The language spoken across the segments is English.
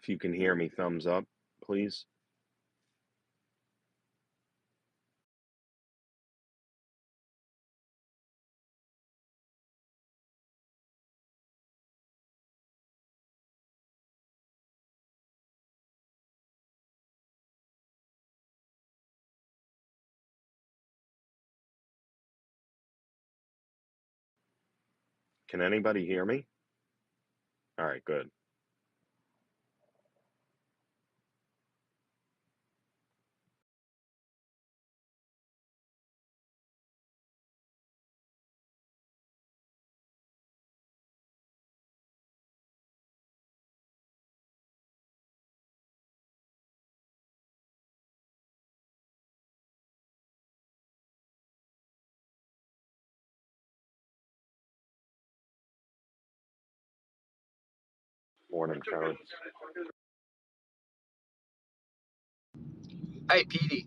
If you can hear me, thumbs up, please. Can anybody hear me? All right, good. Morning, Terrence. Hey, Petey.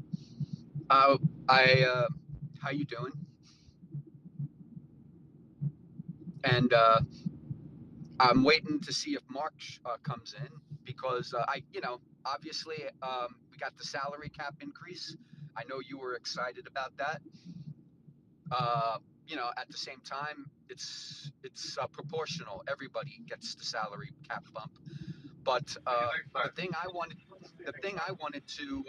How you doing? And I'm waiting to see if Mark comes in because obviously we got the salary cap increase. I know you were excited about that. Uh, at the same time, it's proportional. Everybody gets the salary cap bump. But the thing I wanted, the thing I wanted to,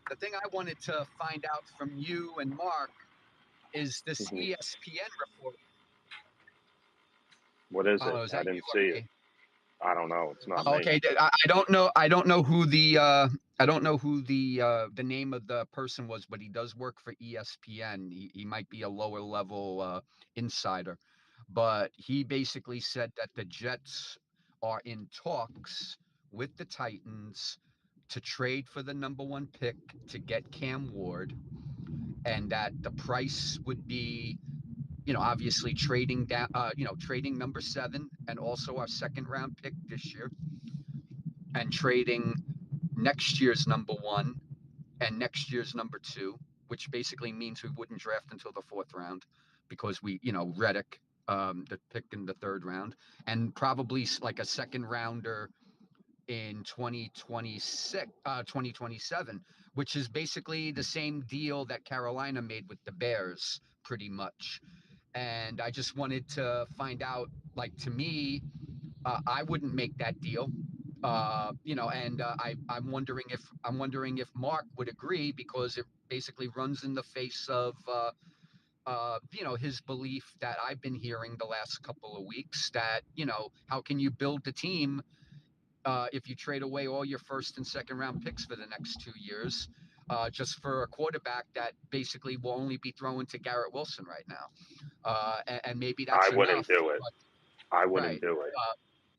the thing I wanted to find out from you and Mark is this Mhm. ESPN report. What is it? Oh, is I that you didn't or see it. me? I don't know. It's not Oh, me. okay. I don't know. I don't know who the name of the person was, but he does work for ESPN. He might be a lower level insider, but he basically said that the Jets are in talks with the Titans to trade for the number one pick to get Cam Ward, and that the price would be, obviously trading down, trading number 7 and also our second round pick this year, and trading next year's number 1 and next year's number 2, which basically means we wouldn't draft until the 4th round because Reddick, the pick in the 3rd round, and probably like a second rounder in 2026, 2027, which is basically the same deal that Carolina made with the Bears, pretty much. And I just wanted to find out, like, to me, I wouldn't make that deal. And I'm wondering if Mark would agree, because it basically runs in the face of his belief that I've been hearing the last couple of weeks, that how can you build the team if you trade away all your first and second round picks for the next 2 years, just for a quarterback that basically will only be thrown to Garrett Wilson right now, and maybe I that's wouldn't enough. do it. But I wouldn't right. do it.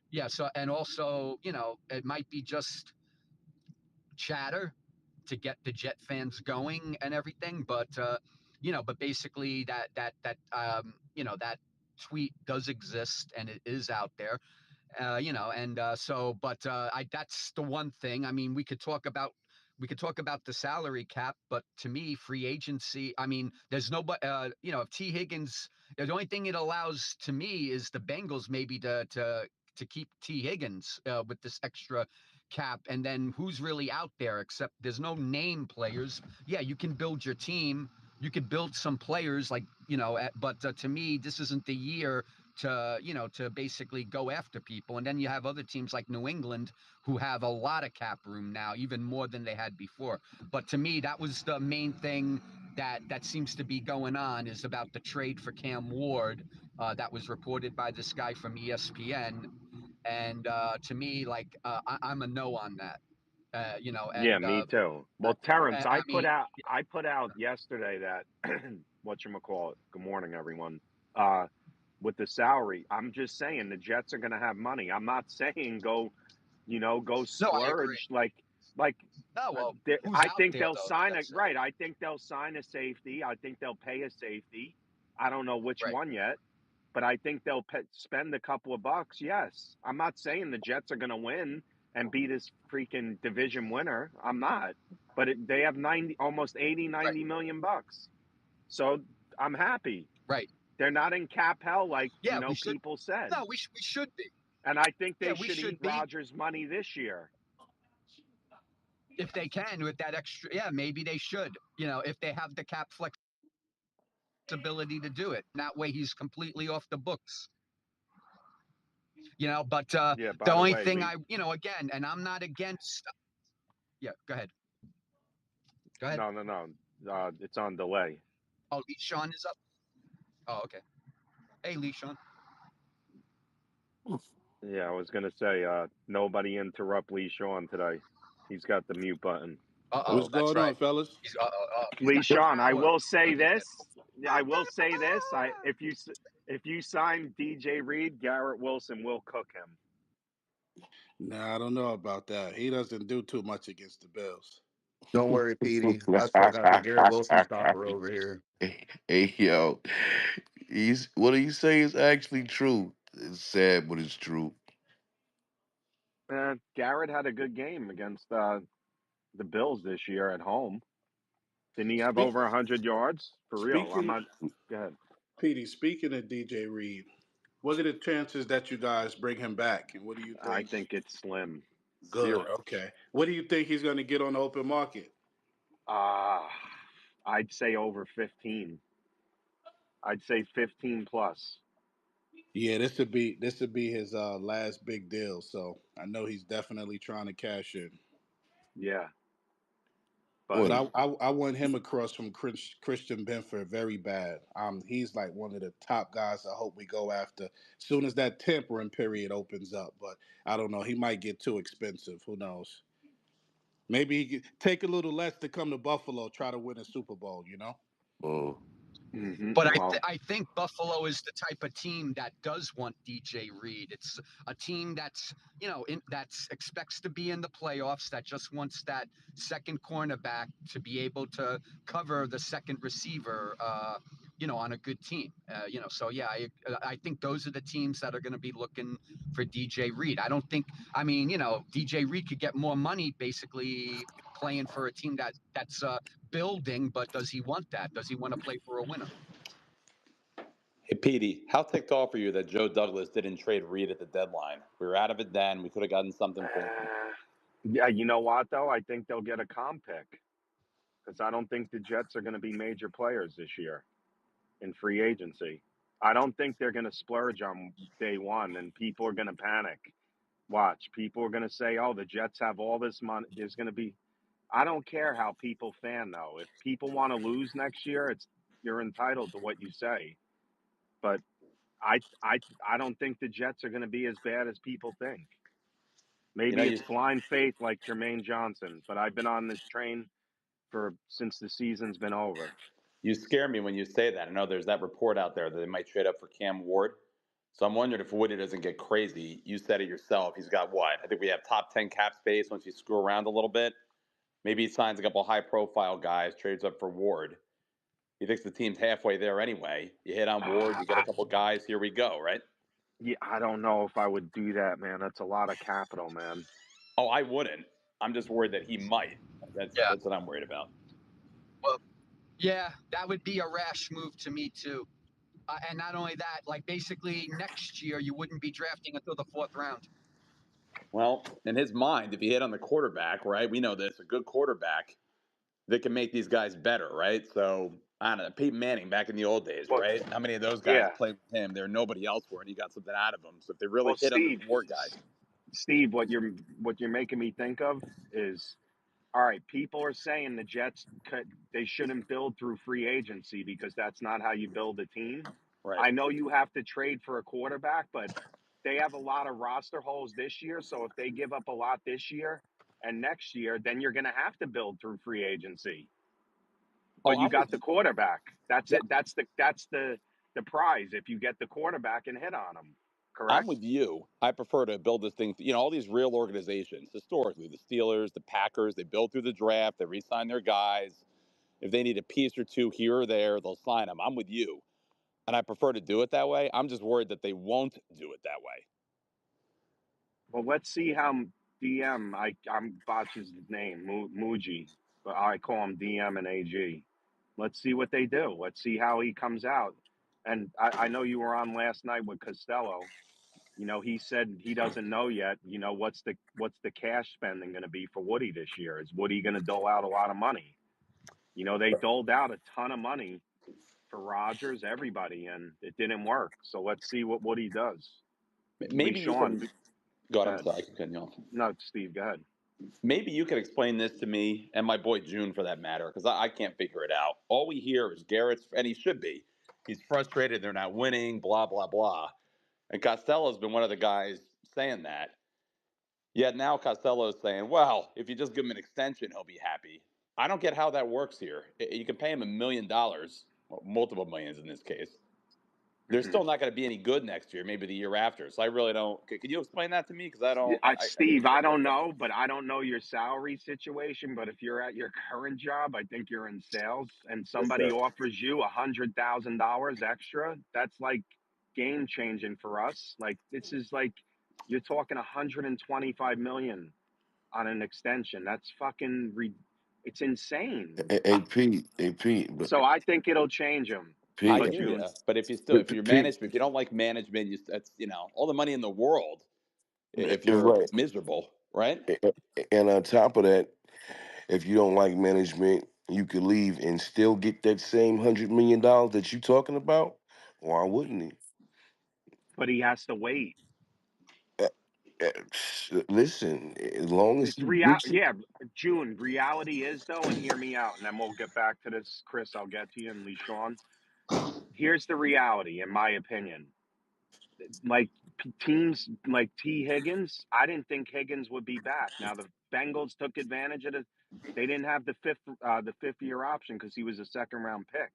Yeah. So, and also, it might be just chatter to get the Jet fans going and everything, but basically that tweet does exist and it is out there, and that's the one thing. I mean, we could talk about the salary cap, but to me, free agency, I mean, there's nobody, if T Higgins, the only thing it allows to me is the Bengals maybe to keep T Higgins with this extra cap. And then who's really out there, except there's no name players. Yeah, you can build your team. You could build some players, like, but to me, this isn't the year to basically go after people. And then you have other teams like New England who have a lot of cap room now, even more than they had before. But to me, that was the main thing that seems to be going on, is about the trade for Cam Ward, that was reported by this guy from ESPN. And to me, like, I'm a no on that. Yeah, And me too. Well, Terrence, I mean, I put out yesterday that whatchamacallit. Good morning, everyone. With the salary, I'm just saying the Jets are going to have money. I'm not saying go no, I agree. splurge like No, well, who's I out think there they'll though? sign it That's right. I think they'll sign a safety. I think they'll pay a safety. I don't know which right. one yet, but I think they'll spend a couple of bucks. Yes, I'm not saying the Jets are going to win and be this freaking division winner. I'm not, but they have 90, almost 80, Right, 90 million bucks. So I'm happy. right. They're not in cap hell like Yeah, we should. people said. No, we should be. And I think Yeah, they we should eat should be Rodgers' money this year. if they can with that extra. Yeah, maybe they should. If they have the cap flexibility to do it. That way, he's completely off the books. But Yeah, the by the only way, thing Lee. again, and I'm not against. Yeah, go ahead. Go ahead. No. It's on delay. Oh, Lee Sean is up. Oh, okay. Hey, Lee Sean. Yeah, I was gonna say, nobody interrupt Lee Sean today. He's got the mute button. What's That's going on, right. fellas? He's Lee got the Sean, I power. will say Look at this. this. I will say this. If you sign DJ Reed, Garrett Wilson will cook him. Nah, I don't know about that. He doesn't do too much against the Bills. Don't worry, Petey. I still got the Garrett Wilson stopper over here. Hey, yo, he's what he say is actually true. It's sad, but it's true. Garrett had a good game against the Bills this year at home. Didn't he have Speak, over 100 yards? For real. I'm speaking, not. Go ahead. Petey. Speaking of DJ Reed, what are the chances that you guys bring him back? And what do you I think? think it's slim. Good. Zero. Okay. What do you think he's going to get on the open market? Uh, I'd say over 15. I'd say 15 plus. Yeah, this would be his last big deal. So I know he's definitely trying to cash in. Yeah. But But Well, I want him across from Christian Benford very bad. He's like one of the top guys. I hope we go after as soon as that tampering period opens up. But I don't know. He might get too expensive. Who knows? Maybe he could take a little less to come to Buffalo, try to win a Super Bowl. well, But well, I think Buffalo is the type of team that does want DJ Reed. It's a team that's that's expects to be in the playoffs. That just wants that second cornerback to be able to cover the second receiver. On a good team. So yeah, I think those are the teams that are going to be looking for DJ Reed. I don't think. I mean, DJ Reed could get more money basically playing for a team that's building, but does he want that? Does he want to play for a winner? Hey, Petey, how ticked off are you that Joe Douglas didn't trade Reed at the deadline? We were out of it then. We could have gotten something for him. yeah, you know what, though? I think they'll get a comp pick because I don't think the Jets are going to be major players this year in free agency. I don't think they're going to splurge on day one and people are going to panic. Watch, people are going to say, oh, the Jets have all this money. There's going to be, I don't care how people fan, though. If people want to lose next year, you're entitled to what you say. But I don't think the Jets are going to be as bad as people think. You know, Maybe you it's blind faith like Jermaine Johnson, but I've been on this train for since the season's been over. you scare me when you say that. I know there's that report out there that they might trade up for Cam Ward. So I'm wondering if Woody doesn't get crazy. You said it yourself. He's got what? I think we have top 10 cap space once you screw around a little bit. Maybe he signs a couple high profile guys, trades up for Ward. He thinks the team's halfway there anyway. You hit on Ward, you get a couple guys, here we go, right? Yeah, I don't know if I would do that, man. That's a lot of capital, man. Oh, I wouldn't. I'm just worried that he might. Yeah. That's what I'm worried about. Well, yeah, that would be a rash move to me too. And not only that, like basically next year you wouldn't be drafting until the fourth round. Well, in his mind, if he hit on the quarterback, right? We know this, a good quarterback that can make these guys better, right? So I don't know, Peyton Manning back in the old days, Well, right? How many of those guys yeah. played with him? There nobody else for, and he got something out of them. So if they really Well, hit on the war guy, Steve, what you're making me think of is all right. People are saying the Jets they shouldn't build through free agency because that's not how you build a team. right? I know you have to trade for a quarterback, but they have a lot of roster holes this year. So if they give up a lot this year and next year, then you're going to have to build through free agency. Oh, But you I'm with got you. the quarterback. That's Yeah, it. That's the prize if you get the quarterback and hit on them. I'm Correct? with you. I prefer to build this thing. You know, all these real organizations historically, the Steelers, the Packers, they build through the draft, they re-sign their guys. If they need a piece or two here or there, they'll sign them. I'm with you. And I prefer to do it that way. I'm just worried that they won't do it that way. Well, let's see how DM. I'm botches his name Muji, but I call him DM and AG. Let's see what they do. Let's see how he comes out. And I know you were on last night with Costello. He said he doesn't know yet. What's the cash spending going to be for Woody this year? Is Woody going to dole out a lot of money? They doled out a ton of money for Rodgers, everybody, and it didn't work. So let's see what Woody does. Lee Maybe you Sean, can. Go go ahead. I'm ahead. sorry. I can cut you off. No, Steve, go ahead. Maybe you could explain this to me and my boy June for that matter, because I can't figure it out. All we hear is Garrett's, and he should be. He's frustrated. They're not winning. Blah blah blah. And Costello's been one of the guys saying that. Yet now Costello's saying, "Well, if you just give him an extension, he'll be happy." I don't get how that works here. You can pay him $1 million, well, multiple millions in this case. They're Hmm. still not going to be any good next year, maybe the year after. So I really don't. Can you explain that to me? Because I don't. I Steve, I don't know, but I don't know your salary situation. But if you're at your current job, I think you're in sales, and Yes, somebody sir. offers you $100,000 extra, that's like game changing for us. Like this is like you're talking 125 million on an extension. That's fucking it's insane. Hey Pete, but So I think it'll change him. I But Pete, hear you, June, but if you still, Pete, if you're Pete, managed, if you don't like management, that's all the money in the world. If you're right. miserable, right? And on top of that, if you don't like management, you could leave and still get that same $100 million that you talking about. Why wouldn't he? but he has to wait. Uh, Listen, as long as It's he real. gets it. Yeah, June. Reality is though, and hear me out, and then we'll get back to this. Chris, I'll get to you, and Lee Sean. Here's the reality, in my opinion. Like teams like T. Higgins, I didn't think Higgins would be back. Now the Bengals took advantage of it. They didn't have the fifth year option because he was a second round pick.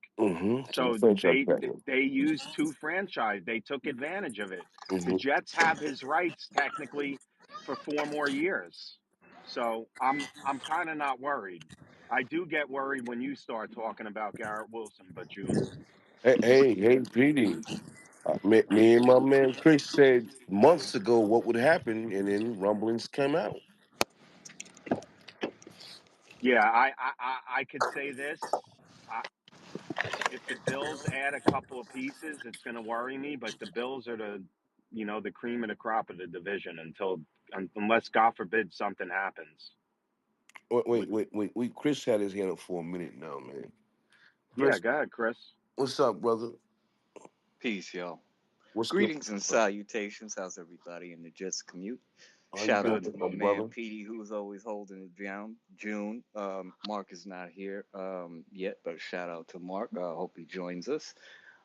To So franchise they tag. they used two franchise. They took advantage of it. The Mm-hmm. Jets have his rights technically for 4 more years. So I'm kind of not worried. I do get worried when you start talking about Garrett Wilson, but June. Hey, PD. Me and my man Chris said months ago what would happen, and then rumblings came out. Yeah, I could say this. I, if the Bills add a couple of pieces, it's going to worry me. But the Bills are the cream of the crop of the division unless God forbid something happens. Wait. Chris had his hand up for a minute now, man. Yeah, Chris, go ahead, Chris. what's up, brother? Peace, y'all. What's good? Greetings and salutations. How's everybody in the Jets Commute? How you Shout out Good. to doing, my my man brother? Petey, who's always holding it down. June. Mark is not here yet, but shout out to Mark. Hope he joins us.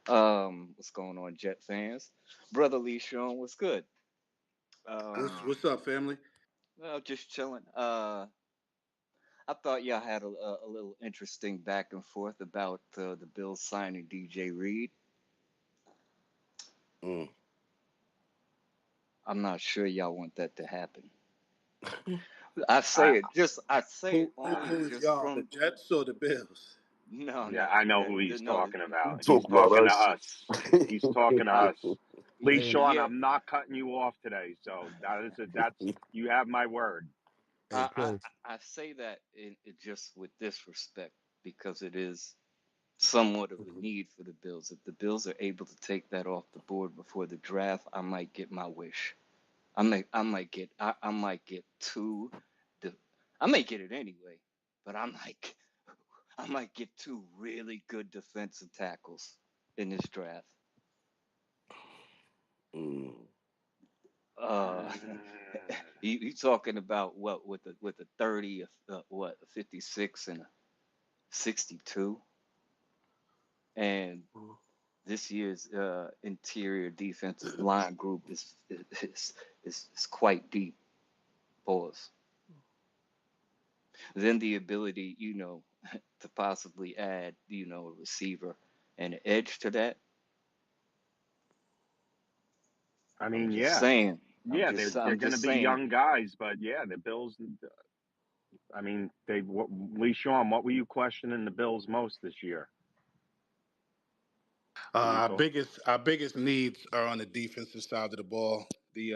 What's going on, Jet fans? Brother Lee Sean, what's good? What's Um, what's up, family? well, just chilling. I thought y'all had a little interesting back and forth about the Bills signing DJ Reed. Mm. I'm not sure y'all want that to happen. I I say it only Who's just y'all? The from Jets or the Bills? no, Yeah, no, I know that who he's no, talking about. He's Talk about talking to us. us. He's talking to I us. Lee Hey, Sean, yeah, I'm not cutting you off today. So that's you have my word. hey, Chris. I say that in just with disrespect because it is somewhat of a need for the Bills. If the Bills are able to take that off the board before the draft, I might get my wish. I might get two. De- I may get it anyway, but I might get two really good defensive tackles in this draft. Mm. Uh, you talking about what with a 30, what a 56 and a 62, and this year's interior defensive line group is quite deep. Pause. Then the ability, to possibly add, a receiver and an edge to that. I I'm mean, just yeah, saying. yeah, they're I'm going to just be saying. young guys, but yeah, the Bills. I mean, Lee Sean, what were you questioning the Bills most this year? What were you talking? Our biggest needs are on the defensive side of the ball. The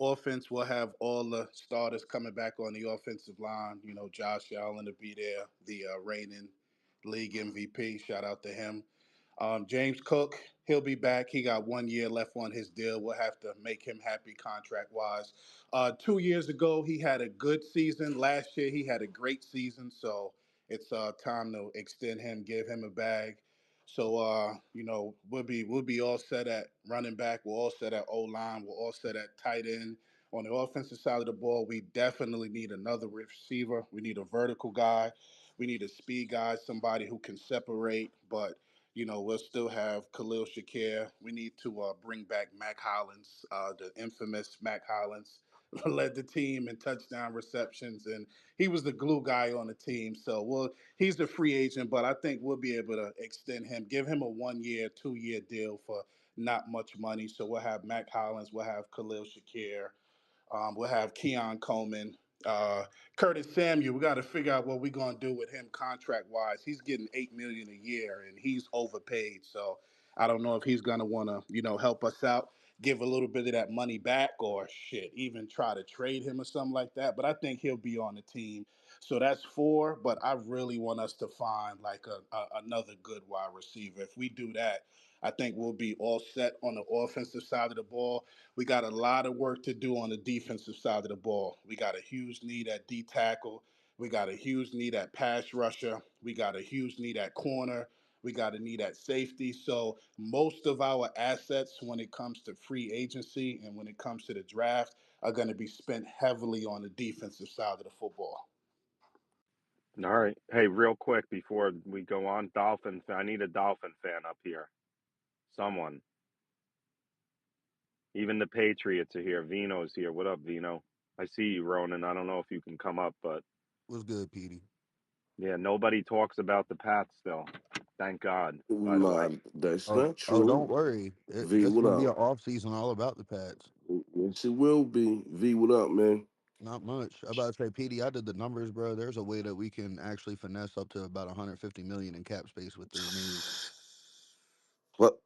offense will have all the starters coming back on the offensive line. You know, Josh Allen to be there, the reigning league MVP. Shout out to him. James Cook. He'll be back. He got 1 year left on his deal. We'll have to make him happy contract wise. 2 years ago, he had a good season. Last year, he had a great season. So it's time to extend him, give him a bag. So we'll be all set at running back. We're all set at O line. We're all set at tight end. On the offensive side of the ball, we definitely need another receiver. We need a vertical guy. We need a speed guy, somebody who can separate, but we'll still have Khalil Shakir. We need to bring back Mac Hollins, the infamous Mac Hollins, led the team in touchdown receptions, and he was the glue guy on the team. So, he's the free agent, but I think we'll be able to extend him, give him a 1 year, 2 year deal for not much money. So we'll have Mac Hollins, we'll have Khalil Shakir, we'll have Keon Coleman. Curtis Samuel, we got to figure out what we're going to do with him contract wise. He's getting $8 million a year, and he's overpaid. So I don't know if he's going to want to, help us out, give a little bit of that money back, or shit, even try to trade him or something like that. But I think he'll be on the team. So that's four. But I really want us to find like another good wide receiver. If we do that, I think we'll be all set on the offensive side of the ball. We got a lot of work to do on the defensive side of the ball. We got a huge need at D tackle. We got a huge need at pass rusher. We got a huge need at corner. We got a need at safety. So most of our assets when it comes to free agency and when it comes to the draft are going to be spent heavily on the defensive side of the football. All right. Hey, real quick before we go on, Dolphin fan. I need a Dolphin fan up here. Someone. Even the Patriots are here. Vino's here. What up, Vino? I see you, Ronan. I don't know if you can come up, but What's good, Petey? yeah, nobody talks about the Pats still. Thank God, by the Nah, way. that's Oh, not oh, don't true. worry. V, It's what gonna be up? an off season all about the Pats. Yes, it will be. V, what up, man? Not much. I about to say, Petey, I did the numbers, bro. There's a way that we can actually finesse up to about 150 million in cap space with three moves. What?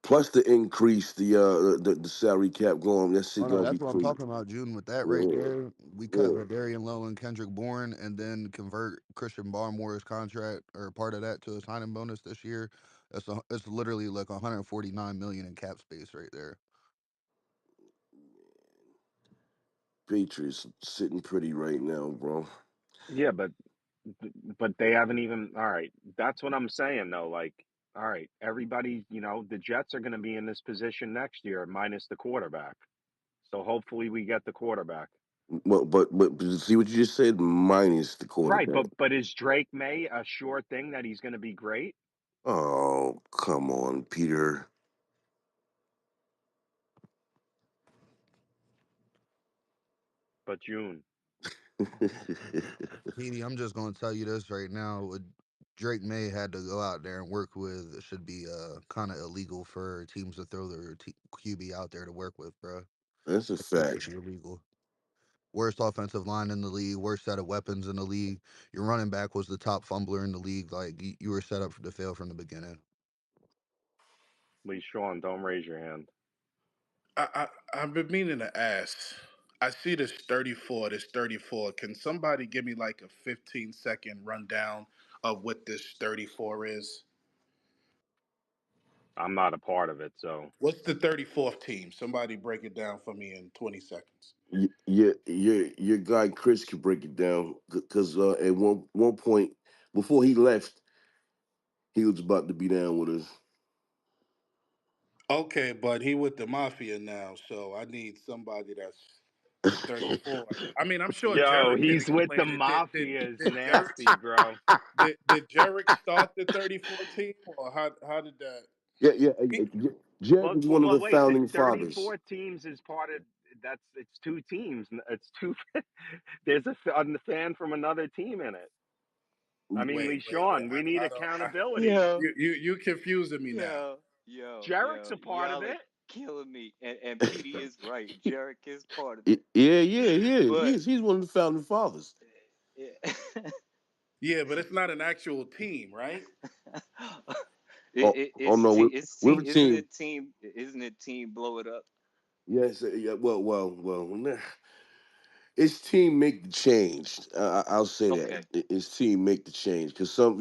Plus the increase, the salary cap going. That shit Oh no, gonna be that's what I'm pretty. talking about, June. With that right Yeah, there, we cut yeah. Darian Lowe and Kendrick Bourne, and then convert Christian Barmore's contract or part of that to a signing bonus this year. It's literally like 149 million in cap space right there. Patriots sitting pretty right now, bro. Yeah, but they haven't even. All right, that's what I'm saying though. Like, all right, everybody, the Jets are going to be in this position next year, minus the quarterback. So hopefully we get the quarterback. But see what you just said. Minus the Right, quarterback. but is Drake May a sure thing that he's going to be great? Oh, come on, Peter. But June, Petey, I'm just gonna tell you this right now. What Drake May had to go out there and work with it should be kind of illegal for teams to throw their QB out there to work with, bro. That's a That shit should fact. be illegal. Worst offensive line in the league, worst set of weapons in the league. Your running back was the top fumbler in the league. Like you were set up to fail from the beginning. Lee Sean, don't raise your hand. I've been meaning to ask. I see this 34, this 34. Can somebody give me like a 15-second rundown of what this 34 is? I'm not a part of it, so What's the 34th team? Somebody break it down for me in 20 seconds. Your guy Chris could break it down because at one point before he left, he was about to be down with us. Okay, but he with the mafia now, so I need somebody that's the 34. I mean, I'm sure yo, Jarek can he's with the explain it. Did did mafia is did Jarek nasty, bro. did Jarek start the 34 team, or how did that? Yeah, yeah. He, Jack is one of Well, the wait. The founding fathers. 34 teams is part of that's. It's two teams. It's two. There's a fan from another team in it. I mean, Lee wait. Sean, we need I don't. accountability. Yo, You confusing me now. Jarek's a part of y'all are it. killing me. And PD is right. Jarek is part of it. Yeah, he is. But He's one of the founding fathers. it, Yeah, but it's not an actual team, right? Oh it's no, it's we're team, a team. isn't it team blow it up? Yes, yeah. Well. It's team make the change. I'll say that Okay. it's team make the change because some,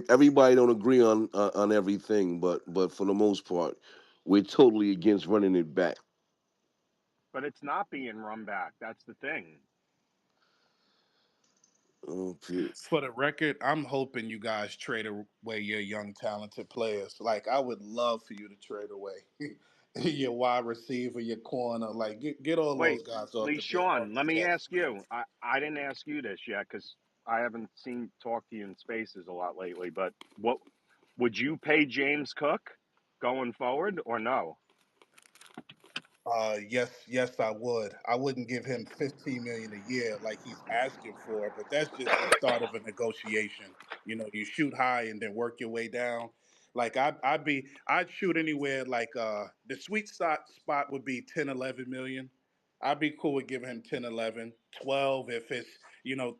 everybody don't agree on everything, but for the most part, we're totally against running it back. But it's not being run back. That's the thing. Okay. For the record, I'm hoping you guys trade away your young, talented players. Like, I would love for you to trade away your wide receiver, your corner. Like, get all those Wait, guys off Lee the bill, off Sean, the let me Jets, ask man. you. I didn't ask you this yet because I haven't seen talk to you in spaces a lot lately. But what would you pay James Cook going forward or no? Yes, I would. I wouldn't give him 15 million a year like he's asking for, but that's just the start of a negotiation. You shoot high and then work your way down. Like I'd shoot anywhere like the sweet spot would be 10, 11 million. I'd be cool with giving him 10, 11, 12 if it's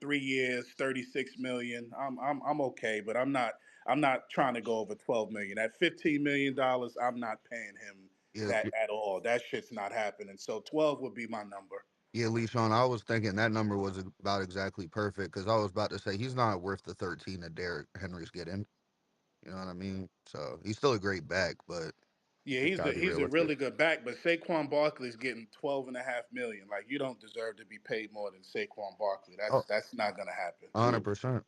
3 years, 36 million. I'm okay, but I'm not trying to go over 12 million. At $15 million, I'm not paying him Yeah, that at all. That shit's not happening. So 12 would be my number. yeah, Lee Sean, I was thinking that number was about exactly perfect because I was about to say he's not worth the 13 that Derrick Henry's getting. You know what I mean? So he's still a great back, but Yeah, just he's gotta a be he's a realistic. really good back, but Saquon Barkley's getting 12.5 million. Like, you don't deserve to be paid more than Saquon Barkley. Oh, That's not gonna happen. 100%.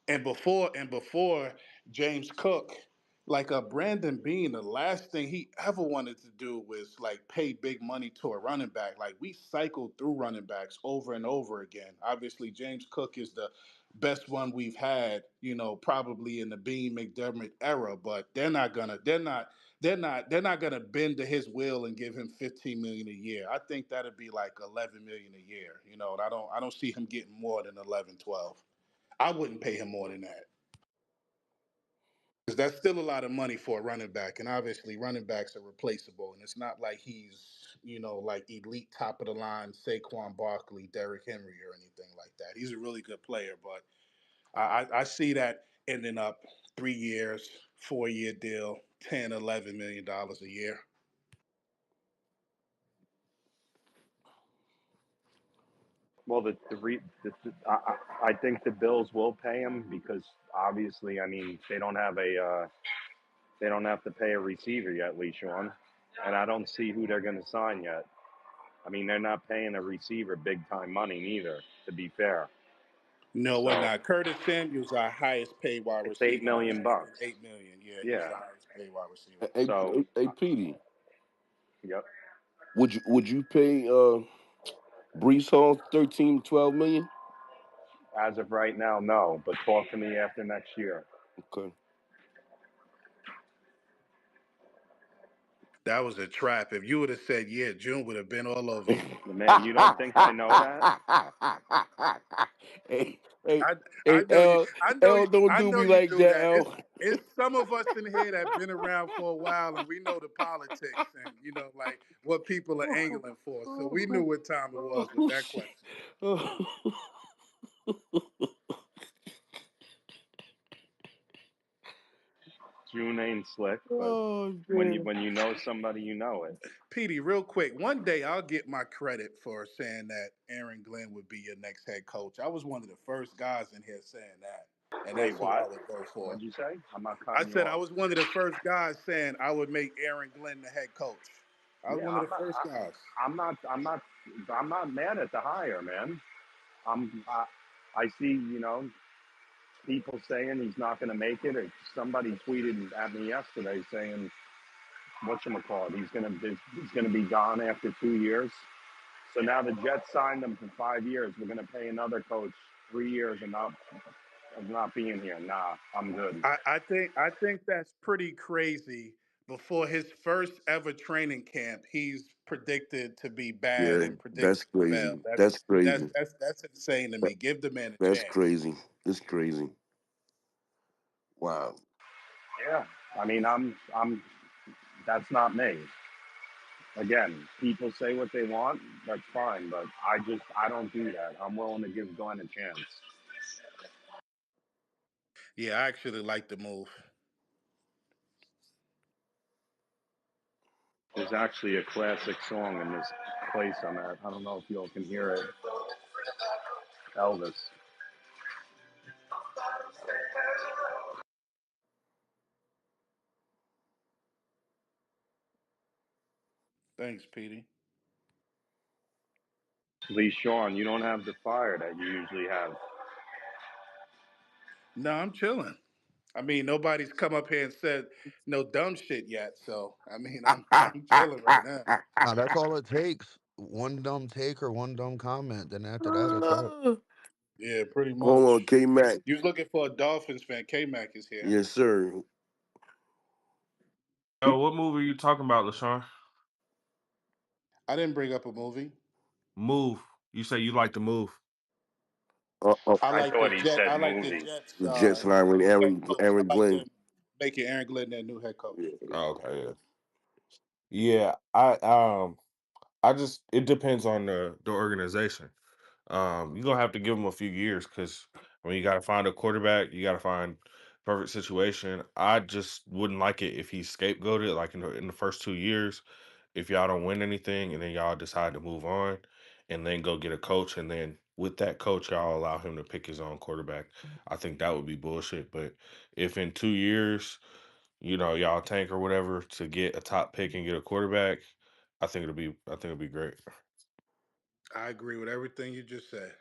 And before James Cook, like Brandon Bean, the last thing he ever wanted to do was like pay big money to a running back. Like, we cycled through running backs over and over again. Obviously, James Cook is the best one we've had, probably in the Bean McDermott era, but they're not gonna bend to his will and give him 15 million a year. I think that'd be like 11 million a year. And I don't see him getting more than 11, 12. I wouldn't pay him more than that. Because that's still a lot of money for a running back, and obviously running backs are replaceable, and it's not like he's like elite top of the line Saquon Barkley, Derrick Henry, or anything like that. He's a really good player, but I see that ending up 3 years, 4 year deal, 10, $11 million a year. Well, I think the Bills will pay him because obviously, I mean, they don't have to pay a receiver yet, Lee Sean, and I don't see who they're going to sign yet. I mean, they're not paying a receiver big time money neither. To be fair, No, we're so not. Curtis Samuel's our highest paid wide it's eight receiver on the million season. bucks. 8 million. Yeah, he's Yeah. the highest paid wide receiver. Hey, So, Petey, yep. would you pay Brees Hall 13, 12 million? As of right now, no. But talk to me after next year. Okay. That was a trap. If you would have said yeah, June would have been all over you. Man, you don't think I know that? hey, hey, I I hey, know you. Don't I do know me you like knew that, that. It's L. it's some of us in here that been around for a while, and we know the politics and like what people are angling for. So we knew what time it was with Oh, that shit. question. Oh, June ain't slick, but oh, when you man. when you know somebody, you know it. Petey, real quick, one day I'll get my credit for saying that Aaron Glenn would be your next head coach. I was one of the first guys in here saying that, and Wait, that's who I what? would go for. What'd you say? I'm not I cutting you said I off. was one of the first guys saying I would make Aaron Glenn the head coach. I was Yeah, one of the first guys. I'm not. I'm not. I'm not mad at the hire, man. I'm. I see. People saying he's not going to make it. Or somebody tweeted at me yesterday saying, "Whatchamacallit? He's gonna be gone after 2 years." So now the Jets signed him for 5 years. We're going to pay another coach 3 years and not being here. Nah, I'm good. I think that's pretty crazy. Before his first ever training camp, he's predicted to be bad Yeah, and that's predicted to fail. crazy. That's That's that's crazy. that's that's insane to That- me. Give the man a That's chance. crazy. It's crazy. Wow. Yeah, I mean, I'm. That's not me. Again, people say what they want. That's fine, but I don't do that. I'm willing to give Glenn a chance. Yeah, I actually like the move. There's actually a classic song in this place I'm at. I don't know if y'all can hear it. Elvis. Thanks, Petey. Lee Sean, you don't have the fire that you usually have. No, I'm chilling. I mean, nobody's come up here and said no dumb shit yet. So I mean, I'm chilling right now. Nah, that's all it takes. One dumb take or one dumb comment. Then after that, it's right. Yeah, pretty Hold on, much. K Mac. You was looking for a Dolphins fan. K Mac is here. Yes, sir. Oh, what movie are you talking about, LaShawn? I didn't bring up a movie. Move. You say you like to move. Uh, uh, I I like the thought he Jet. said I like the movie. Jets. the Jets hiring New head Aaron coach. Aaron I like Glenn. them making Aaron Glenn their new head coach. Oh, okay, yeah. Yeah, I just it depends on the organization. You're gonna have to give him a few years because I mean you gotta find a quarterback, you gotta find perfect situation. I just wouldn't like it if he scapegoated like in the first 2 years, if y'all don't win anything and then y'all decide to move on and then go get a coach and then with that coach y'all allow him to pick his own quarterback. I think that would be bullshit. But if in 2 years, y'all tank or whatever to get a top pick and get a quarterback, I think it'll be great. I agree with everything you just said.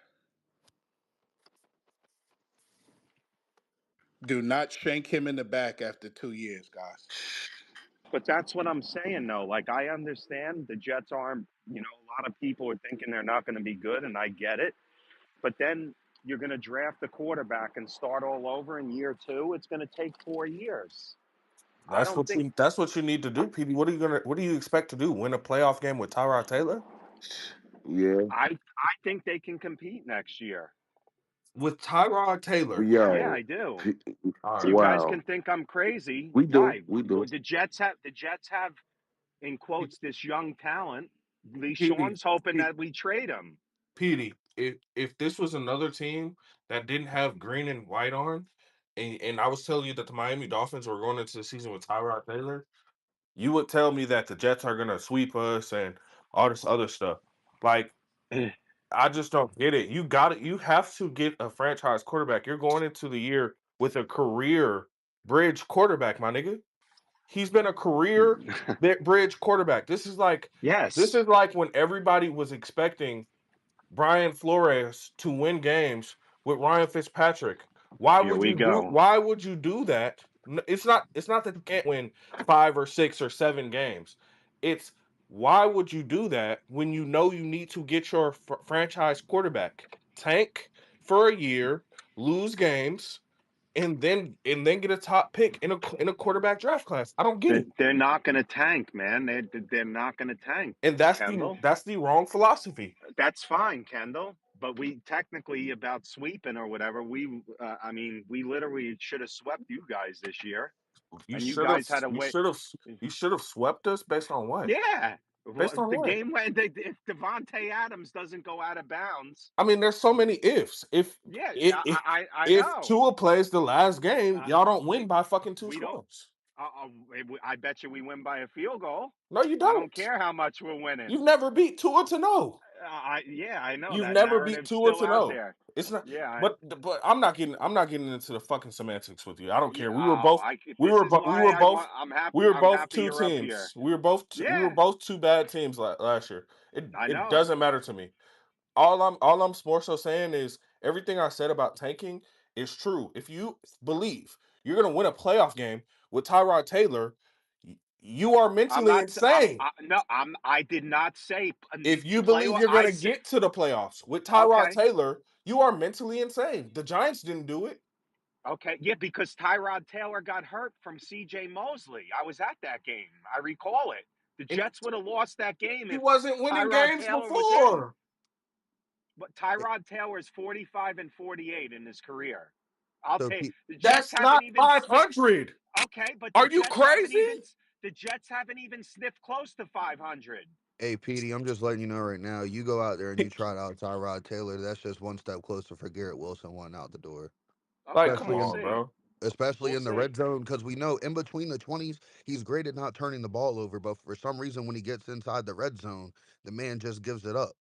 Do not shank him in the back after 2 years, guys. But that's what I'm saying, though. Like, I understand the Jets aren't, a lot of people are thinking they're not going to be good, and I get it. But then you're going to draft the quarterback and start all over in year two. It's going to take 4 years. I That's don't what think, you need to do, Petey. What do you expect to do? Win a playoff game with Tyrod Taylor? Yeah, I think they can compete next year. With Tyrod Taylor. Yeah, yo, I do. P- All right. You guys wow. can think I'm crazy. We do, Why? we do. The Jets have in quotes this young talent. Lee Petey, Sean's hoping Pe- that we trade him. Petey, if this was another team that didn't have green and white on, and I was telling you that the Miami Dolphins were going into the season with Tyrod Taylor, you would tell me that the Jets are gonna sweep us and all this other stuff. Like, I just don't get it. You got it. You have to get a franchise quarterback. You're going into the year with a career bridge quarterback, my nigga. He's been a career bridge quarterback. This Yes. is like when everybody was expecting Brian Flores to win games with Ryan Fitzpatrick. Here we go. Why would you do that? It's not that you can't win 5 or 6 or 7 games. It's why would you do that when you know you need to get your franchise quarterback? Tank for a year, lose games, and then get a top pick in a quarterback draft class. I don't get it. They're not going to tank, man. They're not going to tank, And that's the Kendall. that's the wrong philosophy. That's fine, Kendall. But we technically about sweeping or whatever. I mean, we literally should have swept you guys this year, You and you should have guys had a you way. should have you should have swept us based on what? Yeah, Based on the what? game went. If Devonte Adams doesn't go out of bounds, I mean, there's so many ifs. If yeah, if if, I if know. Tua plays the last game, y'all don't win We by fucking two we don't. scores. I bet you we win by a field goal. No, you I don't don't. care how much we're winning. You've never beat Tua to know. Yeah, I know You've that never beat narrative's Tua still to out know. there. It's not. Yeah, But I'm not getting into the fucking semantics with you. I don't yeah. care. We were Oh, both. We this were. is We why were I want. both. I'm We happy. were I'm both happy two you're up here. teams. We were Yeah, both two bad teams last year. It I it know. doesn't matter to me. All I'm more so saying is everything I said about tanking is true. If you believe you're gonna win a playoff game with Tyrod Taylor, you are I'm mentally not. insane. No. I did not say If you believe playoff. you're gonna get to the playoffs with Tyrod Okay. Taylor, you are mentally insane. The Giants didn't do it. Okay. Yeah, because Tyrod Taylor got hurt from C.J. Mosley. I was at that game. I recall it. The And Jets would have lost that game he if wasn't winning Tyrod games Taylor was in. before. But Tyrod Taylor is 45 and 48 in his career. I'll So, take the Jets That's haven't not even sniffed. 500. Okay, but Are you crazy? The Jets haven't even sniffed close to 500. hey, Petey, I'm just letting you know right now. You go out there and you trot out Tyrod Taylor. That's just one step closer for Garrett Wilson wanting out the door, Okay, Like, come especially we'll in on, see. bro. especially We'll in the see. red zone because we know in between the 20s he's great at not turning the ball over, but for some reason when he gets inside the red zone, the man just gives it up.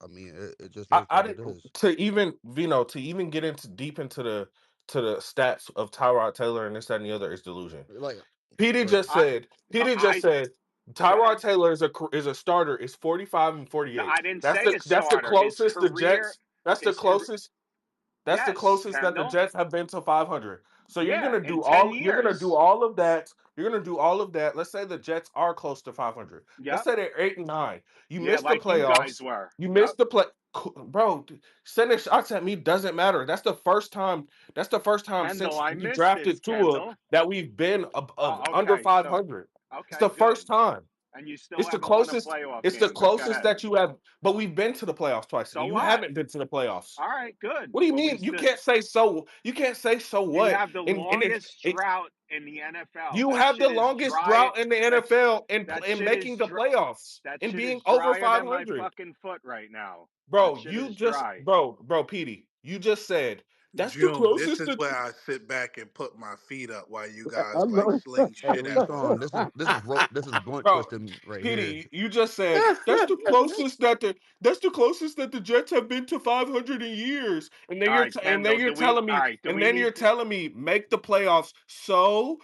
I mean, it just I, is I what it didn't is. to even get into deep into the stats of Tyrod Taylor and this, that, and the other is delusion. Like, Petey right. just I said. Petey just I said go ahead. Tyrod Taylor is a starter. Is 45 and 48. I didn't That's say a the starter. His closest the career, Jets. That's the his career. closest. That's the Yes, closest that the Kendall. Jets have been to 500. So Yeah, in 10 you're gonna do years. all of that. You're gonna do all of that. Let's say the Jets are close to 500. Let's Yep. say they're 8 and 9. You Yeah, missed the like you guys playoffs. were. You Yep. missed the play, bro. Sending shots at me doesn't matter. That's the first time. That's the first time Kendall, since I we missed this, drafted Tua Kendall. that we've been Oh, under okay. So, 500. It's okay, the good. first time. And you still It's the haven't won a closest. playoff It's the game, but go closest ahead. that you have. But we've been to the playoffs twice. So You what? haven't been to the playoffs. All right, good. What do you But we mean? You still, can't say so. You can't say so we what? have the And it's longest it, drought in the NFL. you That have the shit is longest dry. drought in the That's NFL that in shit making is the dry. playoffs That and shit being is over drier than my 500. fucking foot right now. That Bro, shit is dry. bro, Petey, you just said that's the June, this closest is to. where I sit back and put my feet up while you I guys like know. sling Hey, shit Lee at me. Strong, this is blunt Bro, twisting right here. Petey, you just said that's the closest that the Jets have been to 500 in years, and then All right, and then Kendall. you're Do we? telling All me, right. Do and we then you're need? telling me make the playoffs. So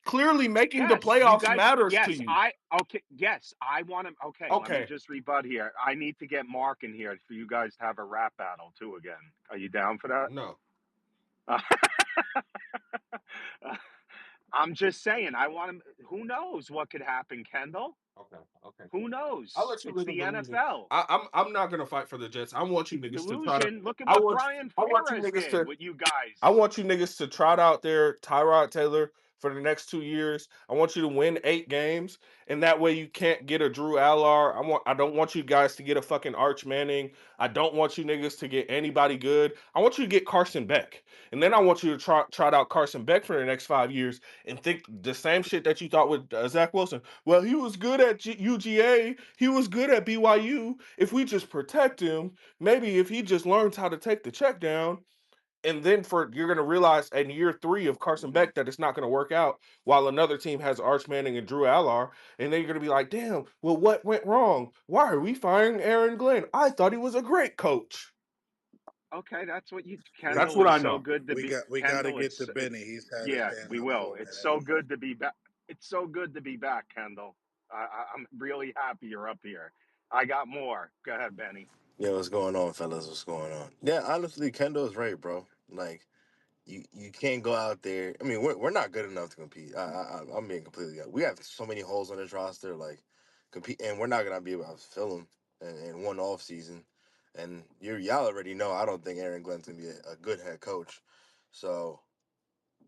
clearly making the Yes, you playoffs guys. matters to Yes, you. I. Okay. Yes, I want to. Okay, let me Okay, just rebut here. I need to get Mark in here for you guys to have a rap battle too again. Are you down for that? no. I'm just saying. I want to. Who knows what could happen, Kendall? Okay, okay, Who cool. I'll knows? let you It's live in the delusion. NFL. I'm not gonna fight for the Jets. I want you niggas to try to. Delusion. Look at I what want Brian I want you Flores niggas did to. with you I guys. want you niggas to trot out there Tyrod Taylor for the next 2 years. I want you to win 8 games, and that way you can't get a Drew Allar. I don't want you guys to get a fucking Arch Manning. I don't want you niggas to get anybody good. I want you to get Carson Beck, and then I want you to trot out Carson Beck for the next 5 years and think the same shit that you thought with Zach Wilson. Well, he was good at UGA. He was good at BYU. If we just protect him, maybe if he just learns how to take the check down, and then you're going to realize in year 3 of Carson Beck that it's not going to work out while another team has Arch Manning and Drew Allar, and then you're going to be like, damn, well, what went wrong? Why are we firing Aaron Glenn? I thought he was a great coach. Okay, that's what you. We That's Kendall, what I it's so know. good to be. we got to Kendall, get to Benny. He's had his yeah, hand we up will. for a It's minute. so good to be back. It's so good to be back, Kendall. I'm really happy you're up here. I got more. Go ahead, Benny. Yo, what's going on, fellas? What's going on? Yeah, honestly, Kendall's right, bro. Like, you can't go out there. I mean, we're not good enough to compete. I'm being completely honest. We have so many holes on this roster, like compete, and we're not gonna be able to fill them in one off season. And y'all already know I don't think Aaron Glenn's gonna be a good head coach. So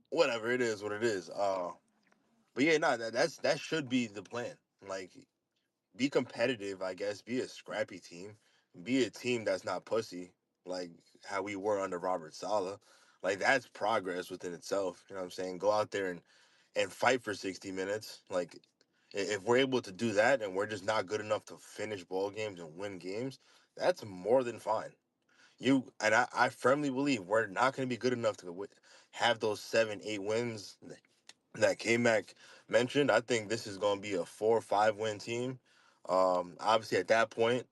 whatever it is, what it is. But yeah, no, that should be the plan. Like, be competitive, I guess. Be a scrappy team. Be a team that's not pussy, like how we were under Robert Sala. Like, that's progress within itself. You know what I'm saying? Go out there and fight for 60 minutes. Like, if we're able to do that and we're just not good enough to finish ball games and win games, that's more than fine. I firmly believe we're not going to be good enough to have those 7, 8 wins that K-Mac mentioned. I think this is going to be a 4 or 5 win team. Obviously, at that point,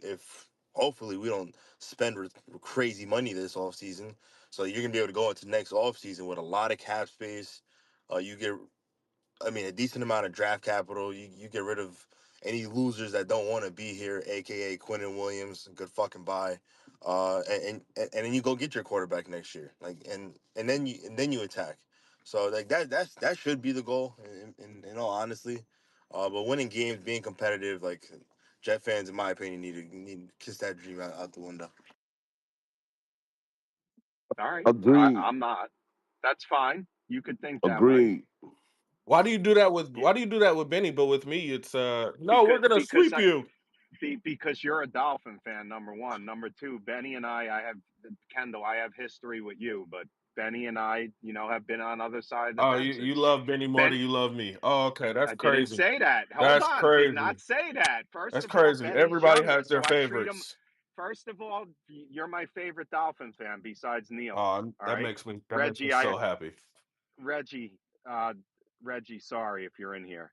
if hopefully we don't spend crazy money this offseason, so you're going to be able to go into next offseason with a lot of cap space. You get I mean, a decent amount of draft capital. You get rid of any losers that don't want to be here, aka Quentin Williams. Good fucking buy. And then you go get your quarterback next year. Like, and then you attack. So like that should be the goal. In all honesty, but winning games, being competitive, like Jet fans, in my opinion, need to kiss that dream out the window. All right. Agreed. I'm not. That's fine. You could think that way. Agreed. Yeah, Why do you do that with Benny, but with me it's no, we're because going to because sweep I you. because you're a Dolphin fan. Number one. Number two. Benny and I have Kendall. I have history with you, but Benny and I, have been on other side of the Oh, fence. you It's love Benny more Ben. than you love me. Oh, okay, that's I didn't crazy. say that. Hold That's on. Did crazy. not say that. First That's of all, crazy. Benny's Everybody younger, has their so I treat him. favorites. First of all, you're my favorite Dolphin fan besides Neil. Oh, All right, that makes me Reggie. so happy. Reggie, uh, Reggie. Sorry if you're in here.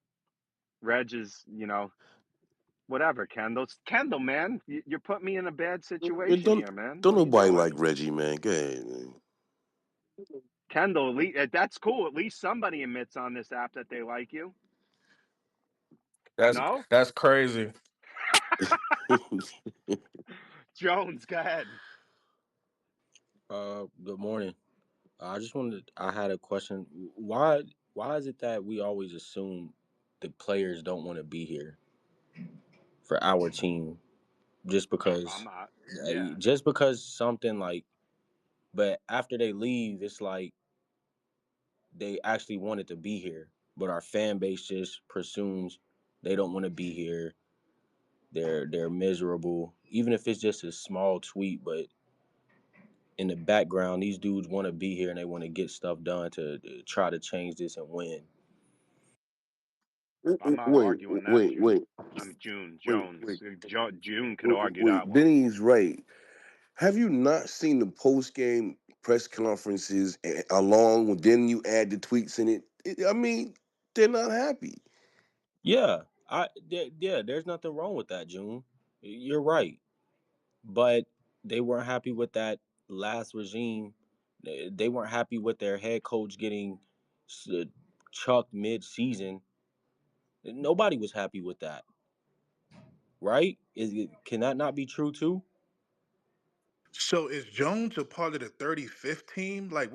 Reg is, whatever, Kendall. Kendall, man, you're putting me in a bad Man, situation here, man. don't What are you nobody doing? like Reggie, man. Go ahead, man. Kendall, at least, that's cool. At least somebody admits on this app that they like you. That's No? that's crazy. Jones, go ahead. Good morning. I had a question. Why is it that we always assume the players don't want to be here for our team just I'm because not. Yeah. something like, but after they leave, it's like they actually wanted to be here, but our fan base just presumes they don't want to be here. They're miserable, even if it's just a small tweet, but in the background, these dudes want to be here and they want to get stuff done to try to change this and win. I'm not wait, arguing that, wait, June. wait, I'm June wait, Jones. wait, June could argue that wait. one. Benny's right. Have you not seen the post game press conferences along with then you add the tweets in it? I mean, they're not happy. Yeah, yeah. There's nothing wrong with that, June. You're right, but they weren't happy with that last regime. They weren't happy with their head coach getting s- chucked mid-season. Nobody was happy with that, right? Can that not be true too? So is Jones a part of the 35th team? Like,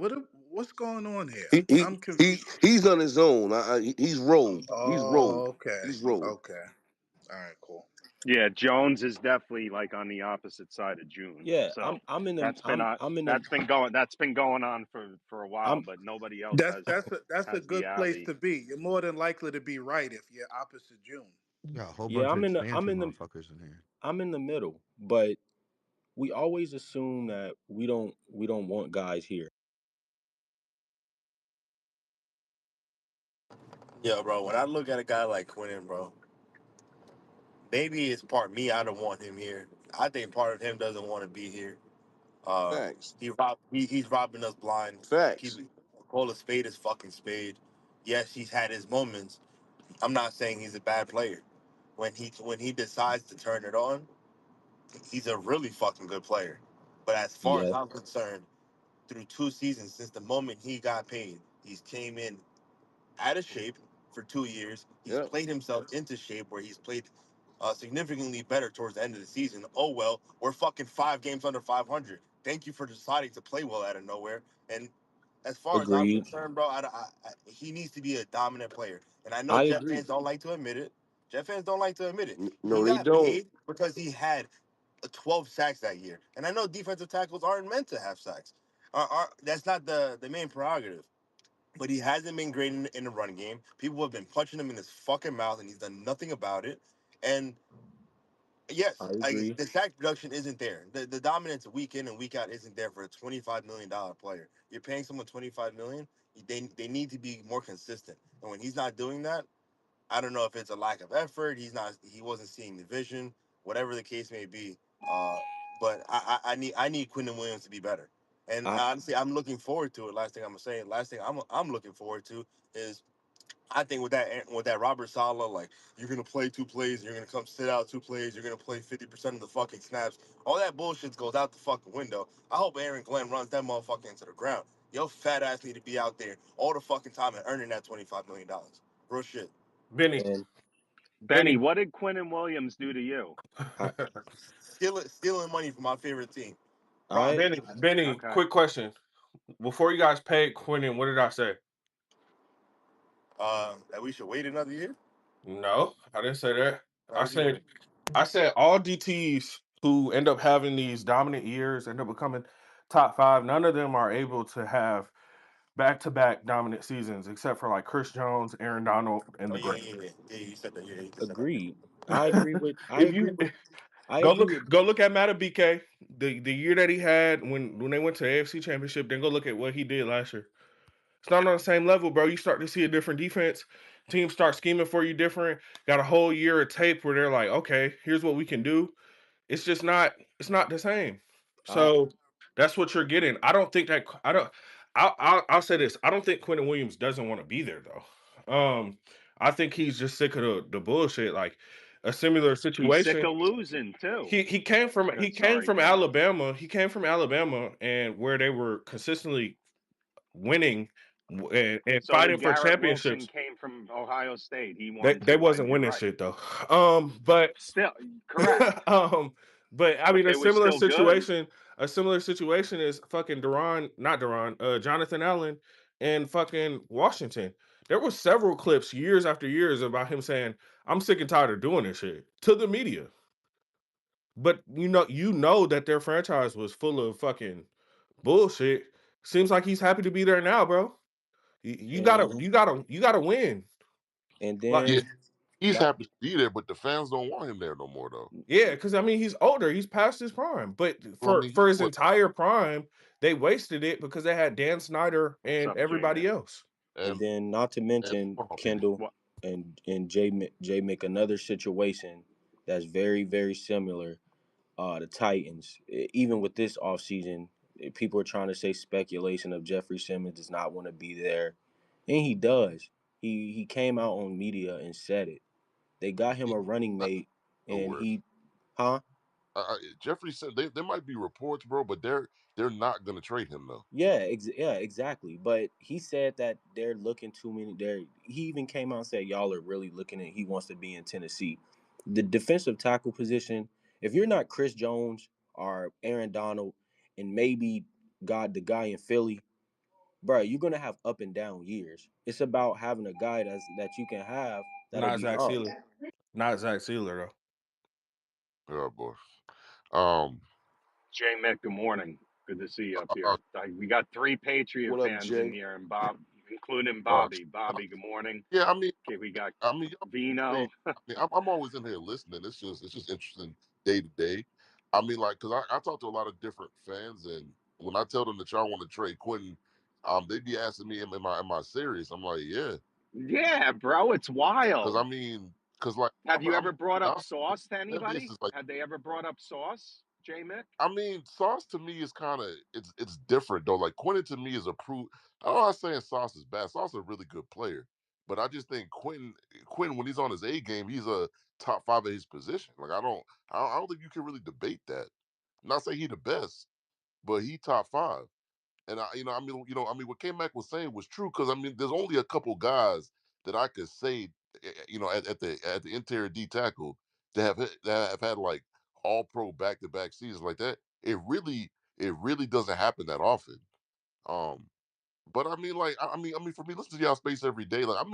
what's going on here? He he I'm confused. he's on his own. He's rogue. He's rogue. Oh, okay. He's rogue. Okay. All right, cool. Yeah, Jones is definitely like on the opposite side of June. Yeah, So I'm in the that's been on I'm in the that's been going on for a while, I'm but nobody else That's has that's a has the good place alley. to be. You're more than likely to be right if you're opposite June. Got a whole yeah, bunch of expansion motherfuckers in here. I'm in the middle, but we always assume that we don't want guys here. Yeah, bro. When I look at a guy like Quinn, bro, maybe it's part me. I don't want him here. I think part of him doesn't want to be here. Facts. He's robbing us blind. Keep Facts. it, call a spade is fucking spade. Yes, he's had his moments. I'm not saying he's a bad player. When he decides to turn it on, he's a really fucking good player. But as far as Yeah, I'm concerned, through 2 seasons since the moment he got paid, he's came in out of shape for 2 years. He's Yep. played himself into shape where he's played significantly better towards the end of the season. Oh well, we're fucking 5 games under 500. Thank you for deciding to play well out of nowhere. And as far as I'm agreed. concerned, bro, he needs to be a dominant player. And I know I Jet agree. fans don't like to admit it. Jet fans don't like to admit it. He No, they got don't. paid because he had 12 sacks that year. And I know defensive tackles aren't meant to have sacks. That's not the main prerogative. But he hasn't been great in the run game. People have been punching him in his fucking mouth, and he's done nothing about it. And I yes, agree. the sack production isn't there. The dominance week in and week out isn't there for a $25 million player. You're paying someone $25 million. They need to be more consistent. And when he's not doing that, I don't know if it's a lack of effort. He wasn't seeing the vision, whatever the case may be. Uh, but I need Quinton Williams to be better. And I honestly, I'm looking forward to it. Last thing I'm gonna say. Last thing I'm looking forward to is I think with that Robert Sala, like you're gonna play 2 plays, you're gonna come sit out 2 plays, you're gonna play 50% of the fucking snaps. All that bullshit goes out the fucking window. I hope Aaron Glenn runs that motherfucker into the ground. Yo, fat ass need to be out there all the fucking time and earning that $25 million. Real shit. Benny, and Benny, Benny, what did Quinn Williams do to you? I Stealing money from my favorite team. I Promise. Benny. Okay. Quick question: before you guys paid Quentin, what did I say? That we should wait another year. No, I didn't say that. I What you say? said I said all DTs who end up having these dominant years end up becoming top five. None of them are able to have back-to-back dominant seasons, except for like Chris Jones, Aaron Donald, and Oh the yeah, Great. yeah, yeah. Yeah, you said that. Yeah, you just said that. agreed. I agree with I If agree you with I go agree look with go look at Matabike, the year that he had when they went to the AFC Championship, then go look at what he did last year. It's not on the same level, bro. You start to see a different defense. Teams start scheming for you different. Got a whole year of tape where they're like, okay, here's what we can do. It's just not. It's not the same. I So that's what you're getting. I don't think that. I don't. I'll say this. I don't think Quentin Williams doesn't want to be there though. I think he's just sick of the bullshit. Like a similar He's sick situation. of losing too. He came from Sorry, go ahead. Alabama. He came from Alabama, and where they were consistently winning and So fighting did for Garrett Wilson championships. came from Ohio State. He They won they too. wasn't You're winning right. shit though. But Still correct, but I but mean they were still good. a similar situation is fucking Jonathan Allen and fucking Washington. There were several clips years after years about him saying, "I'm sick and tired of doing this shit" to the media. But you know that their franchise was full of fucking bullshit. Seems like he's happy to be there now, bro. You gotta And you gotta you gotta win. and Like Yeah, then he's not happy to be there, but the fans don't want him there no more though. yeah, because I mean he's older, he's past his prime. But Well, I for mean, for his what? entire prime, they wasted it because they had Dan Snyder What's and up, J everybody Mick? else. and And then not to and mention hold on, Kendall What? and Jay make another situation that's very very similar. The Titans, even with this offseason, people are trying to say speculation of Jeffrey Simmons does not want to be there, and he does. He came out on media and said it. They got him he, a running I mate, don't know and where. huh? Jeffrey said there might be reports, bro, but they're not gonna trade him though. Yeah, exactly. But he said that they're looking too many. He even came out and said y'all are really looking at. He wants to be in Tennessee. The defensive tackle position. If you're not Chris Jones or Aaron Donald, and maybe the guy in Philly, bro, you're gonna have up and down years. It's about having a guy that you can have that'll Not be Zach up. Sealer. Not Zach Sealer Oh boy. Um. J Mick, good morning. Good to see you up Uh, here. We got three Patriot What up, fans in Jay? here, and Bob, including uh, Bobby. Bobby, good morning. yeah. I mean, Okay, we got y'all Vino. saying, I'm always in here listening. It's just interesting day to day. I mean, like, cause I talk to a lot of different fans, and when I tell them that y'all want to trade Quentin, they be asking me, am I serious? I'm like, yeah, Yeah, bro, it's cause wild. I mean, cause like Have you ever brought up honest, Sauce to fan base anybody? is like. Have they ever brought up Sauce, J Mick? I mean, Sauce to me is kind of it's different though. Like Quentin to me is a proof. I'm not saying Sauce is bad. Sauce is a really good player, but I just think Quentin when he's on his A game, he's a top five of his position. Like I don't think you can really debate that. I'm not saying he the best, but he top five. And what K Mac was saying was true because I mean, there's only a couple guys that I could say, at the interior D tackle that have had like all pro back to back seasons like that. It really doesn't happen that often. Um, but I mean, like I mean, for me, listen to y'all space every day. Like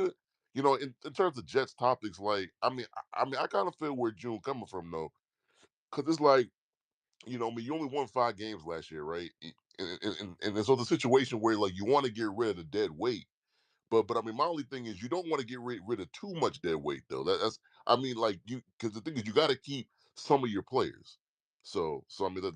in terms of Jets topics, like I kind of feel where June coming from though, because it's like I mean, you only won 5 games last year, right? And so the situation where like you want to get rid of the dead weight, but I mean, my only thing is you don't want to get rid of too much dead weight though. That's I mean, like because the thing is you got to keep some of your players. So I mean,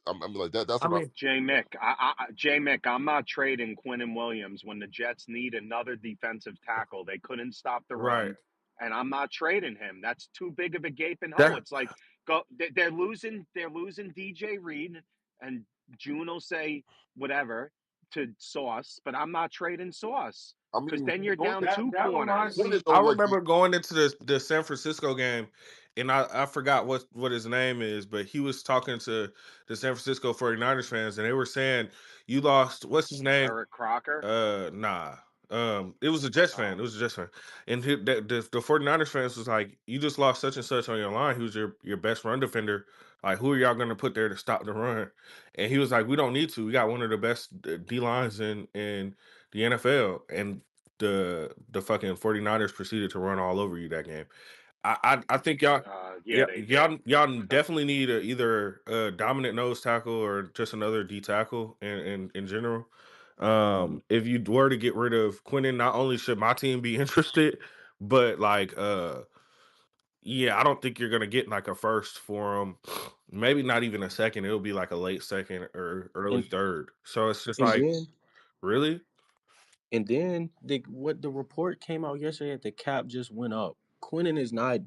I mean like that. That's I what I. mean, J Mick, I'm not trading Quinton Williams when the Jets need another defensive tackle. They couldn't stop the right. run, and I'm not trading him. That's too big of a gaping hole. That It's like go. They're losing. They're losing DJ Reed, and June will say whatever to Sauce, but I'm not trading Sauce I because mean, then you're going down two that reminds corners. me. it though, I like remember going into the San Francisco game, and I forgot what his name is, but he was talking to the San Francisco 49ers fans, and they were saying, "You lost. What's his name? Eric Crocker. Nah. It was a Jets fan. Oh, It was a Jets fan. And the 49ers fans was like, you just lost such and such on your line. Who's your best run defender? Like, who are y'all going to put there to stop the run? And he was like, we don't need to. We got one of the best D lines in the NFL. And the fucking 49ers proceeded to run all over you that game. I think y'all. yeah, Yeah, they did. y'all definitely need either a dominant nose tackle or just another D tackle in general. If you were to get rid of Quentin, not only should my team be interested, but like yeah, I don't think you're gonna get like a first for him. Maybe not even a second. It'll be like a late second or early And third. So it's just and like, then really? what the report came out yesterday that the cap just went up. Quentin is not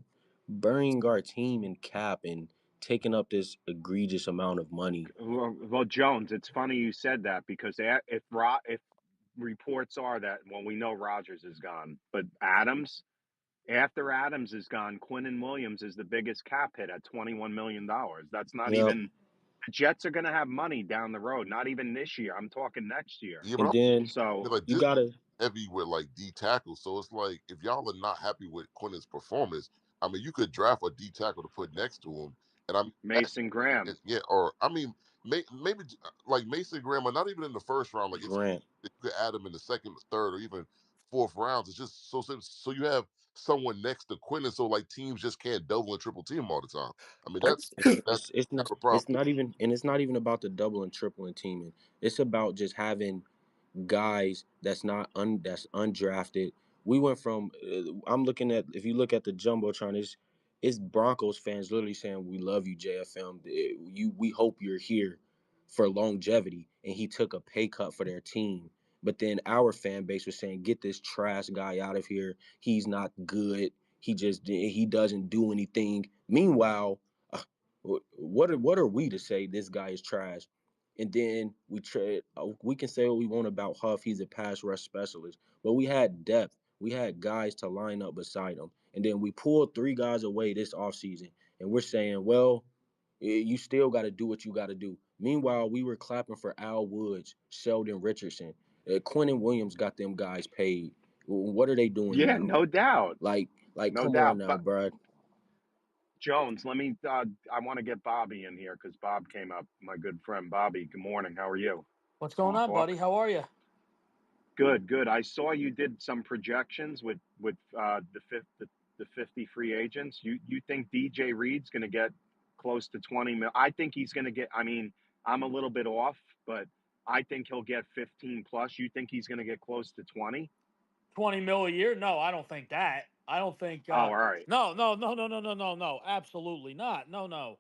burying our team in cap and taking up this egregious amount of money. Well, Jones, it's funny you said that because if reports are that well, we know Rogers is gone, but Adams, After Adams is gone, Quinn Williams is the biggest cap hit at $21 million. That's not Yep. even the Jets are going to have money down the road. Not even this year. I'm talking next year. Yeah, but And I'm then So like you this gotta heavy with like D tackles. So it's like if y'all are not happy with Quinn's performance, I mean, you could draft a D tackle to put next to him, and I mean, Mason Graham. yeah, or I mean, maybe like Mason Graham, or not even in the first round. Like Grant. if you could add him in the second, third, or even fourth rounds. It's just so you have someone next to Quinn, and so like teams just can't double and triple team him all the time. I mean, that's It's kind not of a problem. it's not even about the double and triple and teaming. It's about just having guys that's undrafted. We went from I'm looking at if you look at the jumbotron, it's Broncos fans literally saying we love you JFM. We hope you're here for longevity, and he took a pay cut for their team. But then our fan base was saying get this trash guy out of here. He's not good. He doesn't do anything. Meanwhile, uh, what are we to say this guy is trash? And then we trade. We can say what we want about Huff. He's a pass rush specialist, but we had depth. We had guys to line up beside him, and then we pulled three guys away this offseason, and we're saying, well, you still got to do what you got to do. Meanwhile, we were clapping for Al Woods, Sheldon Richardson, Quentin Williams got them guys paid. What are they doing Yeah, now? no doubt. Like, No come on doubt. now, But bro. Jones, let me I want to get Bobby in here because Bob came up, my good friend Bobby. Good morning. How are you? What's going Want to on, talk? buddy? How are you? Good, good. I saw you did some projections with the 50 free agents. You think DJ Reed's going to get close to 20 mil? I think he's going to get. I mean, I'm a little bit off, but I think he'll get 15 plus. You think he's going to get close to 20? 20 mil a year? No, I don't think that. I don't think Oh, all right. no, no, no, no, no, no, no, no. Absolutely not. No, no.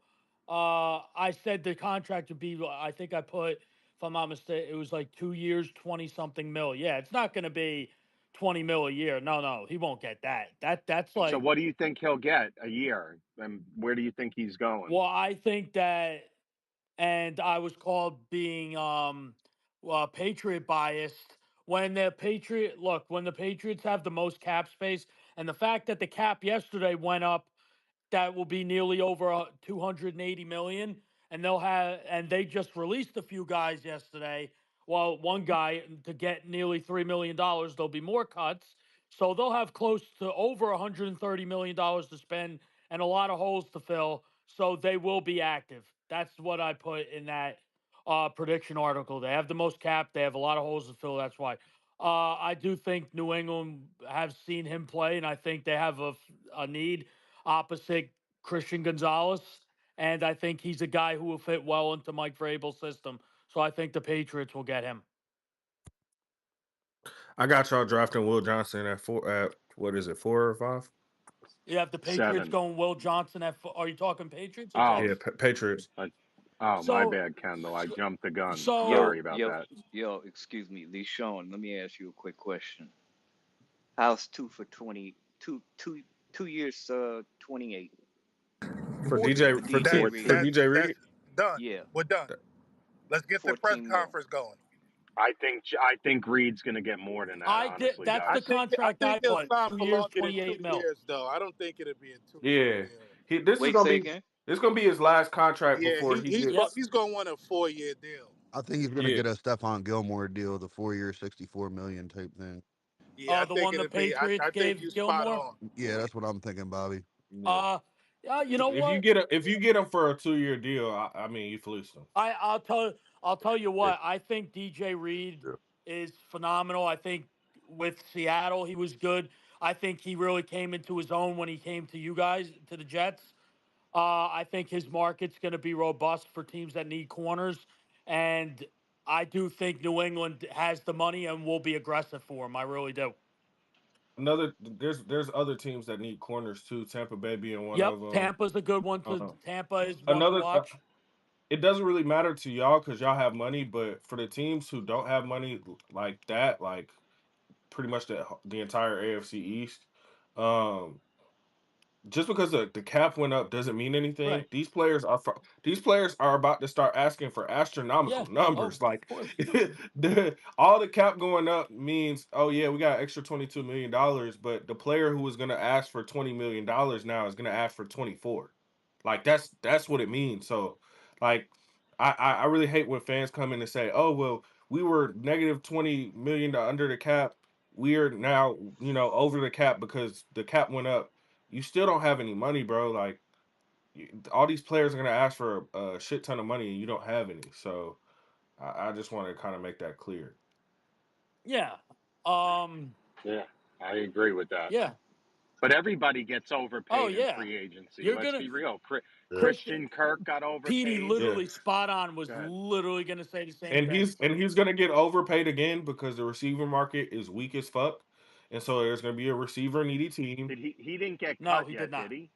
I said the contract would be I think I put if I'm not mistaken, it was like 2 years, 20 something mil. Yeah, it's not gonna be 20 mil a year. No, no, he won't get that. That's So like what do you think he'll get a year? And where do you think he's going? well, I think that and I was called being Patriot biased. When the Patriots have the most cap space, and the fact that the cap yesterday went up, that will be nearly over 280 million, and they just released a few guys yesterday. Well, one guy to get nearly $3 million. There'll be more cuts, so they'll have close to over 130 million dollars to spend and a lot of holes to fill. So they will be active. That's what I put in that prediction article. They have the most cap. They have a lot of holes to fill. That's why. I do think New England have seen him play, and I think they have a need opposite Christian Gonzalez. And I think he's a guy who will fit well into Mike Vrabel's system. So I think the Patriots will get him. I got y'all drafting Will Johnson at four. At what is it, 4 or 5? You have the Patriots 7. going Will Johnson at. Are you talking Patriots or Oh, Yeah, Jets? Patriots. I, oh, my So, bad, Kendall. I jumped the gun. so Yo, Sorry about yo, that. yo, excuse me, Lee Sean, let me ask you a quick question. How's two for 20, 2 years, 28 For 14. DJ for for DJ T That's for Reed? that's DJ that's Reed. done. Yeah, We're done. Let's get the press 14 mil. conference going. I think Reed's going to get more than that. I did. Honestly, That's I the guys. think I contract think I he'll put. sign 2 years, for longer than 28 mil. 2 years, though. I don't think it'll be a 2 year Yeah, deal. this is Wait, gonna say be again. his last contract Yeah, before he Yep. gets. he's gonna want a 4 year deal. I think he's gonna Yeah, get a Stephon Gilmore deal, the 4 year, 64 million type thing. Yeah, I The think one the it'll be. Patriots I think gave you spot Gilmore. on. Yeah, that's what I'm thinking, Bobby. yeah. You know what? If you get him for a 2 year deal, I mean you fleeced him. I'll tell you Yeah, what. I think DJ Reed yeah. is phenomenal. I think with Seattle he was good. I think he really came into his own when he came to you guys to the Jets. I think his market's going to be robust for teams that need corners, and I do think New England has the money and will be aggressive for him. I really do. There's other teams that need corners too. Tampa Bay being one Yep, of them. Tampa's a good one. To Uh, Tampa is one to another. watch. It doesn't really matter to y'all because y'all have money, but for the teams who don't have money like that, like pretty much the entire AFC East, um, just because the cap went up doesn't mean anything. Right. These players are about to start asking for Yeah. astronomical Oh, numbers. of Like course. all the cap going up means, oh yeah, we got extra $22 million, but the player who was gonna ask for $20 million now is gonna ask for 24. Like that's what it means. So like I really hate when fans come in and say, oh well, we were negative 20 million under the cap. We're now, over the cap because the cap went up. You still don't have any money, bro. Like all these players are gonna ask for a shit ton of money, and you don't have any. So I just want to kind of make that clear. Yeah. Um. Yeah, I agree with that. Yeah. But everybody gets Oh, overpaid in yeah. free agency. You're Let's gonna be real. Yeah. Christian Christian Kirk got Petey overpaid. Yeah, literally spot on was Go ahead. literally gonna say the same and thing. he's gonna get overpaid again because the receiver market is weak as fuck, and so there's gonna be a receiver needy team. Did he didn't get No, cut he did yet, did not. he?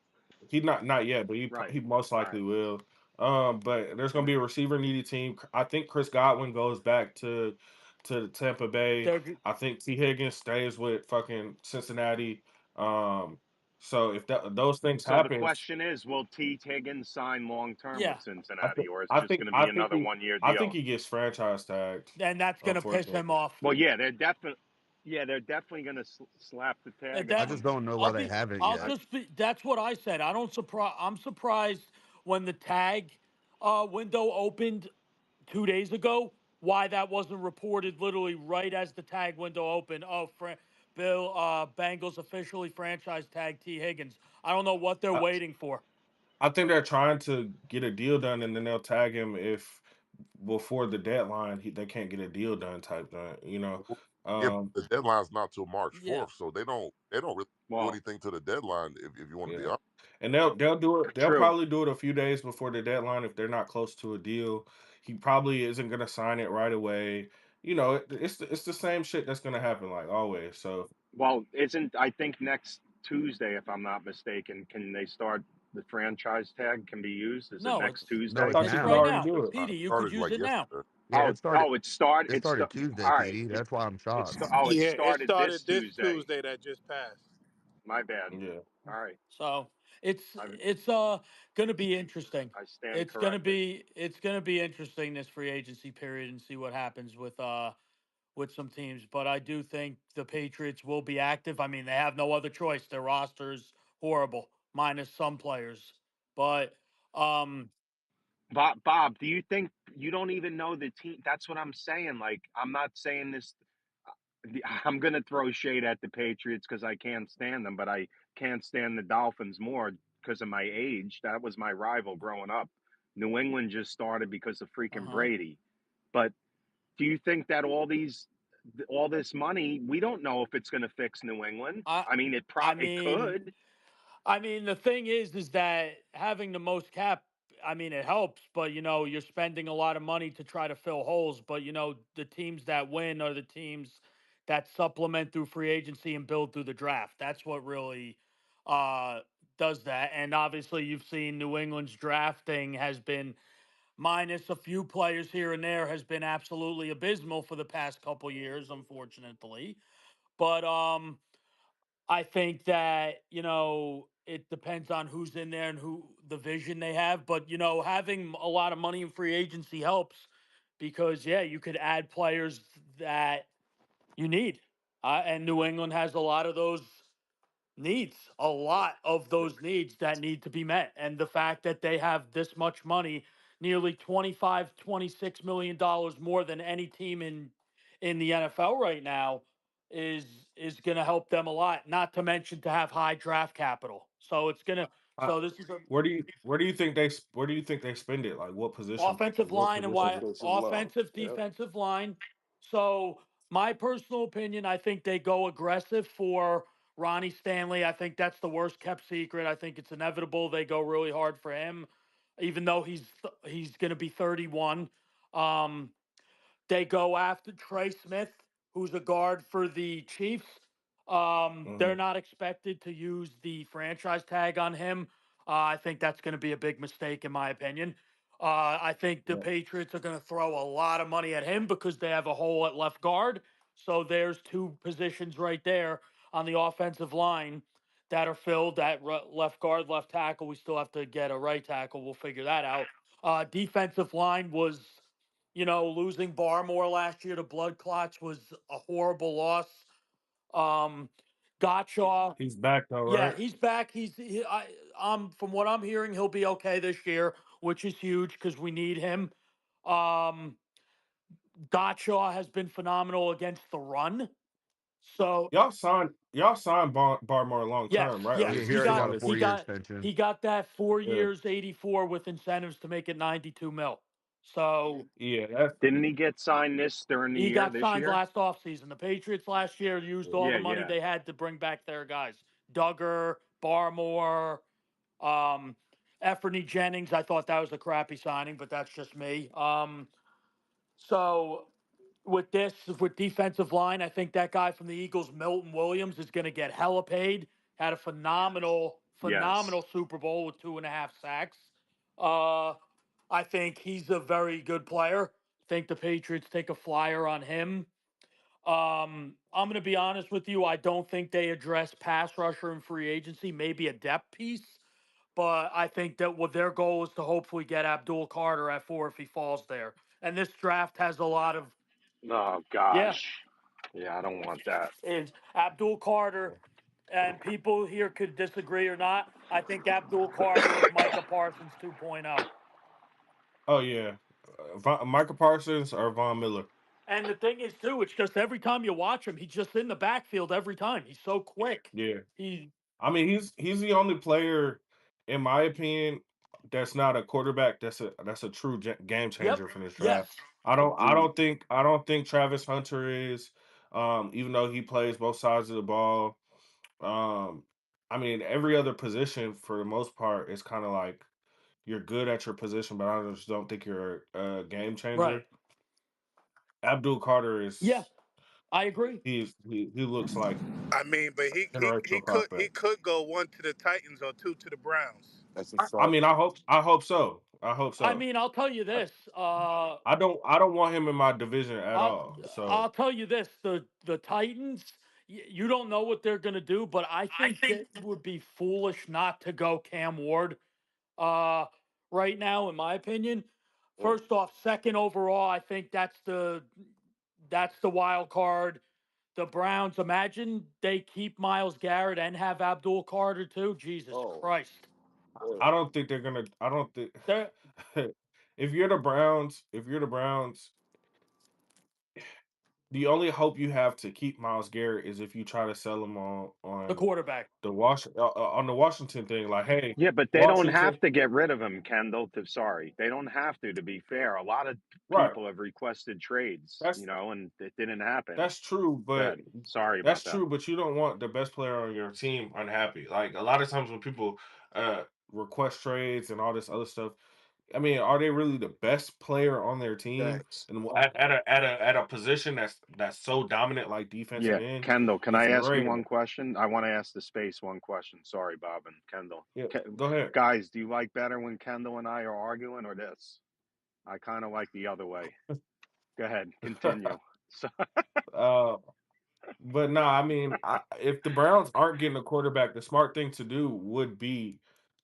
He not yet, but Right. he most All likely right. will. But there's gonna be a receiver needy team. I think Chris Godwin goes back to Tampa Bay. They're I think T Higgins stays with fucking Cincinnati. Um, so if those things So the happens, question is, will T. Higgins sign long term with yeah, I Cincinnati, think or is it I just think going to I be think another he 1 year I think deal? he gets franchise tagged. and that's gonna piss him Unfortunately, off. Well, yeah, they're definitely going to slap the And tag I on that just him. don't know I'll why they be haven't I'll I, yet. just be that's what I said. I don't surprise I'm surprised when the tag window opened 2 days ago, why that wasn't reported literally right as the tag window opened. Oh, Bill Bengals officially franchise tag T Higgins. I don't know what they're I, waiting for. I think they're trying to get a deal done, and then they'll tag him if before the deadline they can't get a deal done type thing. Yeah, Um, but the deadline's not till March Yeah. 4th, so they don't really do well, anything to the deadline. If you want to be yeah, honest, and they'll do it. They'll true. probably do it a few days before the deadline if they're not close to a deal. He probably isn't gonna sign it right away. It's the same shit that's gonna happen like always. So Well, isn't I think next Tuesday, if I'm not mistaken, can they start the franchise tag can be used? Is it No, next No, I Tuesday? it's thought you it's could now. right already now. do it it. Petey, you could started use like it now. yesterday. Yeah, Yeah. it started Tuesday, All right. PD. That's why I'm shocked. It Yeah, it started this started this Tuesday. Tuesday that just passed. My bad. Yeah. All right. So it's I it's gonna be interesting. I stand corrected. It's gonna be interesting this free agency period and see what happens with some teams. But I do think the Patriots will be active. I mean, they have no other choice. Their roster's horrible, minus some players. But um, Bob, do you think you don't even know the team? That's what I'm saying. Like, I'm not saying this. I'm going to throw shade at the Patriots because I can't stand them, but I can't stand the Dolphins more because of my age. That was my rival growing up. New England just started because of freaking uh-huh. Brady. But do you think that all this money, we don't know if it's going to fix New England? I I mean, I it mean, could. the thing is that having the most cap, I mean, it helps, but you're spending a lot of money to try to fill holes. But the teams that win are the teams that supplement through free agency and build through the draft. That's what really uh, does that. And obviously, you've seen New England's drafting has been minus a few players here and there has been absolutely abysmal for the past couple years, unfortunately. But I think that, it depends on who's in there and who the vision they have. But, having a lot of money in free agency helps because, yeah, you could add players that you need. And New England has a lot of those needs, a lot of those needs that need to be met. And the fact that they have this much money, nearly 25, 26 million dollars more than any team in the NFL right now, is going to help them a lot, not to mention to have high draft capital. So it's going to Uh, so this is a where do you think they spend it? Like offensive what line and positions? why Offensive line. offensive Yep. defensive line. So my personal opinion, I think they go aggressive for Ronnie Stanley. I think that's the worst kept secret. I think it's inevitable they go really hard for him, even though he's going to be 31. Um, they go after Trey Smith, who's a guard for the Chiefs. They're Mhm. not expected to use the franchise tag on him. I think that's going to be a big mistake, in my opinion. I think the Yeah. Patriots are going to throw a lot of money at him because they have a hole at left guard. So there's two positions right there on the offensive line that are filled at left guard, left tackle. We still have to get a right tackle. We'll figure that out. Defensive line was, losing Barmore last year to blood clots was a horrible loss. Um, Gottschall, He's back though, yeah, right? he's back. From what I'm hearing, he'll be okay this year, which is huge because we need him. Um, Gottschall has been phenomenal against the run. So Y'all signed Barmore long yes, term, right? Or yes, Yeah, is he he he already still got got on a this he 4 year team? got extension. he got that four Yeah, years, 84 with incentives to make it 92 mil. So yeah, that's Didn't he get signed this during the he year, got this signed year? last offseason. The Patriots last year used all yeah. the Yeah, money yeah. they had to bring back their guys. Duggar, Barmore, um, Efferny Jennings. I thought that was a crappy signing, but that's just me. So with defensive line, I think that guy from the Eagles, Milton Williams, is going to get hella paid. Had a Yes. phenomenal Super Bowl with 2.5 sacks. Uh, I think he's a very good player. I think the Patriots take a flyer on him. I'm going to be honest with you. I don't think they address pass rusher and free agency, maybe a depth piece. But I think that what their goal is to hopefully get Abdul Carter at 4 if he falls there. And this draft has a lot of, Oh yeah, gosh. Yeah, I don't want that. is Abdul Carter, and people here could disagree or not. I think Abdul Carter is Micah Parsons 2.0. Oh yeah, Michael Parsons or Von Miller. And the thing is, too, it's just every time you watch him, he's just in the backfield every time. He's so quick. Yeah, He, I mean he's the only player, in my opinion, that's not a quarterback. That's a true game yep, changer for this draft. yes, Agreed. I don't think Travis Hunter is, even though he plays both sides of the ball. Um, I mean every other position for the most part is kind of like you're good at your position, but I just don't think you're a game right. changer. Abdul Carter Yeah, is I agree. he looks like I mean, but he generational could he prospect. could go one to the Titans or two to the Browns. That's a I fact. mean, I hope so. I hope I so. mean, I'll tell you I, this. I don't want him in my division at I'll all. I'll So tell you this: the Titans. You don't know what they're going to do, but I think that it would be foolish not to go Cam Ward. Uh, right now, in my opinion, Mm. first off, second overall, I think that's the wild card. The Browns. Imagine they keep Miles Garrett and have Abdul Carter too. Jesus Oh, Christ! yeah. I don't think they're gonna. I don't think They're if you're the Browns, the only hope you have to keep Miles Garrett is if you try to sell him the on quarterback. on the Washington thing. Like, hey, Yeah, but they don't have Washington, to get rid of him, Kendall. Sorry, they don't have to be fair. A lot of right? people have requested trades, That's and it didn't happen. That's true, but Good. Sorry that's about that. true, but you don't want the best player on your team unhappy. Like a lot of times when people request trades and all this other stuff, I mean, are they really the best player on their team? Thanks. And at a position that's so dominant like defensive Yeah, end, Kendall, can it's I ask you rare. one question? I want to ask the space one question. Sorry, Bob and Kendall. Yeah, go ahead. Guys, do you like better when Kendall and I are arguing or this? I kind of like the other way. Go ahead, continue. So, uh, but no, I mean, if the Browns aren't getting a quarterback, the smart thing to do would be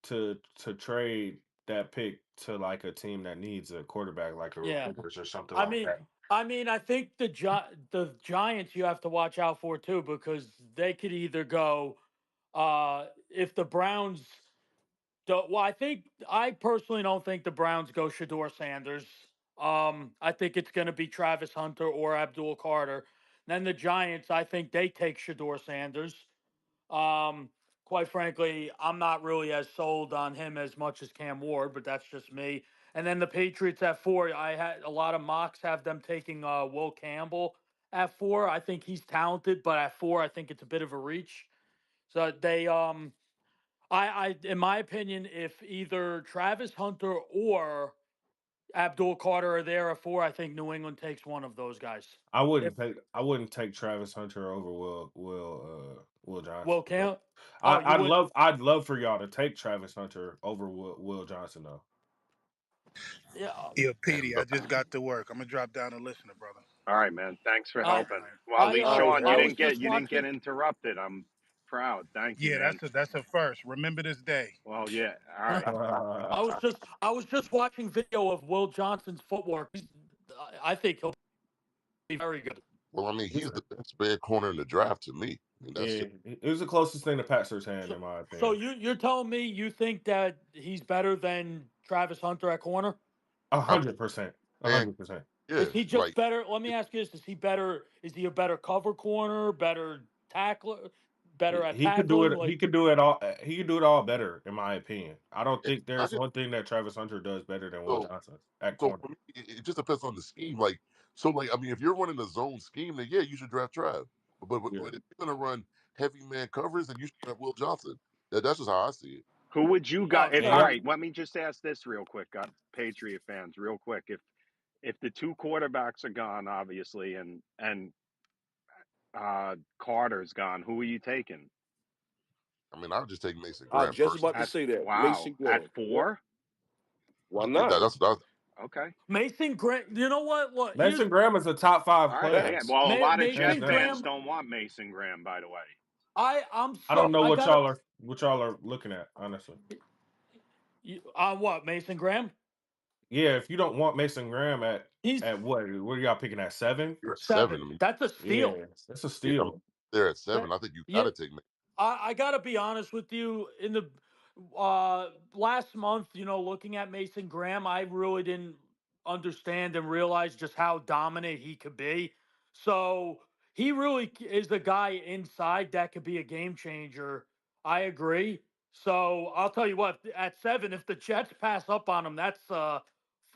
to trade that pick to like a team that needs a quarterback, like a Yeah. Raiders or something I like mean, that. I think the Giants you have to watch out for too because they could either go if the Browns do, well, I personally don't think the Browns go Shador Sanders. I think it's going to be Travis Hunter or Abdul Carter. Then the Giants, I think they take Shador Sanders. Um, quite frankly, I'm not really as sold on him as much as Cam Ward, but that's just me. And then the Patriots at 4, I had a lot of mocks have them taking Will Campbell at 4. I think he's talented, but at 4, I think it's a bit of a reach. So they in my opinion, if either Travis Hunter or Abdul Carter are there at 4, I think New England takes one of those guys. If I wouldn't take Travis Hunter over Will Will Johnson. But Camp, oh, you would, I'd love for y'all to take Travis Hunter over Will Johnson though. yeah. Yeah, Petey, I just got to work. I'm gonna drop down and listen, brother. all right, man. Thanks for I helping. All right. Well, at I least All right, Sean, I you yo. was didn't get just you didn't get watching. interrupted. I'm proud. Thank you, Yeah, man. that's a first. Remember this day. Well, yeah. All I right. was just watching video of Will Johnson's footwork. I think he'll be very good. Well, I mean, He's he's the best bad corner in the draft to me. I mean, that's yeah, just it was the closest thing to Pat Surtain, So, in my so opinion. you're telling me you think that he's better than Travis Hunter at corner? A I mean, hundred percent. A man, hundred percent. Is yeah, he just like better? Let me ask you this: Is he better? Is he a better cover corner? Better tackler? Better at He could do tackling? it. He Like, could do it all. He could do it all better, in my opinion. I don't and think I there's just one thing that Travis Hunter does better than Will so Johnson at so corner. for me, it just depends on the scheme. Like so, like I mean, if you're running a zone scheme, then yeah, you should draft Trav. Yeah. But if you're gonna run heavy man covers, then you should draft Will Johnson. That's just how I see it. Who would you got? oh If all yeah, Yep. right, let me just ask this real quick, Patriot fans, real quick. If the two quarterbacks are gone, obviously, and Carter's gone, who are you taking? I mean, I would just take Mason I Graham just about personally. to At say that. wow, Mason at Graham. Yep. four? Why Yeah, not? that's Okay. Mason Graham. You know what? Look, here's Mason Graham is a top five All right. player, Yeah. Facts. Well, a lot of hands Jet Mason down. fans Graham. don't want Mason Graham, by the way. I'm I don't so know I what gotta. y'all are looking at, honestly. What Mason Graham? Yeah, if you don't want Mason Graham He's at what are y'all picking at 7? you're at seven. seven. I mean, That's a steal. Yeah, that's a yeah, I mean, steal. they're at That seven. I think you got yeah. to take Mason. I got to be honest with you. In the last month, looking at Mason Graham, I really didn't understand and realize just how dominant he could be. So he really is the guy inside that could be a game changer. I agree. So I'll tell you what, at seven, if the Jets pass up on him, that's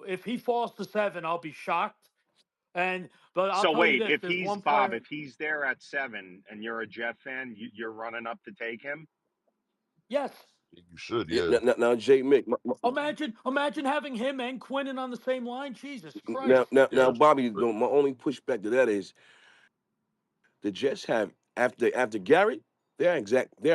if he falls to seven, I'll be shocked. But I'll So tell you wait, this: if there's he's one Bob, player. if he's there at seven, and you're a Jet fan, you're running up to take him. Yes. You should, Yeah, yeah. now Jay Mick. Imagine having him and Quinnen on the same line. Jesus Now, Christ. now, Yeah, now, that's Bobby. true. My only pushback to that is the Jets have after Garrett. There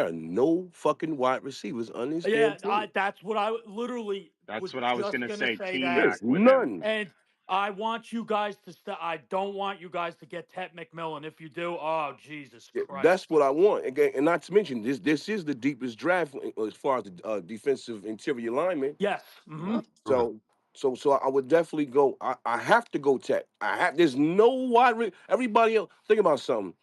are no fucking wide receivers on this damn Yeah, team. that's what I literally That's was what I was just gonna gonna say. say T that. Mac There's with him. none. And I want you guys to I don't want you guys to get Ted McMillan. If you do, oh Jesus Yeah, Christ. that's what I want. Again, and not to mention this is the deepest draft as far as the defensive interior lineman. Yes. Mm-hmm. True. So I would definitely go. I have to go Tech. I have. There's no everybody else. Think about something.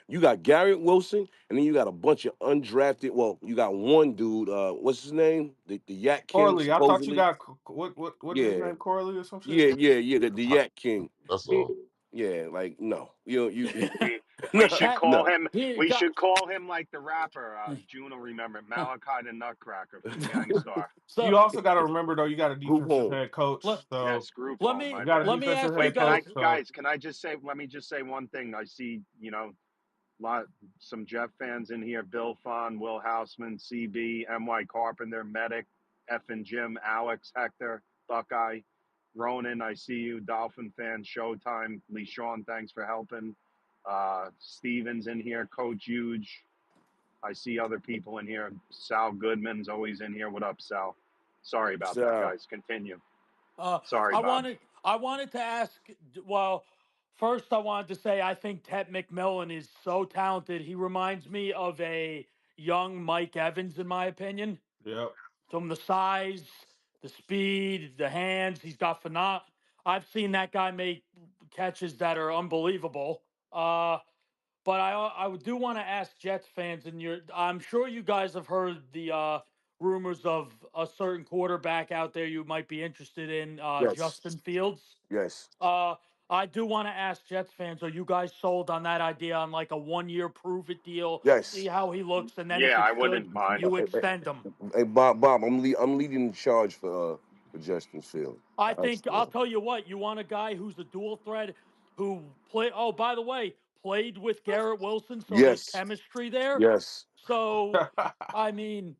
You got Garrett Wilson, and then you got a bunch of undrafted. Well, you got one dude. What's his name? The Yak King, Corley, I thought you supposedly. got what is his Yeah, name? Corley or some shit? yeah. The Top, Yak King. that's Yeah, all. yeah, like no, you We no, should That call no. him. he We got. should call him like the rapper. June will remember Malachi the Nutcracker from Gang Starr. You So also got to remember though, you got a Group defensive home. head coach. let, So Yes, group let home. you My me got a bad. let me defensive ask you head Wait, can I, coach. guys. So guys? Can I just say? Let me just say one thing. I see, lot some Jeff fans in here. Bill Fon, Will Houseman, CB, MY Carpenter, Medic, F and Jim, Alex, Hector, Buckeye, Ronan. I see you. Dolphin fan, Showtime. Lee Sean, thanks for helping. Stevens in here. Coach Huge. I see other people in here. Sal Goodman's always in here. What up, Sal? Sorry about that, So guys. Continue. Uh, Sorry, I Bob. wanted I wanted to ask. Well, first I wanted to say I think Ted McMillan is so talented. He reminds me of a young Mike Evans, in my opinion. yep. From the size, the speed, the hands, he's got phenom. I've seen that guy make catches that are unbelievable. But I do want to ask Jets fans, and I'm sure you guys have heard the rumors of a certain quarterback out there you might be interested in, yes, Justin Fields. yes, Uh, I do want to ask Jets fans, are you guys sold on that idea on like a 1 year prove it deal? See yes. how he looks, and then if Yeah, I it's good, wouldn't mind. you extend him. Hey, Bob, I'm leading the charge for Justin Field. I think I'll tell you what, you want a guy who's a dual threat who play oh, by the way, played with Garrett Wilson, so there's Yes, chemistry there. yes, So I mean,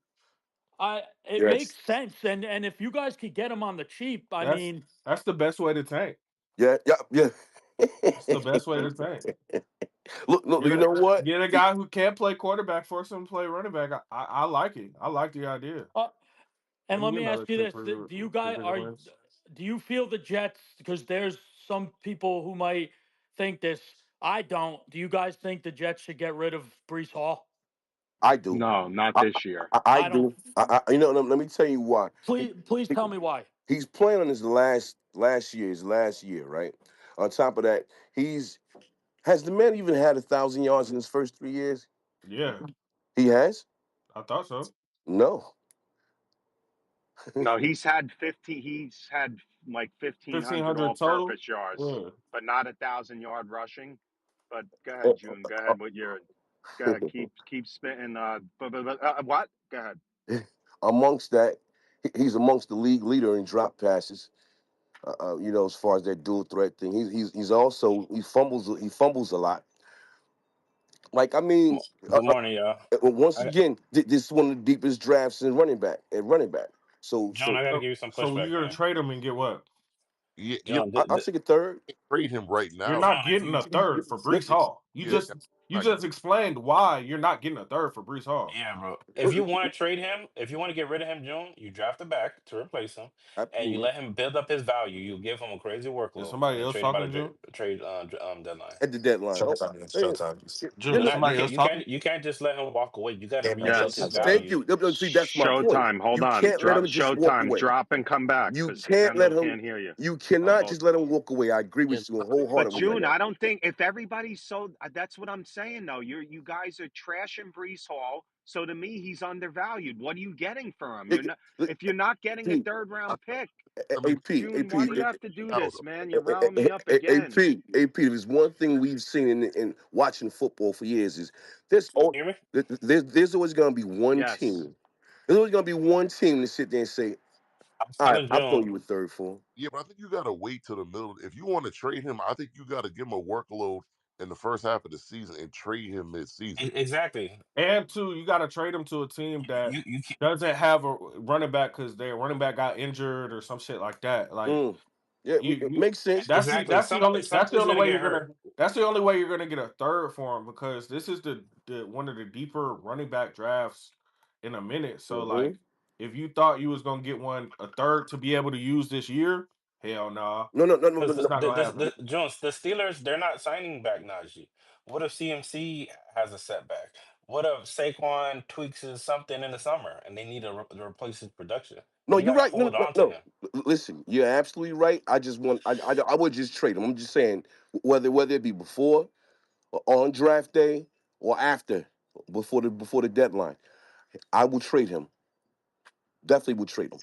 I it makes yes, sense. And if you guys could get him on the cheap, I that's mean, that's the best way to tank. yeah. That's the best way to tank. Look, you know what? Get a guy who can play quarterback, force him to play running back. I like it. I like the idea. uh, and Let me let get me another ask you tip this: Do you for guys bigger are wins. do you feel the Jets? Because there's some people who might think this. I don't. Do you guys think the Jets should get rid of Brees Hall? I do. No, not I this year. I I don't. do. Let me tell you why. Please He- tell me why. he's playing on his last year, right? On top of that, he's has the man even had 1,000 yards in his first 3 years? Yeah, He has. I thought so. No. No, he's had 50. He's had like 1,500 1,500 total. all-purpose yards, Yeah. but not 1,000-yard rushing. But go ahead, June. Go ahead with your. Go ahead. Keep spitting. What? Go ahead. Amongst that, he's amongst the league leader in drop passes. As far as that dual threat thing, he's also he fumbles a lot. Like I mean, Good morning, y'all. once I, again, this is one of the deepest drafts in running back. So John, I got to give you some So you're pushback, gonna man. trade him and get what? Yeah, yeah. John, I'll take a third. Trade him right You're now. not John, getting a third for Brees Listen, Hall. You Yeah, just you not get. just explained why you're not getting a third for Brees Hall. yeah, bro. If you want to trade him, if you want to get rid of him, John, you draft a back to replace him, and you absolutely. let him build up his value. You give him a crazy Is workload, and somebody then else trade him by talking, the June? trade deadline. At the deadline. Oh, Showtime. hey, Showtime. you're June, is not. No, you somebody can't. else You talking? can't. You can't just let him walk away. You got to Game match rebuild Yes. his Thank value. It's you. See, that's my point. Showtime. Hold You on. can't let Drop. him just walk Showtime. away. Drop and come back You because can't let Kendall him. can't hear you. You cannot Both. just let him walk away. I agree Yeah, with you But wholeheartedly on June, that. I don't think if everybody's so that's what I'm saying though. You guys are trashing Brees Hall. So to me, he's undervalued. What are you getting for him? You're It, not if you're not getting a see, third I, round pick. I mean, June, why do you have to do now this, though. man? You're riling me up again. AP, if there's one thing we've seen in watching football for years is there's al- Hear me? there's always going to be one Yes. team. There's always going to be one team to sit there and say, I was "All right, telling I'll throw John you a third for him." Yeah, but I think you got to wait till the middle. If you want to trade him, I think you got to give him a workload in the first half of the season and trade him mid-season. exactly. and two, you got to trade him to a team that You can't. doesn't have a running back because their running back got injured or some shit like that. Like Mm, yeah, it you makes sense. Exactly. that's the Somebody's only gonna way get you're hurt. gonna that's the only way you're gonna get a third for him because this is the one of the deeper running back drafts in a minute. So Hmm. like if you thought you was gonna get one a third to be able to use this year, hell nah. No, no, no, no, no, Because It's no. not gonna happen. Jones, the Steelers, they're not signing back Najee. What if CMC has a setback? What if Saquon tweaks his something in the summer and they need to replace his production? No, You you're got to right. No, hold no, on to no. him. Listen, you're absolutely right. I just want, I would just trade him. I'm just saying, whether it be before or on draft day or after, before the deadline, I will trade him. Definitely would trade him.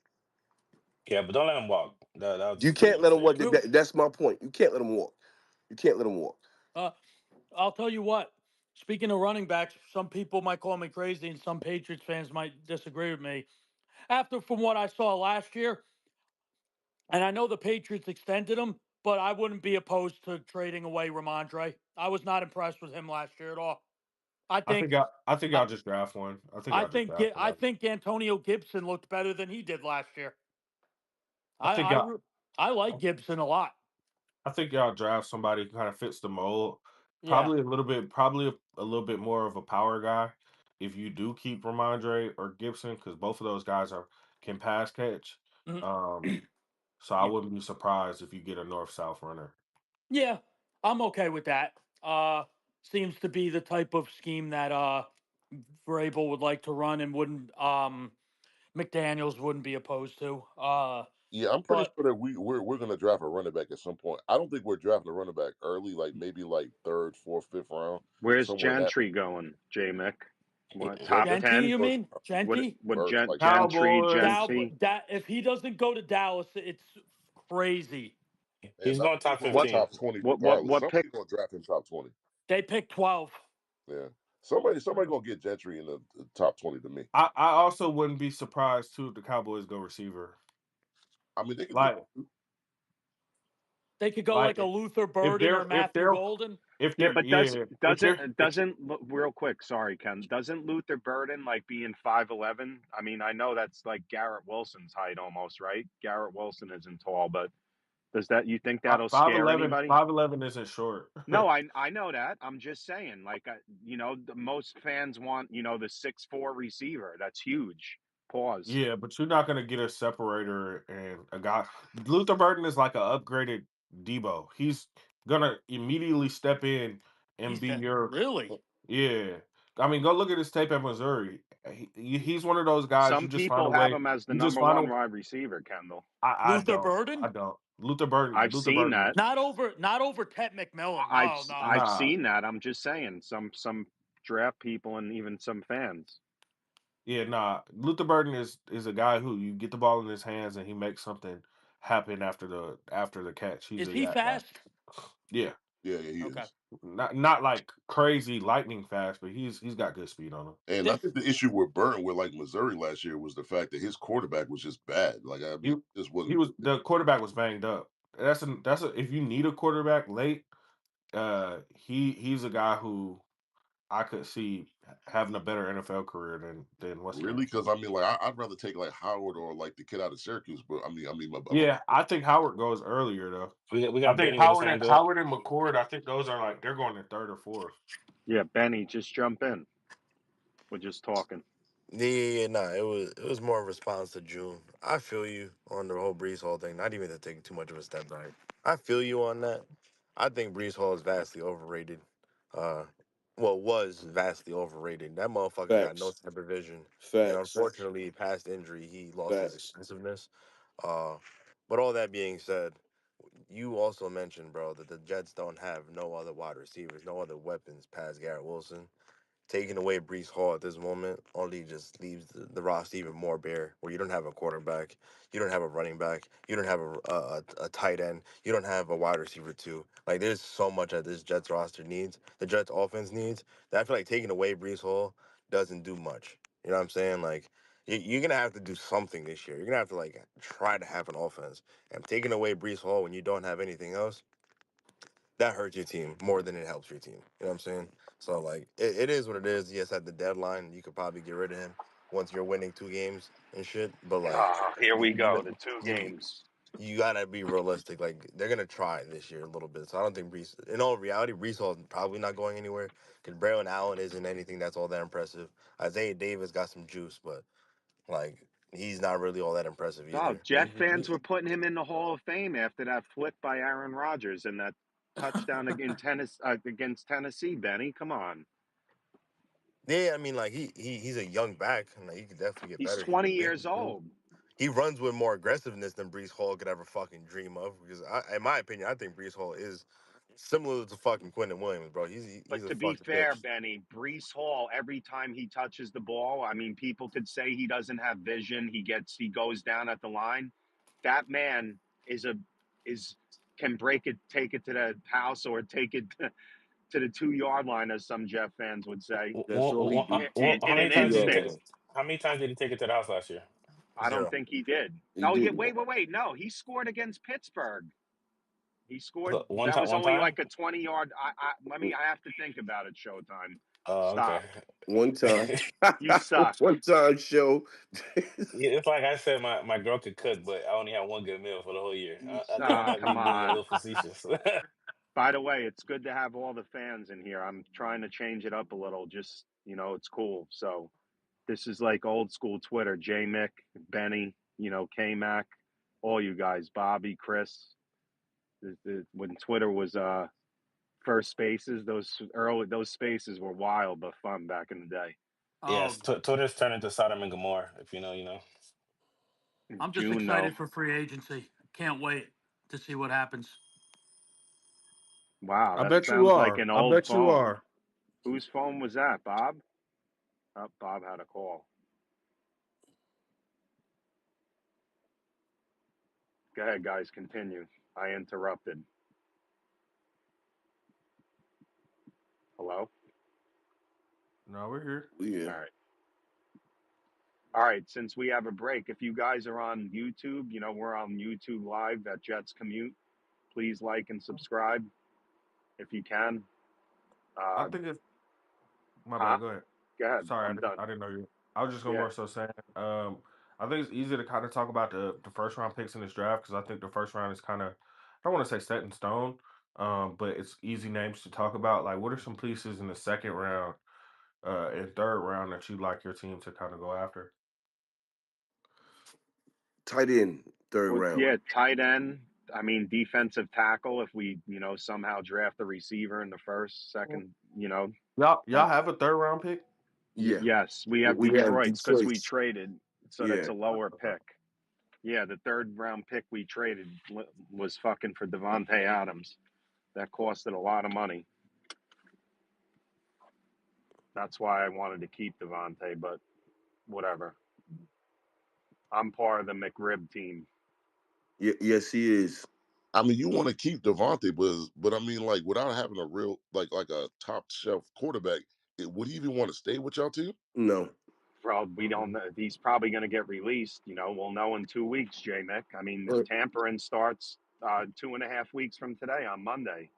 Yeah, but don't let him walk. You That's be a can't let him walk. mistake. That's my point. You can't let him walk. You can't let him walk. Uh, I'll tell you what. Speaking of running backs, some people might call me crazy, and some Patriots fans might disagree with me. After from what I saw last year, and I know the Patriots extended him, but I wouldn't be opposed to trading away Ramondre. I was not impressed with him last year at all. I think, I think I, I'll just draft one. I think I'll just draft I one. think Antonio Gibson looked better than he did last year. I I, think I, y'all re- I like Gibson a lot. I think y'all draft somebody who kind of fits the mold. Yeah. Probably a little bit more of a power guy. If you do keep Ramondre or Gibson, because both of those guys are can pass catch. Mhm. Um, so I Yeah. wouldn't be surprised if you get a north south runner. Yeah, I'm okay with that. Seems to be the type of scheme that Vrabel would like to run and wouldn't McDaniels wouldn't be opposed to. Yeah, I'm pretty But sure that we're gonna draft a running back at some point. I don't think we're drafting a running back early, like maybe like third, fourth, fifth round, Where's somewhere in that Gentry going, J Mick? What He'll top go. Genti, 10? you first, mean What Genti? what first, like Gentry, Cowboys. Genty? That if he doesn't go to Dallas, it's crazy. He's I think going he's top going 15. top 20 regardless. What pick? Somebody's gonna draft him top 20. They picked 12. Yeah, somebody gonna get Gentry in the top 20 to me. I also wouldn't be surprised too if the Cowboys go receiver. I mean, they could do Like that. They could go like like a Luther if Burden or they're if Matthew they're Golden. if Yeah, they're but yeah if they're if doesn't real quick. Sorry, Ken. Doesn't Luther Burden like being 5'11"? I mean, I know that's like Garrett Wilson's height almost, right? Garrett Wilson isn't tall, but does that you think that'll five scare eleven anybody? 5'11" isn't short. No, I know that. I'm just saying, like, the most fans want, the 6'4" receiver. That's huge. Pause. Yeah, but you're not gonna get a separator and a guy. Luther Burden is like a upgraded Debo. He's gonna immediately step in and He's be that your really? yeah. I mean, go look at his tape at Missouri. He's one of those guys. You Some just find a people have way. him as the You just number find one a. wide receiver, Kendall. I Luther don't. I Burden? don't. Luther Burden. I've Luther seen Burden. that. Not over Ted McMillan. No, no. I've Nah. seen that. I'm just saying some draft people and even some fans. Yeah. Nah. Luther Burden is a guy who you get the ball in his hands and he makes something happen after the catch. He's Is a he yak guy. fast? Yeah. Yeah, yeah, he Okay. is. Not like crazy lightning fast, but he's got good speed on him. And I Did, think the issue with Burton with like Missouri last year was the fact that his quarterback was just bad. Like I He mean, this he wasn't. was the quarterback was banged up. That's a if you need a quarterback late, he's a guy who I could see having a better NFL career than what's the Really, name. because I mean, like I'd rather take like Howard or like the kid out of Syracuse, but Yeah, I think Howard goes earlier though. We I got think Benny with his hand up. Howard and McCord. I think those are like they're going to third or fourth. Yeah, Benny, just jump in. We're just talking. Yeah, nah, it was more a response to June. I feel you on the whole Brees Hall thing. Not even to take too much of a step back. I feel you on that. I think Brees Hall is vastly overrated. Uh, well, was vastly overrated. That motherfucker got no Facts. type of vision, and Facts. unfortunately, past injury, he lost his Facts. explosiveness. Uh, but all that being said, you also mentioned, bro, that the Jets don't have no other wide receivers, no other weapons past Garrett Wilson. Taking away Brees Hall at this moment only just leaves the roster even more bare. Where you don't have a quarterback, you don't have a running back, you don't have a tight end, you don't have a wide receiver too. Like there's so much that this Jets roster needs, the Jets offense needs. That I feel like taking away Brees Hall doesn't do much. You know what I'm saying? Like you're gonna have to do something this year. You're gonna have to like try to have an offense. And taking away Brees Hall when you don't have anything else, that hurts your team more than it helps your team. You know what I'm saying? So like it is what it is. Yes, at the deadline, you could probably get rid of him once you're winning 2 games and shit. But like Ah, here you we you go. got- The two you, games. you gotta be realistic. Like they're gonna try this year a little bit. So I don't think Brees. In all reality, Brees Hall is probably not going anywhere. Because Braylon Allen isn't anything that's all that impressive. Isaiah Davis got some juice, but like he's not really all that impressive Oh, either. Jet fans were putting him in the Hall of Fame after that flip by Aaron Rodgers and that touchdown against Tennessee. Benny, come on. Yeah, I mean, like he's a young back, and like, he could definitely get He's better. He's 20 big. years old. He runs with more aggressiveness than Brees Hall could ever fucking dream of. Because in my opinion, I think Brees Hall is similar to fucking Quentin Williams, bro. He's But a to be fucking fair, bitch. Benny, Brees Hall, every time he touches the ball, I mean, people could say he doesn't have vision. He goes down at the line. That man is a is can break it, take it to the house, or take it to the 2 yard line, as some Jeff fans would say, That's all he do. How in many an times did he 2 yards, take? instant. bro. How many times did he take it to the house last year? I don't 0. think he did. He Oh yeah, didn't. wait. No, he scored against Pittsburgh. He scored. One That time. was One only time. like a 20 yard. I have to think about it. Showtime. Oh, okay. Stop. One time. You suck. One time show. Yeah, it's like I said, my girl could cook, but I only had one good meal for the whole year. I think I Ah, might be come being a on. little facetious. By the way, it's good to have all the fans in here. I'm trying to change it up a little. Just it's cool. So this is like old school Twitter. J Mick, Benny, K Mac, all you guys, Bobby, Chris. When Twitter was first spaces, those spaces were wild but fun back in the day. Yes, oh, Twitter's turned into Sodom and Gomorrah. If you know, you know. I'm just June excited though. for free agency. Can't wait to see what happens. Wow, I that bet you sounds like are. an I old bet you phone. are. Whose phone was that, Bob? Oh, Bob had a call. Go ahead, guys. Continue. I interrupted. Hello? No, we're here. Yeah. All right. All right. Since we have a break, if you guys are on YouTube, we're on YouTube Live at Jets Commute. Please like and subscribe if you can. I Uh, think it's my huh? bad. Go ahead. Go ahead. Sorry, I'm done. I didn't know you. I was just gonna Yeah. more so saying. I think it's easy to kind of talk about the first round picks in this draft because I think the first round is kind of I don't want to say set in stone, but it's easy names to talk about. Like, what are some pieces in the second round, and third round that you'd like your team to kind of go after? Tight end, third Well, round. yeah, tight end. I mean, defensive tackle. If we, somehow draft a receiver in the first, second, Y'all that have a third round pick? Yeah, yes, we have we have Detroit's because we Detroit's. traded, so that's Yeah, a lower pick. Yeah, the third round pick we traded was fucking for Devontae Adams. That costed a lot of money. That's why I wanted to keep Devontae, but whatever. I'm part of the McRib team. yes, he is. I mean, you want to keep Devontae, but I mean, like without having a real like a top shelf quarterback, would he even want to stay with y'all team? No, Well, we don't know. He's probably going to get released. We'll know in 2 weeks, J Mick. I mean, uh, tampering starts 2.5 weeks from today on Monday.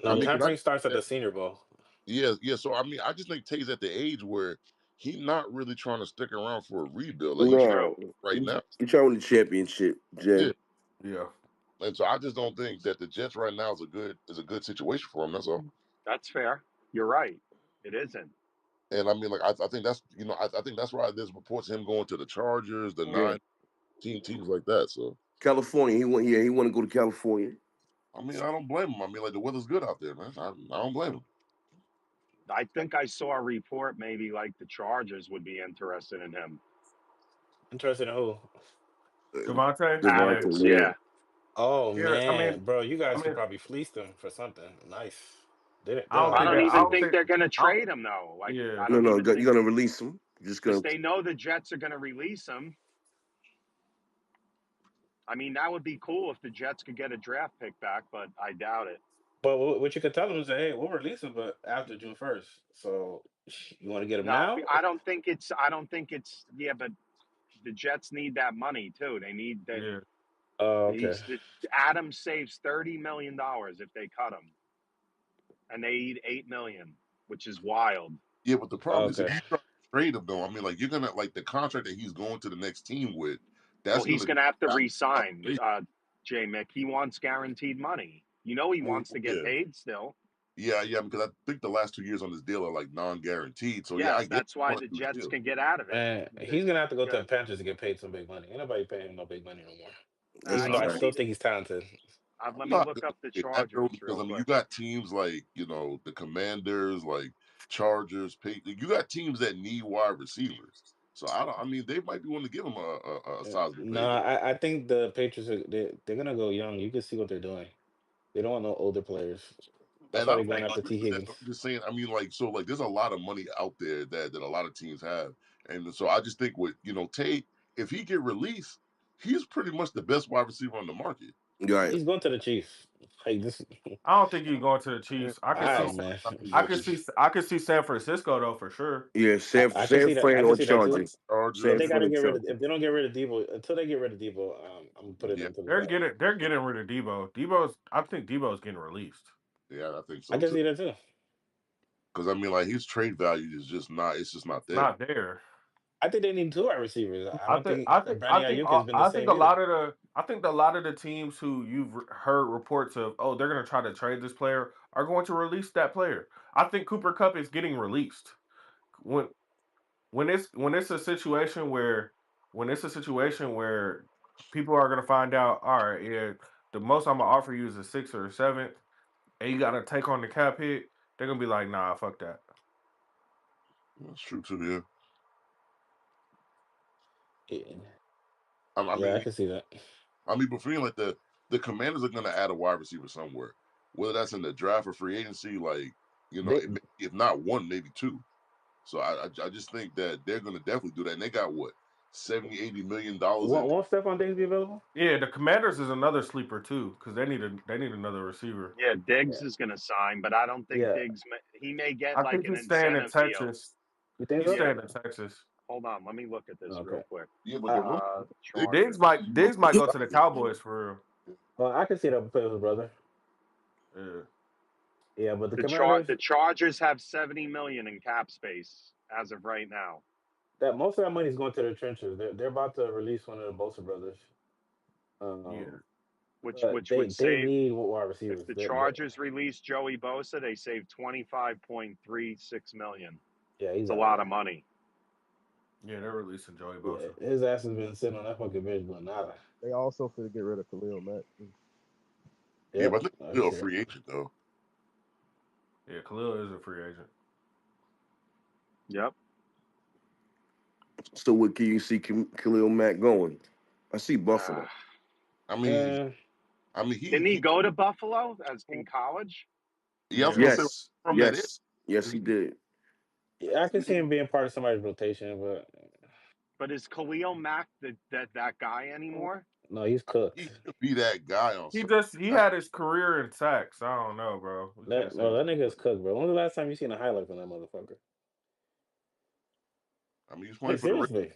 I No, mean, because tampering starts at the Senior Bowl. yeah. So I mean, I just think Tay's at the age where he's not really trying to stick around for a rebuild. Like he's True. no. right now. You trying to win the championship, Yeah. Jay? Yeah. And so I just don't think that the Jets right now is a good situation for him. That's all. That's fair. You're right. It isn't. And I mean, like I think that's I think that's why there's reports of him going to the Chargers, the Yeah, nine teams like that. So California. He want. Yeah, he want to go to California. I mean, I don't blame him. I mean, like the weather's good out there, man. I don't blame him. I think I saw a report maybe like the Chargers would be interested in him. Interested in who? Devontae? Yeah. Adams, Devontae. Yeah. yeah. Oh Yeah. man, bro, you I guys could mean, probably fleece them for something nice. I don't They'll I think give don't that. you I even don't think some. think. they're going to I don't, trade him, though. Like, yeah. I No, don't no. even You're think, gonna release him. You're just because gonna. they know the Jets are going to release him. I mean, that would be cool if the Jets could get a draft pick back, but I doubt it. But what you could tell them is that hey, we'll release him, but after June 1st. So you want to get him No, now? I don't think it's, yeah, but the Jets need that money too. They need that. Yeah. Oh, okay. He's Adams saves $30 million if they cut him, and they eat $8 million, which is wild. Yeah, but the problem is if Okay. you try to trade him, though, I mean, like you're gonna like the contract that he's going to the next team with. Well, That's he's gonna going to have to value resign, valuation. J. Mick. He wants guaranteed money. He wants to get Yeah, paid still. yeah, because I think the last 2 years on this deal are like non-guaranteed. So yeah, I Yes, get that's why want the to do the Jets deal. can get out of it. Man, The, he's gonna have to go to yeah, the Panthers to get paid some big money. Ain't nobody paying him no big money no more. That's Even a though I you fact. still see, think he's talented. I'm let me not look gonna up the say that though, Chargers because real I mean you quick. got teams like the Commanders, like Chargers, you got teams that need wide receivers. So I don't. I mean, they might be willing to give him a sizable No, payday. I think the Patriots they're gonna go young. You can see what they're doing. They don't want no older players. That's And why I they're don't going after disagree T with that. I'm Higgins. just saying. I mean, like, so like, there's a lot of money out there that a lot of teams have, and so I just think with Tate, if he get released, he's pretty much the best wide receiver on the market. Right. He's going to the Chiefs. Like this. I don't think he's going to the Chiefs. I All could see. right, man. I think he's I going could to see. I could see San Francisco though for sure. Yeah. I can San see that. I Fran can or see that too. Chargers. But San they Chargers. got to Fran get rid of. Chargers. If they don't get rid of Debo, until they get rid of Debo, I'm putting Yeah, them to the They're side. getting. They're getting rid of Debo. Debo's. I think Debo's getting released. yeah, I think I so can too. see that too. Because I mean, like, his trade value is just not. It's just not It's there. not there. I think they need two wide receivers. I I don't think. think I think. I Brandon think. Ayuk has been the I think same a either. lot of the. I think a lot of the teams who you've heard reports of, oh, they're going to try to trade this player, are going to release that player. I think Cooper Cup is getting released when when it's a situation where people are going to find out. All right, yeah, the most I'm gonna offer you is a sixth or a seventh, and you got to take on the cap hit. They're gonna be like, nah, fuck that. That's true too. Yeah, Yeah, I yeah, I mean, can see that. but feeling like the Commanders are going to add a wide receiver somewhere, whether that's in the draft or free agency. Like They if not one, maybe two. So I just think that they're going to definitely do that. And they got what 70-80 million dollars in. won't Stephon Diggs be available? Yeah, the Commanders is another sleeper too because they need another receiver. Yeah, Diggs Yeah, is going to sign, but I don't think yeah. He may get I like think an he's staying in incentive deal. Texas. You think He's so? Yeah, staying in Texas. hold on. Let me look at this real Okay. quick. Yeah, but the rumor they Diggs Chargers. might Diggs might go to the Cowboys for Well, I can see that play with his brother. real. Yeah. Yeah, but the The Commanders, Chargers have 70 million in cap space as of right now. that most of that money is going to the trenches. They're about to release one of the Bosa brothers. Yeah. Um, Which but which they would they save need wide if receivers. the Chargers release Joey Bosa, they save 25.36 million. Yeah, he's It's a out of lot of there. money. Yeah, they're releasing Joey Yeah, Bosa. his ass has been sitting on that fucking bench doing nada. They also finna get rid of Khalil Mack. Too. Yeah, Yep. but I think I he's can still a see that. free agent though. Yeah, Khalil is a free agent. Yep. So what can you see Khalil Mack going? I see Buffalo. I mean, Uh, Didn't he he go to Buffalo as in college? yeah, I was gonna yeah. say Yes, from that yes, yes, he did. Yeah, I can see him being part of somebody's rotation, but But is Khalil Mack that guy anymore? no, he's he cooked. could be that guy on He some. just he had his career intact. So I don't know, bro. We can't That say no, he's that complete. nigga's cooked, bro. When was the last time you seen a highlight from that motherfucker? I mean, he's Like playing for the Raiders. seriously,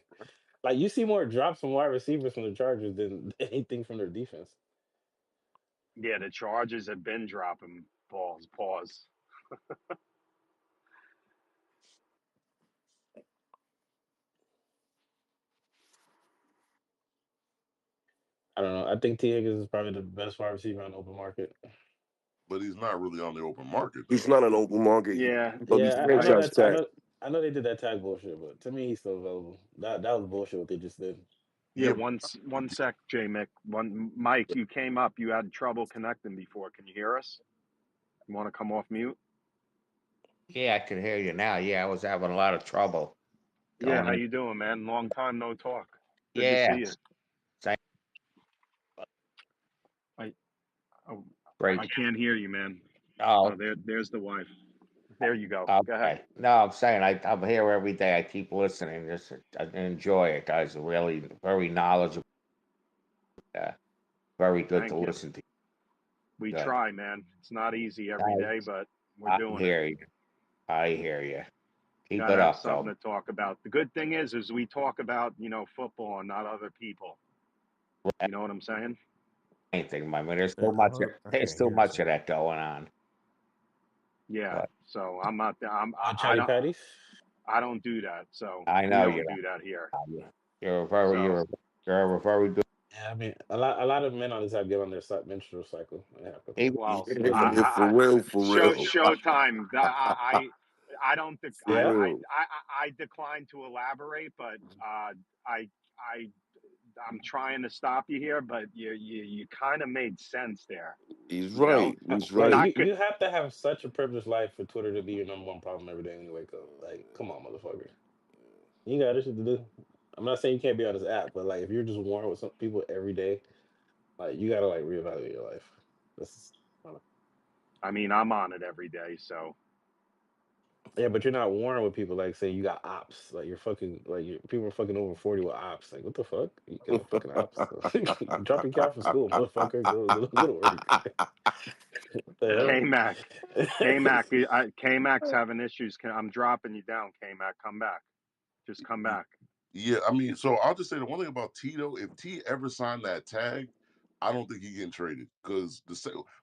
like you see more drops from wide receivers from the Chargers than anything from their defense. Yeah, the Chargers have been dropping balls. Pause. I don't know. I think T Higgins is probably the best wide receiver on the open market. But he's not really on the open market He's though. not an open market. Yeah, He's Yeah, I know franchise that. I tag. know. I know they did that tag bullshit, but to me, he's still available. That was bullshit what they just did. yeah. Yeah, One sec, J Mick. One Mike, you came up. You had trouble connecting before. Can you hear us? You want to come off mute? Yeah, I can hear you now. Yeah, I was having a lot of trouble Yeah. going How in. you doing, man? Long time no talk. Good to Yeah, see you. same. I oh, Great. I can't hear you, man. Oh, Oh, there's the wife. There you go. Go ahead. okay. No, I'm saying I'm here every day. I keep listening. Just I enjoy it, guys. Are really very knowledgeable. Uh, very good to Thank you. listen to. We Good. try, man. It's not easy every I, day, but we're I doing it. hear you. I hear you. Keep Got to it have up, something though. to talk about. The good thing is we talk about, football and not other people. You know what I'm saying? Anything, my man. There's Yeah, too much. I There's can't too hear much of shit. that going on. Yeah. But So I'm not. Oh, Chatty Patties. I don't do that. So I we know don't you. do that here. You're a very. So You're a very good. Yeah, I mean, a lot of men on this have get on their menstrual cycle. It happens. Even well, Yeah, for real, for real, Showtime. I don't. for Yeah, real. I decline to elaborate, but I I I'm trying to stop you here, but you kind of made sense there. He's You know, right. He's like right. not you, good. you have to have such a privileged life for Twitter to be your number one problem every day when you wake up. Like, come on, motherfucker. You got other shit to do. I'm not saying you can't be on this app, but like if you're just warring with some people every day, like you gotta like reevaluate your life. This is, I mean, I'm on it every day, so yeah, but you're not warring with people like say you got ops. Like you're fucking people are fucking over 40 with ops. Like what the fuck? You got fucking ops. Dropping your kid off from school, motherfucker. Go to work. What the K Mac, K hell? Mac, K Mac's having issues. I'm dropping you down, K Mac. Come back. Just come back. yeah. I mean, so I'll just say the one thing about Tito, if T ever signed that tag, I don't think he getting traded because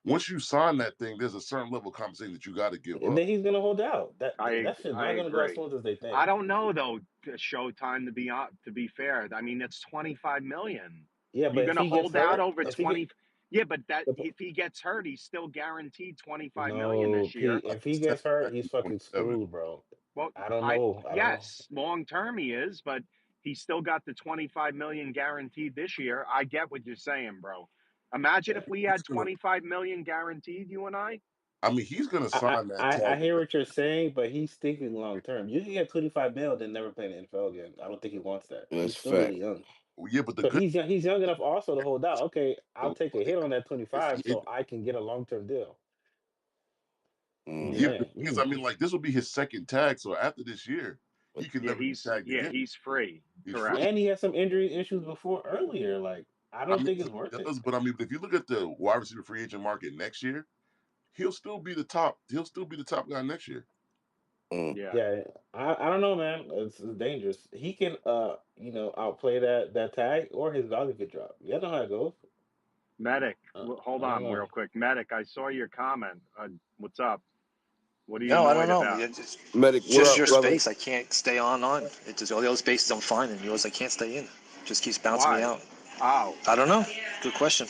once you sign that thing, there's a certain level of compensation that you got to give And up. then he's gonna hold out. That shit's I not gonna go as agree. smooth as they think. I don't know though. Showtime to be fair. I mean, it's 25 million. Yeah, You're but if gonna he gets hold out hurt, over if he get 20. Yeah, but that the, if he gets hurt, he's still guaranteed 25 million no this Pete, year. if he Seven, gets hurt, he's fucking 27. screwed, bro. Well, I don't know. I don't know. yes, long term he is, but he's still got the 25 million guaranteed this year. I get what you're saying, bro. Imagine Yeah. if we He's had gonna. 25 million guaranteed, you and I. I mean, he's gonna sign that I tag. hear what you're saying, but he's thinking long term. You can get 25 mil, then never play in the NFL again. I don't think he wants that. That's He's a still fact. really young. Yeah, but the So good. he's young enough also to hold out. Okay, I'll take a hit on that If 25 he, so I can get a long term deal. I'm just yeah, Hmm. the saying. thing is, I mean, like this will be his second tag, so after this year, he can never get tagged again. He's free. He's free. Correct. And he had some injury issues before earlier. Like, I I don't mean, think it's he worth it. does, but I mean, if you look at the wide receiver free agent market next year, he'll still be the top. He'll still be the top guy next year. Mm. Yeah. Yeah, I don't know, man. It's dangerous. He can outplay that tag or his value could drop. You know how it goes. Medic, I hold don't on know. real quick. Medic, I saw your comment. What's up? What are you No, I don't annoyed know. about? Medic, It's what just up, your brother? space. I can't stay on. It's just all the other spaces I'm fine, and yours I can't stay in. Just keeps bouncing me Why? out. Oh, I don't know. Good question.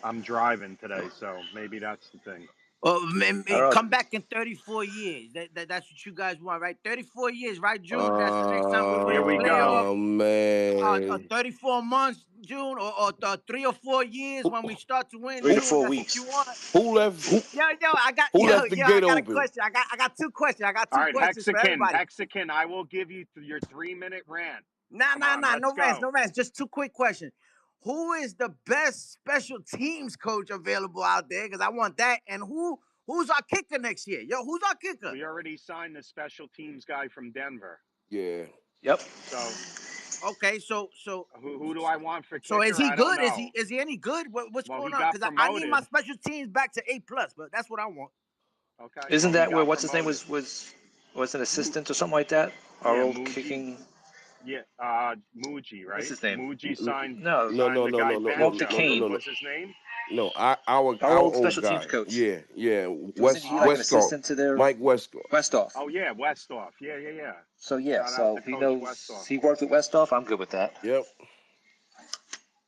I'm driving today, so maybe that's the thing. Well, I don't know. come back in 34 years. That's what you guys want, right? 34 years, right, Jude? That's the next time we're going Here to we go. playoff. Man. 34 months, June, or 3 or 4 years when we start to win 3 to June? 4 That's what you weeks. want? Who left? Who left the I gate got a open? question. I got two questions. I got All two right, questions for Hexagon, everybody. Hexagon, I will give you your 3-minute rant. Nah, Come on, let's no rants, go. no rants. Just two quick questions. Who is the best special teams coach available out there? Because I want that. And who's our kicker next year? Yo, who's our kicker? We already signed the special teams guy from Denver. Yeah. Yep. So Okay, so who do I want for so is kicker? he I don't good? know. Is he any good? What's Well, going he on? got Because I need my promoted. special teams back to A+, but that's what I want. Okay, Isn't well, he that where got what's his name promoted. was an assistant or something like that? Our Yeah, old Muji. kicking. Yeah, Muji, What's right? his name? Muji signed No, No, no, the no, guy no, no, no, Walter Bencho. no, no, Kane, no. What's his name? No, our our old old special teams guy. coach. Yeah, yeah. Wasn't he like an Westcott. assistant to their Mike Westcott. Westhoff? Oh yeah, Westhoff. Yeah. So yeah, Shout out so to if he Coach knows Westhoff. he worked with Westhoff, I'm good with that. Yep.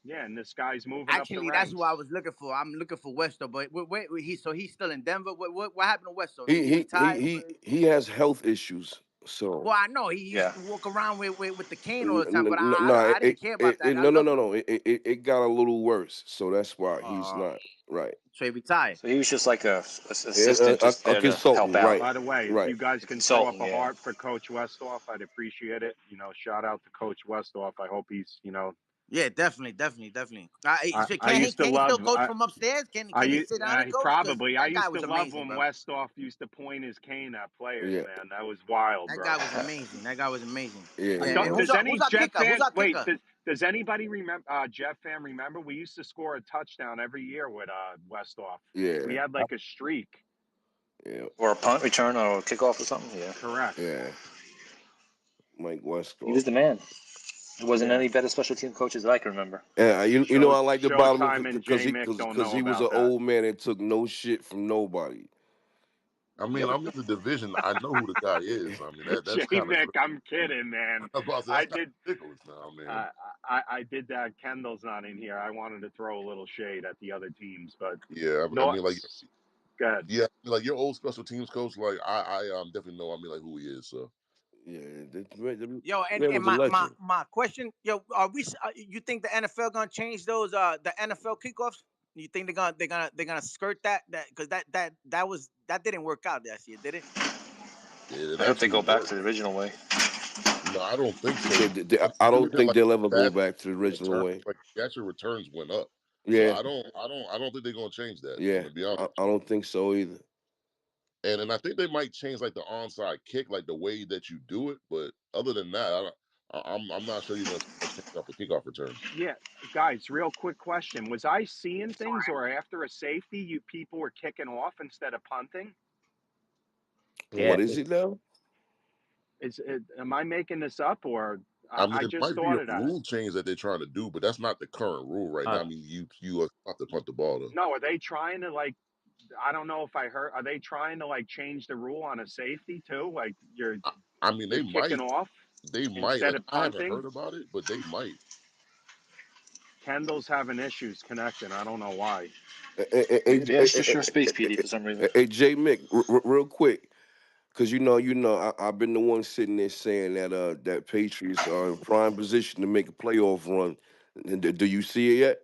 Yeah, and this guy's moving up the Actually, that's who I ranks. was looking for. I'm looking for Westo, but wait, he's still in Denver. What happened to Westo? He He he he retired. he has health issues. So Well, I know he used Yeah. to walk around with the cane all the time, but no, I didn't care about that. I no, no, love no, him. no. It got a little worse. So that's why he's Uh, not right. so he retired. So he was just like a And assistant, just a there to help consultant, out. right, By the way, if right. you guys A can throw up consultant, a yeah. heart for Coach Westhoff, I'd appreciate it. Shout out to Coach Westhoff. I hope he's, Yeah, definitely. So I can he used to love. still coach from upstairs? Can he sit down and coach? Because Probably. I that guy used to was love amazing, when bro. Westhoff used to point his cane at players. Yeah, Man, that was wild, That bro. guy was amazing. yeah. And No. Does who's any our Jet kicker? Who's fan our wait? kicker? Does anybody remember? Jet fan remember? We used to score a touchdown every year with Westhoff. We Yeah, had like a streak. yeah, Or a punt return or a kickoff or something, yeah. Correct. yeah. Mike He was Westcott. the man. There wasn't Yeah. any better special team coaches that I can remember. Yeah, you know I liked about him Showtime and because J Mick don't know he was an about that. old man and took no shit from nobody. I mean, Yep. I'm in the division. I know who the guy is. I mean, J that's kind of Mick, I'm kidding, man. I that's kind did. of ridiculous now, man. I did that. Kendall's not in here. I wanted to throw a little shade at the other teams, but Yeah, I no. mean, like, Good. yeah, like your old special teams coach, like I definitely know. I mean, like who he is. So Yeah, Yo, and, man and was a legend. my question, yo, you think the NFL gonna change those the NFL kickoffs? You think they're gonna skirt that because that didn't work out last year, did it? yeah, it I hope they actually go back to worked. the original way. No, I don't think so. I You don't look at think like they'll ever go stats, back to the original returns, way. like the actual returns went up. So Yeah, I don't think they're gonna change that. I'm yeah. gonna be honest. I don't think so either. And I think they might change like the onside kick, like the way that you do it. But other than that, I'm not sure you're gonna change up the kickoff returns. Yeah, guys. Real quick question: was I seeing things, or after a safety, you people were kicking off instead of punting? Yeah. What is it now? Am I making this up, or I mean, I it just might be thought a of that? rule change that they're trying to do, but that's not the current rule right now. I mean, you have to punt the ball though. No, are they trying to like? I don't know if I heard. Are they trying to like change the rule on a safety too? Like I mean, you're kicking off they might. instead Like of I haven't punting. heard about it, but they might. Kendall's having issues connecting. I don't know why. Maybe extra short space, PD, for some reason. Hey, J Mick, real quick, because I've been the one sitting there saying that that Patriots are in prime position to make a playoff run. Do you see it yet?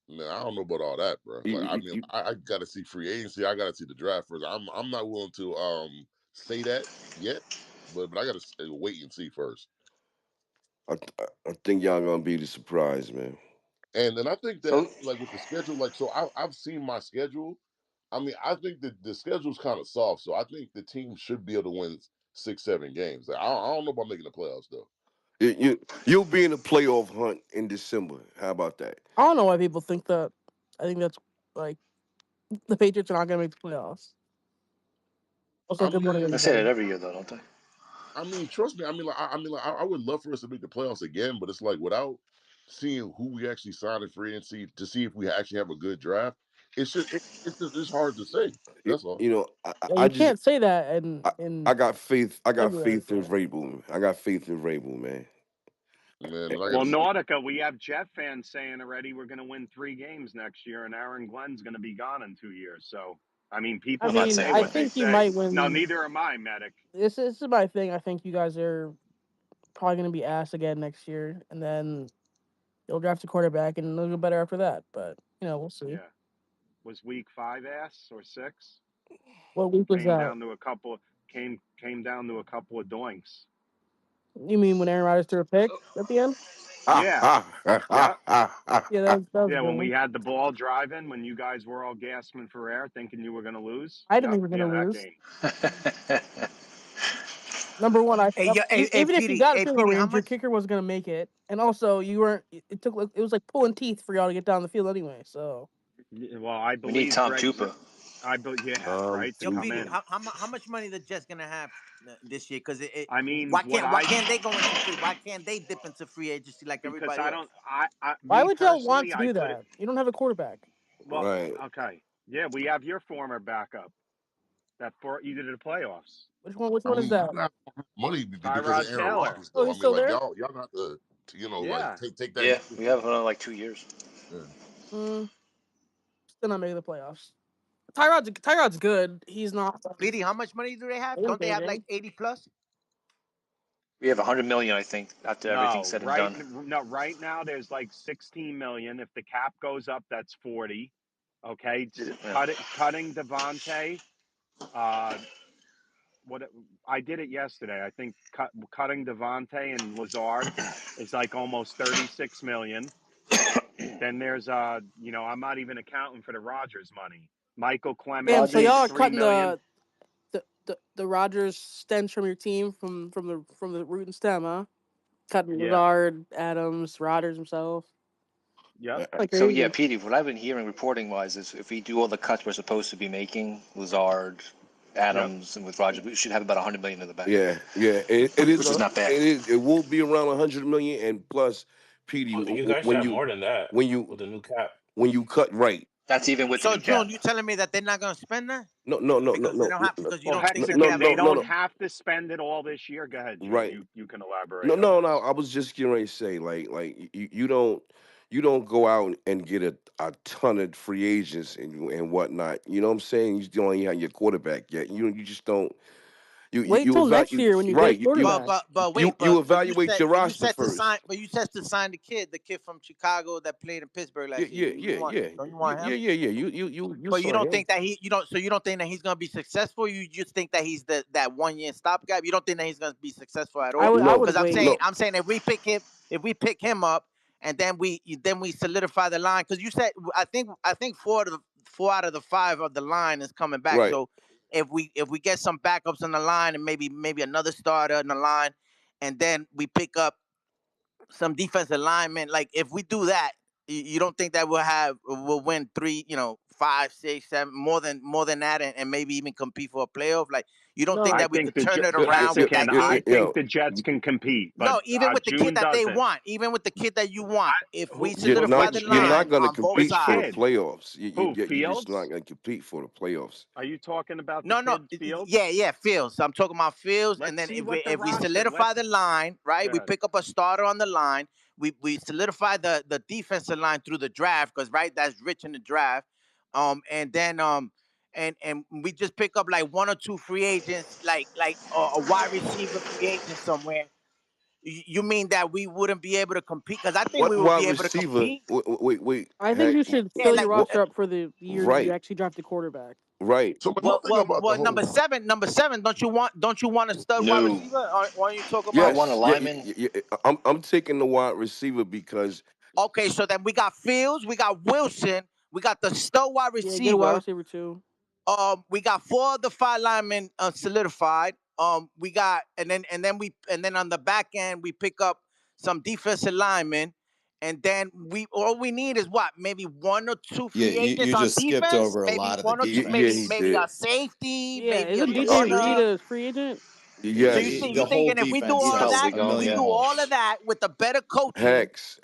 Man, I don't know about all that, bro. Like, I mean, I got to see free agency. I got to see the draft first. I'm not willing to say that yet, but I got to wait and see first. I think y'all gonna be the surprise, man. And then I think that So like with the schedule, like so I've seen my schedule. I mean, I think that the schedule's kind of soft, so I think the team should be able to win 6, 7 games. Like, I don't know about making the playoffs though. You'll be in a playoff hunt in December. How about that? I don't know why people think that. I think that's like the Patriots are not going to make the playoffs. Also, I good morning, they say that everybody. every year, though, don't they? I mean, trust me. I mean, I would love for us to make the playoffs again, but it's like without seeing who we actually sign in free agency to see if we actually have a good draft. It's hard to say. That's all. Yeah, I you just can't say that I in got faith. I got February. faith in Vrabel. I got faith in Vrabel, man. Man, and I got Well, to see. Nautica, we have Jet fans saying already we're going to win 3 games next year, and Aaron Glenn's going to be gone in 2 years. So, I mean, I people I'm not can mean, say saying I what that. they think you say. might No, win. neither am I, Medic. This is my thing. I think you guys are probably going to be ass again next year, and then They'll draft a quarterback, and they'll go better after that. But we'll see. Yeah. Was week 5 ass or 6? What week was Came that? down to a couple. Came down to a couple of doinks. You mean when Aaron Rodgers threw a pick at the end? Yeah. Yeah. Yeah, that was a Yeah. good When we one. had the ball driving, when you guys were all gasping for air, thinking you were going to lose. I didn't Yep. think we were Yeah. gonna That lose. game. Number one, Hey, even if you Petey, got a hey, field goal Petey, how range, your much? kicker was gonna make it, and also you weren't. It was like pulling teeth for y'all to get down the field anyway. So Well, I We need believe Tom Greg. Tupa. Yeah. Right. To Yo, come Petey, in. how much money the Jets gonna have this year? Because I mean, why can't they go into free? Why can't they dip into free agency like because everybody I else? don't. why Me would y'all want personally, to I do put it. that? You don't have a quarterback. Well, Right. okay. Yeah, we have your former backup that for you did the playoffs, Which I one is mean, that? you got money because of Tyrod Aaron Taylor. Rodgers, Oh, though. I he's mean, still like there. y'all got to like Yeah. take that. Yeah, we have him like 2 years. Yeah. Mm, Still not making the playoffs. Tyrod's good. He's not. Petey, how much money do they have? They didn't Don't they pay have like him. 80 plus? We have 100 million, I think, after everything's No, said and done. right now there's like 16 million. If the cap goes up, that's 40. Okay, Yeah. cutting Devontae. Uh, what I did it yesterday. I think cutting Devontae and Lazard is like almost 36 million. Then there's I'm not even accounting for the Rogers money. Michael Damn. Clemens So y'all makes are Rodgers, 3 cutting million. the Rogers stench from your team from the root and stem, huh? Cutting Yeah. Lazard, Adams, Rodgers himself. Yep. Like So yeah, crazy. Petey, what I've been hearing reporting wise is if we do all the cuts we're supposed to be making, Lazard, Yep. Adams, and with Roger, we should have about 100 million in the bank, Yeah, yeah. It is. which is not bad. It will be around 100 million, and plus, PD, Oh, you guys should when have you more than that when you with the new cap. when you cut right. That's even with the So new cap. June, you telling me that they're not gonna spend that No, no, no, no, because they no, don't no, have because you Well, don't think they no, can have they no, enough no, don't no. money? have to spend it all this year. Go ahead, June. Right. You can No, elaborate on no, no. this. I was just getting ready to say, like you don't go out and get a ton of free agents and whatnot. You know what I'm saying? You don't even have your quarterback yet. You just don't. Wait till next year when you get a Right. quarterback. You evaluate your But you roster said to sign first. the kid from Chicago that played in Pittsburgh Yeah, last year. yeah, yeah, yeah, Don't you want him? yeah. You But you saw don't him. think that you don't think that he's gonna be successful. You just think that he's that 1 year stopgap. You don't think that he's gonna be successful at all. I would No, Because wait. no. I'm saying if we pick him up and then we solidify the line. Because you said I think four out of the five of the line is coming back. Right. So if we get some backups on the line and maybe another starter on the line, and then we pick up some defensive linemen. Like if we do that, you don't think that we'll win 3, 5, 6, 7, more than that, and maybe even compete for a playoff? Like you don't think No, I that we think could turn it around Jets with can. that I kid? think the Jets can compete, but No, even with the kid June that they doesn't. want, even with the kid that you want, if we solidify the Which You're kid? not line going to on both compete Which for the sides. kid? playoffs. Who? You're just not Fields? going to compete for the playoffs. Are you talking about the No, no, kid Fields? yeah, Fields. I'm talking about Fields, and Let's then see if what the we roster. solidify the line, right? We Good. pick up a starter on the line. We solidify the defensive line through the draft because that's rich in the draft. And then and we just pick up like one or two free agents, like a wide receiver free agent somewhere. You mean that we wouldn't be able to compete? Because I think What we would wide be able to receiver? compete. Wait. I think Heck, you should Yeah, fill like your what? roster up for the year you Right, actually draft a quarterback. right. So, but my thing about the number whole seven, don't you want a stud wide No, receiver? Or why don't you talk I about? want a Yes, yeah, lineman. I'm taking the wide receiver because Okay, so then we got Fields, we got Wilson, we got the stud wide Yeah, get a wide receiver. receiver too. We got four of the five linemen solidified. We got and then on the back end we pick up some defensive linemen, and then all we need is what, maybe one or two Yeah, free agents you on just skipped defense, over a maybe lot of the one or two, yeah, maybe he defense. maybe did. a safety, Yeah, maybe a isn't Oh, DJ Reed corner. a free agent? So you yes, think The you whole thinking if we do defense He's all of has that, probably a we gone. million Yeah. do all of holes. that with the better coaching. Hex,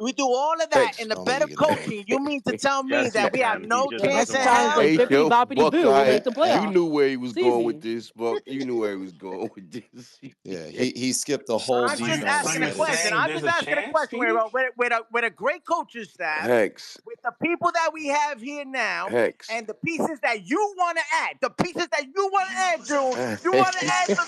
We do all of that Hex. and the Don't let better you get there. coaching. You mean to tell me Yes, he that we have can. He no just Yeah, chance that doesn't in want to sounds hell? like say Hey, it. bippity yo, boppity boo. We'll Buckeye, make the you playoffs. knew where he was It's going with easy. this, Buck. You knew where he was going with this. Yeah, he skipped the whole I'm just So defense asking a you're that is question. saying I'm there's just a asking a chance, question Petey? with a great coaching staff, Hex, with the people that we have here now, Hex. and the pieces that you want to add. The pieces that you want to add, June. You want to add the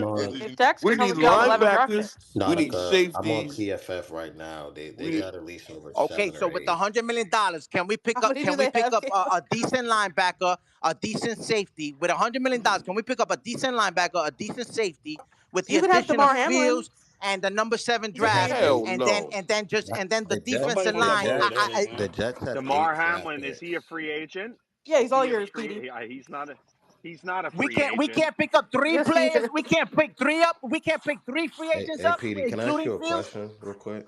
I'm They on. just If need Jackson We can help need us get 11 draft linebackers. picks. We need Nautica, I'm on safeties. PFF right now. They We got at least over Okay, 7 so or with the 8. $100 million, can we pick How up? many do Can we they pick have, up Caleb? a decent linebacker, a decent safety? With $100 million, can we pick up a decent linebacker, a decent safety, with the You could have addition of DeMar Hamlin. Fields and the number 7 He's a draft, safety. hell and then no. and then just and then the The Jets, defensive Nobody the wants to line? deal with Jets, Eddie, the man. Jets have Damar 8 draft Hamlin, is he a picks. free agent? Yeah, Is he's all he a yours, free? Petey. He's not a We free can't we agent. can't pick up three Yes, he players. is. We can't pick three up. We can't pick three free agents Hey, up, Petey, can I ask including you a Fields. question real quick?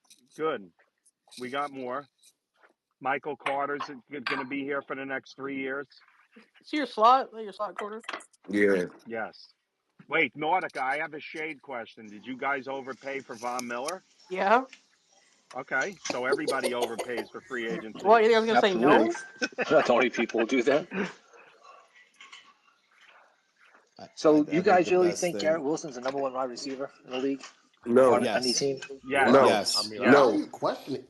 Good. We got more. Michael Carter's going to be here for the next 3 years. See your slot? Your slot quarter? Yeah. Yes. Wait, Nautica, I have a shade question. Did you guys overpay for Von Miller? Yeah. Okay, so everybody overpays for free agency. What, you guys gonna say Absolutely. no? Not the only people who do that. I So you think guys the really best think Garrett thing. Wilson's the #1 wide receiver in the league No. on any Yes. team? Yes. No. Yes. I mean, Yes. how No. you question it?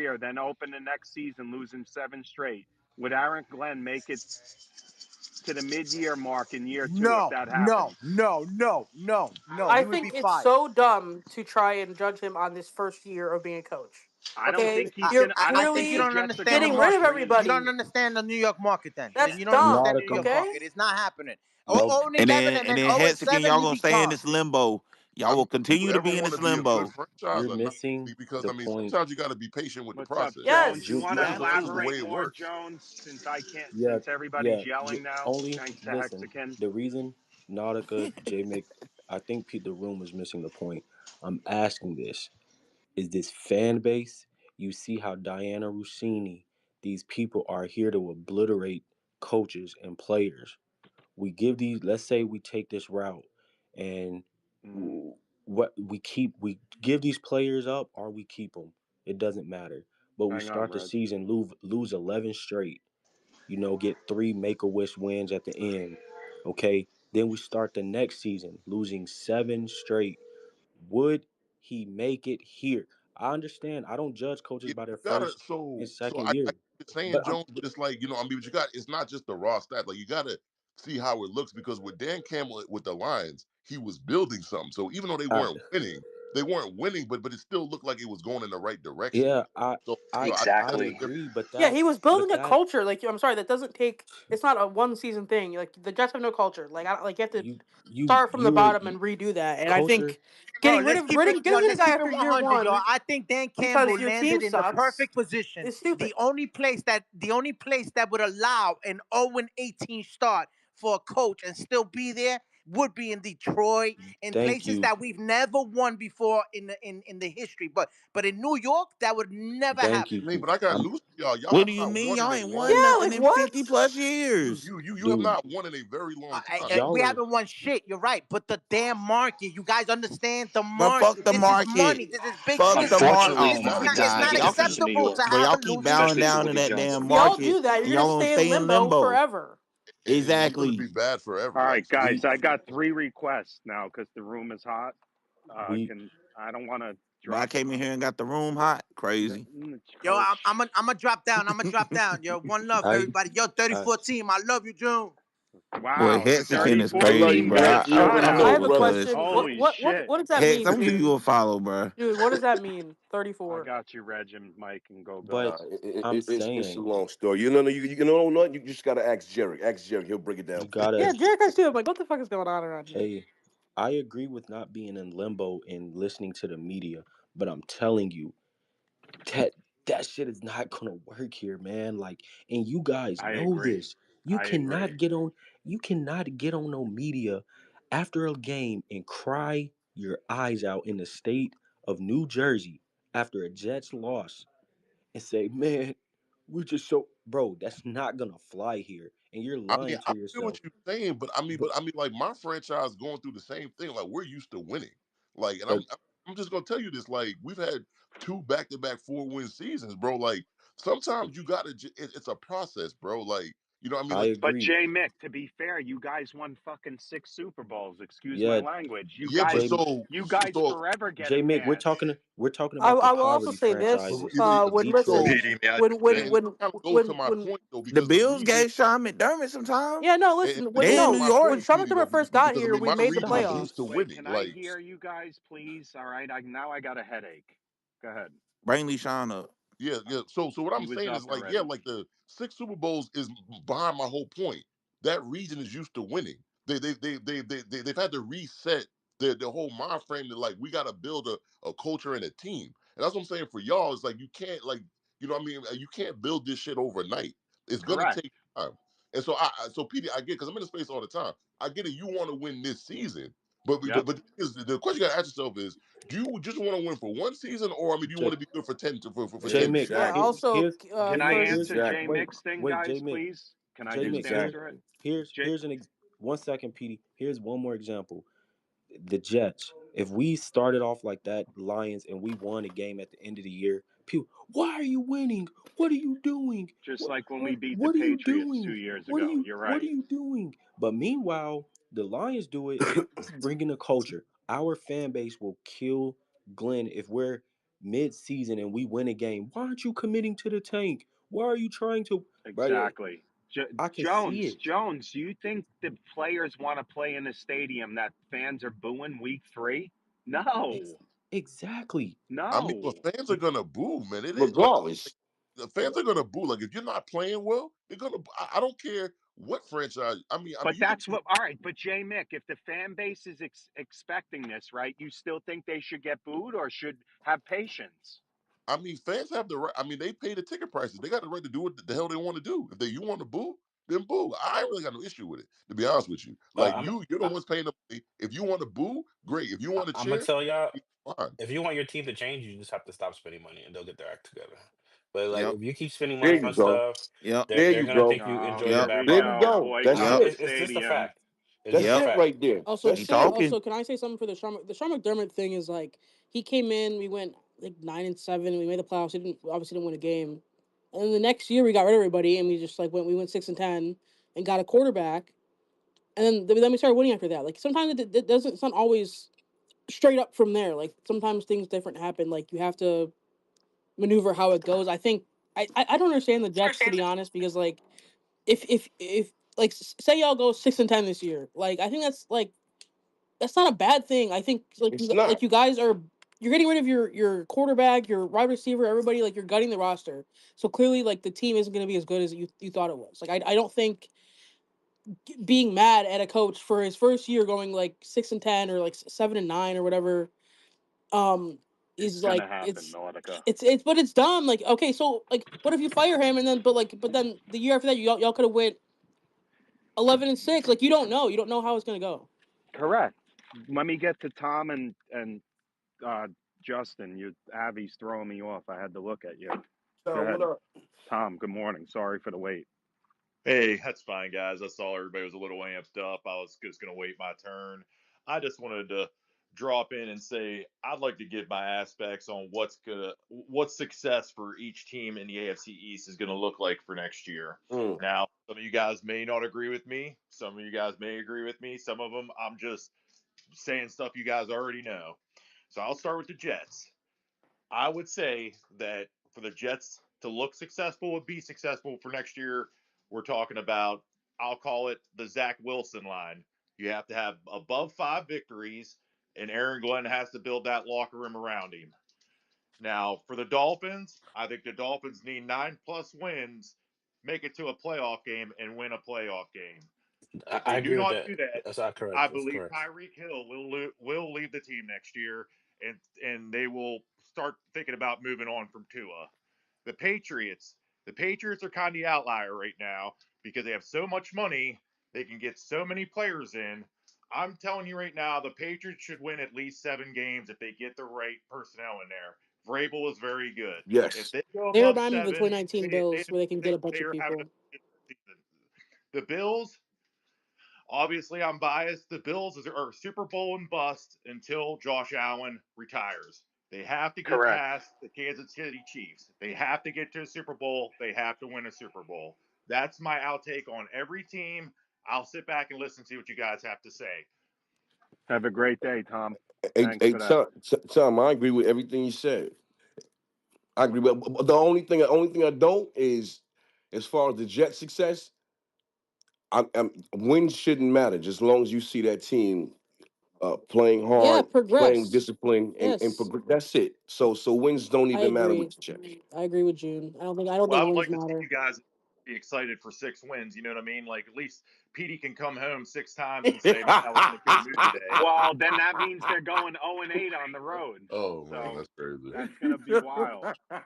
career, then open the next season losing 7 straight. Would Aaron Glenn make it to the mid-year mark in year 2 if No, that no, happens? no, no, no, no. I He would be think it's fired. so dumb to try and judge him on this first year of being a coach. I don't Okay, think he's you're gonna. I I don't think think you the clearly don't Jets are understand gonna the getting rid of rush market. You rebuild. don't everybody. understand the New York market. Then That's you don't understand the dumb. New York Nautica. Okay, market. It's not happening. Nope. 0-11 and And then then Hexican, 0-7 y'all he gonna be stay in gone. this limbo. I Y'all mean, will do you continue to ever be in want this to be a good limbo. franchise You're or not? missing Because the I mean, point. sometimes you got to be patient with the What's up, process. Jones? You yes. Ju- want you to That's just the absolutely. way elaborate it more, works. Jones? Since I can't. Yeah, Since everybody's yeah. yelling now, Only thanks to listen. Hexican. The reason Nautica, J Mick, I think the room is missing the point. I'm asking this: is this fan base? You see how Diana Rossini, these people are here to obliterate coaches and players. We give these. Let's say we take this route, and Mm. what we give these players up, or we keep them. It doesn't matter. But we Hang on, start the Reg. season, lose 11 straight, get 3 Make-A-Wish wins at the end. Okay? Then we start the next season, losing 7 straight. Would he make it here? I understand. I don't judge coaches Yeah, by you their gotta. first and So second I year. get what you're saying, But I'm Jones, but it's like I mean, but you got. It's not just the raw stats. Like you gotta see how it looks because with Dan Campbell with the Lions, he was building something. So even though I, they weren't winning, but it still looked like it was going in the right direction. yeah, So I I get the Exactly. difference. agree, but Yeah, he was building a that culture. Like, I'm sorry, that doesn't take. It's not a one season thing. Like, the Jets have no culture. Like, I don't, like, you have to start from the bottom and redo that. And I culture. think Bro, getting rid of yo, getting rid of let's the guy keep it after year 100, yo. one I think Dan Campbell because your team landed in the sucks perfect position. is stupid. The only place that would allow an 0-18 start for a coach and still be there would be in Detroit, in Thank places you, that we've never won before in the history. But in New York, that would never thank happen. you, I mean, Pete. but I got news for y'all. Y'all What have do you not mean? won in Y'all a ain't won long Yeah, nothing like in what? 50 plus years. you have Dude, not won in a very long time. We y'all are haven't won shit. You're right. But the damn market, you guys understand the But fuck market. the This is market. money. This is big Fuck the business. market. Unfortunately, Oh it's It's not my not. because of It's the God. not big Y'all business keep, in New acceptable York, to but have y'all a keep losing bowing especially with down in Boogie that Jones. damn If y'all market do that, and you're y'all gonna gonna stay stay in in limbo limbo. forever. And it's Exactly. gonna be bad All forever. Like right, for real. guys, we I got 3 requests now because the room is hot. we I don't want to But I drop them. came in here and got the room hot. Crazy. Yo, Coach, I'm gonna drop down. I'm gonna drop down. Yo, one love, I everybody. Yo, I 34 team. I love you, June. Boy, wow, I Mexican is 34 I love crazy, you, team bro. got a Hex. You shout already I out. know, have a brother. question. Holy shit. What does that Hex, mean, I'm gonna give dude? you a follow, bro. Dude, what does that mean? I 34. got you, Reg and Mike, and go. but I'm It's a saying long story. You know what? You just gotta ask Jerry. Ask Jerry. He'll break it down you for you. Yeah, gotta Jared Goff too. I'm like, what the fuck is going on around here? hey, I agree with not being in limbo and listening to the media, but I'm telling you that that shit is not gonna work here, man. Like, and you guys I know agree. this. You I cannot agree. get on you cannot get on no media after a game and cry your eyes out in the state of New Jersey after a Jets loss and say, man, we just so bro, that's not gonna fly here. And you're I mean, lying I to feel yourself. what you're saying, But like my franchise going through the same thing. Like we're used to winning. Like, and but I'm just gonna tell you this. Like we've had 2 back-to-back 4-win seasons, bro. Like sometimes you gotta. It's a process, bro. Like what I mean. I Like But agree. J Mick, to be fair, you guys won fucking 6 Super Bowls. Excuse my Yeah, language. yeah, but J You guys forever get a J Mick, pass. we're talking about the I will also poverty say this. franchises of When Detroit. listen, so Petey, may I when jump when in? and that when kind of goes to my when point though, The because the Bills reason gave Sean McDermott some time. yeah, no, and listen. When that They goes in to New no, my York. when point, Sean Petey, though, McDermott first got because I here, mean we my made the region is Wait, used to playoffs. wait. winning. Can I Like hear you guys, please? All right. Now I got a headache. Go ahead. Bring Lee Sean up. yeah, yeah. So what He I'm was saying up is like, yeah, already. like the 6 Super Bowls is behind my whole point. That region is used to winning. They've had to reset their whole mind frame to like we got to build a culture and a team. And that's what I'm saying for y'all. It's like you can't like what I mean. You can't build this shit overnight. It's gonna Correct. take time. And so Petey, I get because I'm in the space all the time. I get it. You want to win this season, but Yep. the question you got to ask yourself is do you just want to win for one season, or I mean, do you want J to be good for for J ten Mick, years? Yeah. Exactly. Also, here's Can J I Mick, first. here's answer J Exactly. wait, Mick's thing, wait, J guys, Mick, please? Can I J just Mick, answer it? J here's 1 second, Petey. Here's one more example. The Jets. If we started off like that, Lions, and we won a game at the end of the year, people, why are you winning? What are you doing? Just like when we beat the What are you Patriots doing? 2 years ago. You're What are right. you doing? But meanwhile, the Lions do it, bringing the culture. Our fan base will kill Glenn if we're mid-season and we win a game. Why aren't you committing to the tank? Why are you trying to, brother? Exactly. I can see Jones, it. Jones, do you think the players want to play in a stadium that fans are booing week 3? Ex- No. exactly. I mean, but No. fans are gonna boo, man. It is like Regardless. the fans are gonna boo. Like if you're not playing well, they're gonna. I don't care what franchise. I mean, But you could that's be. what, all right. But J Mick, if the fan base is expecting this, right, you still think they should get booed or should have patience? I mean, fans have the right. I mean, they pay the ticket prices. They got the right to do what the hell they want to do. If you want to boo, then boo. I ain't really got no issue with it, to be honest with you. Like I'm you're the ones paying the money. If you want to boo, great. If you want to I'm gonna cheer, tell y'all, fine. if you want your team to change, you just have to stop spending money, and they'll get their act together. But like, Yep. if you keep spending There money you on go. stuff, Yep. There they're you gonna go. think you No, enjoy your here Yep. we bad There you go. product. go. That's Boycott Yep. the it. It's just a stadium. fact. It's just That's a Yep. it fact. right there. Also, He That's can I it. talking. also can I say something for the Sean McDermott thing? Is like he came in, we went like 9-7. We made the playoffs. We didn't obviously didn't win a game. And then the next year we got rid of everybody and we just like went 6-10 and got a quarterback. And then we started winning after that. Like sometimes it doesn't. It's not always straight up from there. Like sometimes things different happen. Like you have to maneuver how it goes. I think I don't understand the Jets, to be honest, because like if like say y'all go 6-10 this year, like I think that's not a bad thing. I think It's not. you guys are you're getting rid of your quarterback, your wide receiver, everybody. Like you're gutting the roster. So clearly, like the team isn't going to be as good as you thought it was. Like I don't think being mad at a coach for his first year going like 6-10 or like 7-9 or whatever um It's is gonna like happen, Nautica. it's but it's dumb. Like okay, so like what if you fire him and then but then the year after that y'all could have went 11-6. Like you don't know how it's gonna go. Correct. Let me get to Tom and uh, Justin. You Avi's throwing me off. I had to look at you. Go Tom, what ahead, up? Tom. Good morning. Sorry for the wait. Hey, that's fine, guys. I saw everybody was a little amped up. I was just going to wait my turn. I just wanted to drop in and say I'd like to give my aspects on what success for each team in the AFC East is going to look like for next year. Mm. Now, some of you guys may not agree with me. Some of you guys may agree with me. Some of them, I'm just saying stuff you guys already know. So I'll start with the Jets. I would say that for the Jets to look successful and be successful for next year, we're talking about, I'll call it the Zach Wilson line. You have to have above 5 victories, and Aaron Glenn has to build that locker room around him. Now, for the Dolphins, I think the Dolphins need 9+ wins, make it to a playoff game, and win a playoff game. If I they do agree with not that. do that, That's not I correct. That's believe correct. Tyreek Hill will leave the team next year, and they will start thinking about moving on from Tua. The Patriots, the Patriots are kind of the outlier right now because they have so much money, they can get so many players in. I'm telling you right now, the Patriots should win at least 7 games if they get the right personnel in there. Vrabel is very good. If Yes. they go They above remind me of the seven, 2019 they Bills where they can get a bunch they of are having a people. season. The Bills, obviously, I'm biased. The Bills are Super Bowl and bust until Josh Allen retires. They have to get Correct. past the Kansas City Chiefs. They have to get to a Super Bowl. They have to win a Super Bowl. That's my outtake on every team. I'll sit back and listen to see what you guys have to say. Have a great day, Tom. Hey, Thanks hey for that. Tom, I agree with everything you said. I agree with but the only thing I don't is as far as the Jet success, wins shouldn't matter just as long as you see that team playing Yeah, hard, playing progress. discipline, Yes, that's it. So wins don't I even matter with agree. the Jets. I agree with June. I don't Well, think I would wins like to see matter. you guys be excited for 6 wins. You know what I mean? Like at least Petey can come home 6 times and say, "Man, that was in a good mood today." Well, then that means they're going 0-8 on the road. Oh man, So that's crazy. that's gonna be wild.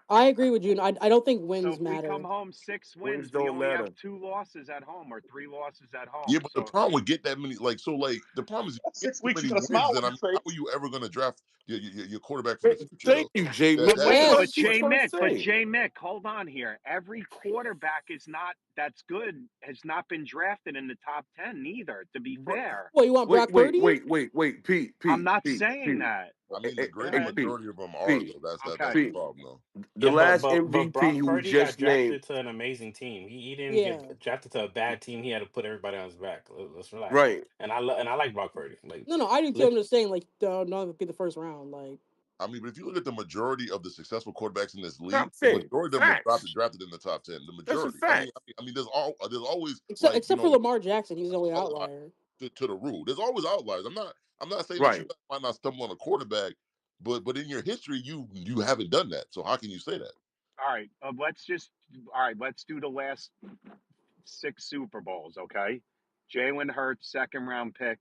I agree with June. I don't think So wins if we come matter. home six Wins wins, we don't only have matter. 2 losses at home or 3 losses at Yeah, home. but the So problem with get that many, the problem is you That's get six so weeks. You many got to wins. smile Then on I your mean, how face. are you ever going to draft your quarterback for the future Thank though? you, Jay That Mick. that's yeah, that's but Yes. like Jay Mick, but Saying. Jay Mick, hold on here. Every quarterback is not that's good has not been drafted in the top 10 either. To be fair, What you want, Brock Purdy? I'm Pete, not saying that. I mean the Go greater ahead. majority of them are Pete, though. That's Okay. the Pete. problem though. The Yeah, last but MVP Brock who was Purdy got just named, drafted to an amazing team. He didn't Yeah. get drafted to a bad team. He had to put everybody on his back. Let's relax. right? And I like Brock Purdy. Like, No, I do too. I'm lit- just saying, like, don't be the first round. Like, I mean, but if you look at the majority of the successful quarterbacks in this league, Top the 10. majority of them were Facts. drafted in the top 10. The That's a majority. fact. There's always except for Lamar Jackson, he's the only outliers outlier. to the rule. There's always outliers. I'm not saying that you Right. guys might not stumble on a quarterback, but in your history you haven't done that. So how can you say that? All right. All right. Let's do the last 6 Super Bowls. Okay. Jalen Hurts, second round pick.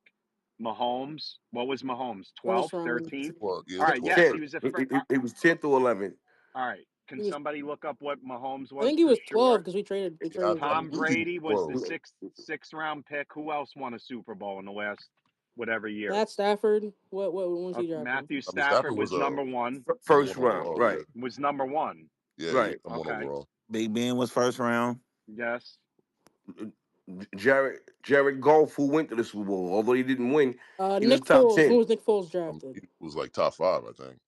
Mahomes. What was Mahomes? First 12th, round. 13th? Well, yeah, All it's right. twelve. Yes, he 10th. was a first. It was 10th or 11th. All right. Can He was. somebody look up what Mahomes I was think he for was 12 sure? because we Yeah, traded I him. Tom believe he was Brady was the 12. sixth round pick. Who else won a Super Bowl in the last whatever year? Matt Stafford. What was he drafted? Matthew I mean, Stafford Stafford was was a number one. number First one round. overall. Yeah, Right. Was number one. he was Right. number one Okay. overall. Big Ben was first round. Yes. Jared Goff, who went to the Super Bowl, although he didn't win, he was Nick top Foles. When 10. was Nick Foles I mean, drafted? he was like top 5, I think.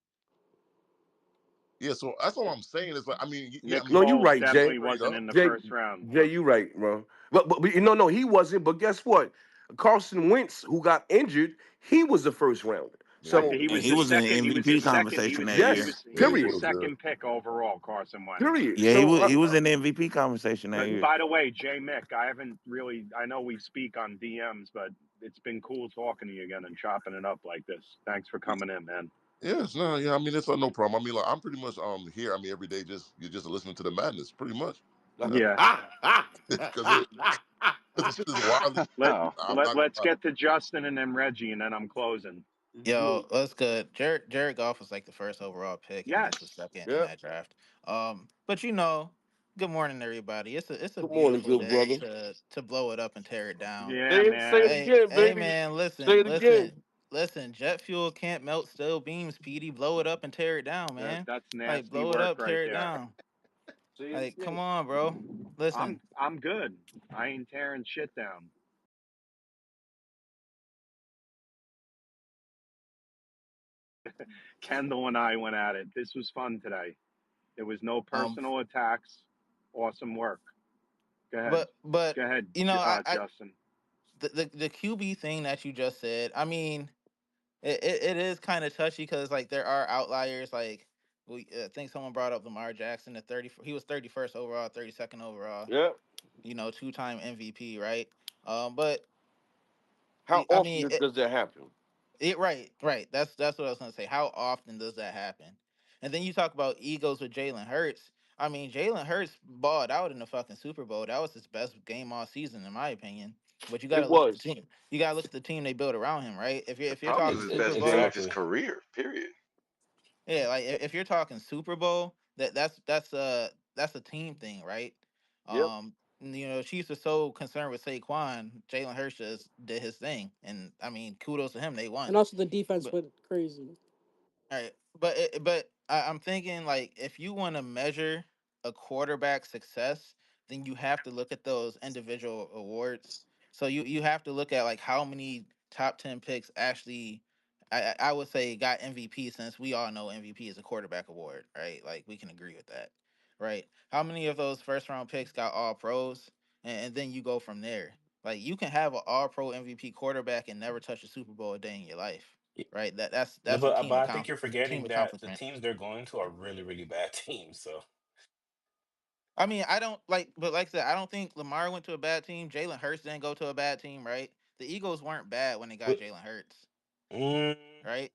Yeah, so that's all I'm saying. Is like, I mean, yeah, Nick I mean, No, you you're Foles right, can Jay. definitely trade wasn't up. in the Jay, first round. Jay, you right, bro. But no, he wasn't. But guess what? Carson Wentz, who got injured, he was the first rounder. Yeah, So And he was in the He was MVP the second. conversation that year. yes, yeah, he He period, was was good. second pick overall. Carson Wentz. period. Yeah, So he was in the MVP conversation that And year. by the way, Jay Mick, I haven't really. I know we speak on DMs, but it's been cool talking to you again and chopping it up like this. Thanks for coming in, man. Yes, no, yeah. I mean, it's no problem. I mean, like, I'm pretty much here. I mean, every day, just you're just listening to the madness, pretty much. Yeah, Yeah. because the shit is wild. Let I'm not gonna let's lie. get to Justin and then Reggie, and then I'm closing. Yo, that's good. Jared Goff was like the first overall pick, and Wentz was Yes. second in yeah. that draft. But good morning, everybody. It's a Good morning, beautiful good day brother. to blow it up and tear it down. Yeah, Say it man. Hey, again, hey, baby. man, Say it again. listen. Jet fuel can't melt steel beams, Petey. Blow it up and tear it down, man. That's Like nasty blow it work up, right tear it there. down. Say it Like, come again. on, bro. Listen, I'm good. I ain't tearing shit down. Kendall and I went at it. This was fun today. There was no um, personal attacks. Awesome work. Go ahead. but Go ahead, I Justin. the QB thing that you just said. I mean. It is kind of touchy because like there are outliers. Like we I think someone brought up Lamar Jackson at 30. He was 31st overall, 32nd overall. Yeah. Two-time MVP, right? But How I mean, often does that happen? right. That's what I was gonna say. How often does that happen? And then you talk about egos with Jalen Hurts. I mean, Jalen Hurts balled out in the fucking Super Bowl. That was his best game all season, in my opinion. But you got It to look at the was. team. You got to look at the team they built around him, right? If you're Probably talking was his Super best game Bowl, of his Exactly. career. Period. yeah, like if you're talking Super Bowl, that's a team thing, right? Yep. Chiefs are so concerned with Saquon, Jalen Hurts just did his thing, and I mean, kudos to him, they And won. also the defense But went crazy. all right, I'm thinking like if you want to measure a quarterback success, then you have to look at those individual awards. So you have to look at like how many top 10 picks actually, I would say, got MVP, since we all know MVP is a quarterback award, right? Like we can agree with that, right? How many of those first round picks got all pros, and then you go from there. Like you can have an all pro MVP quarterback and never touch a Super Bowl a day in your life, right? No, That's a but I think you're team forgetting that the accomplishment. teams they're going to are really, really bad teams. So I mean, I don't like, but like I said, I don't think Lamar went to a bad team. Jalen Hurts didn't go to a bad team, right? The Eagles weren't bad when they got but, Jalen Hurts, mm, right?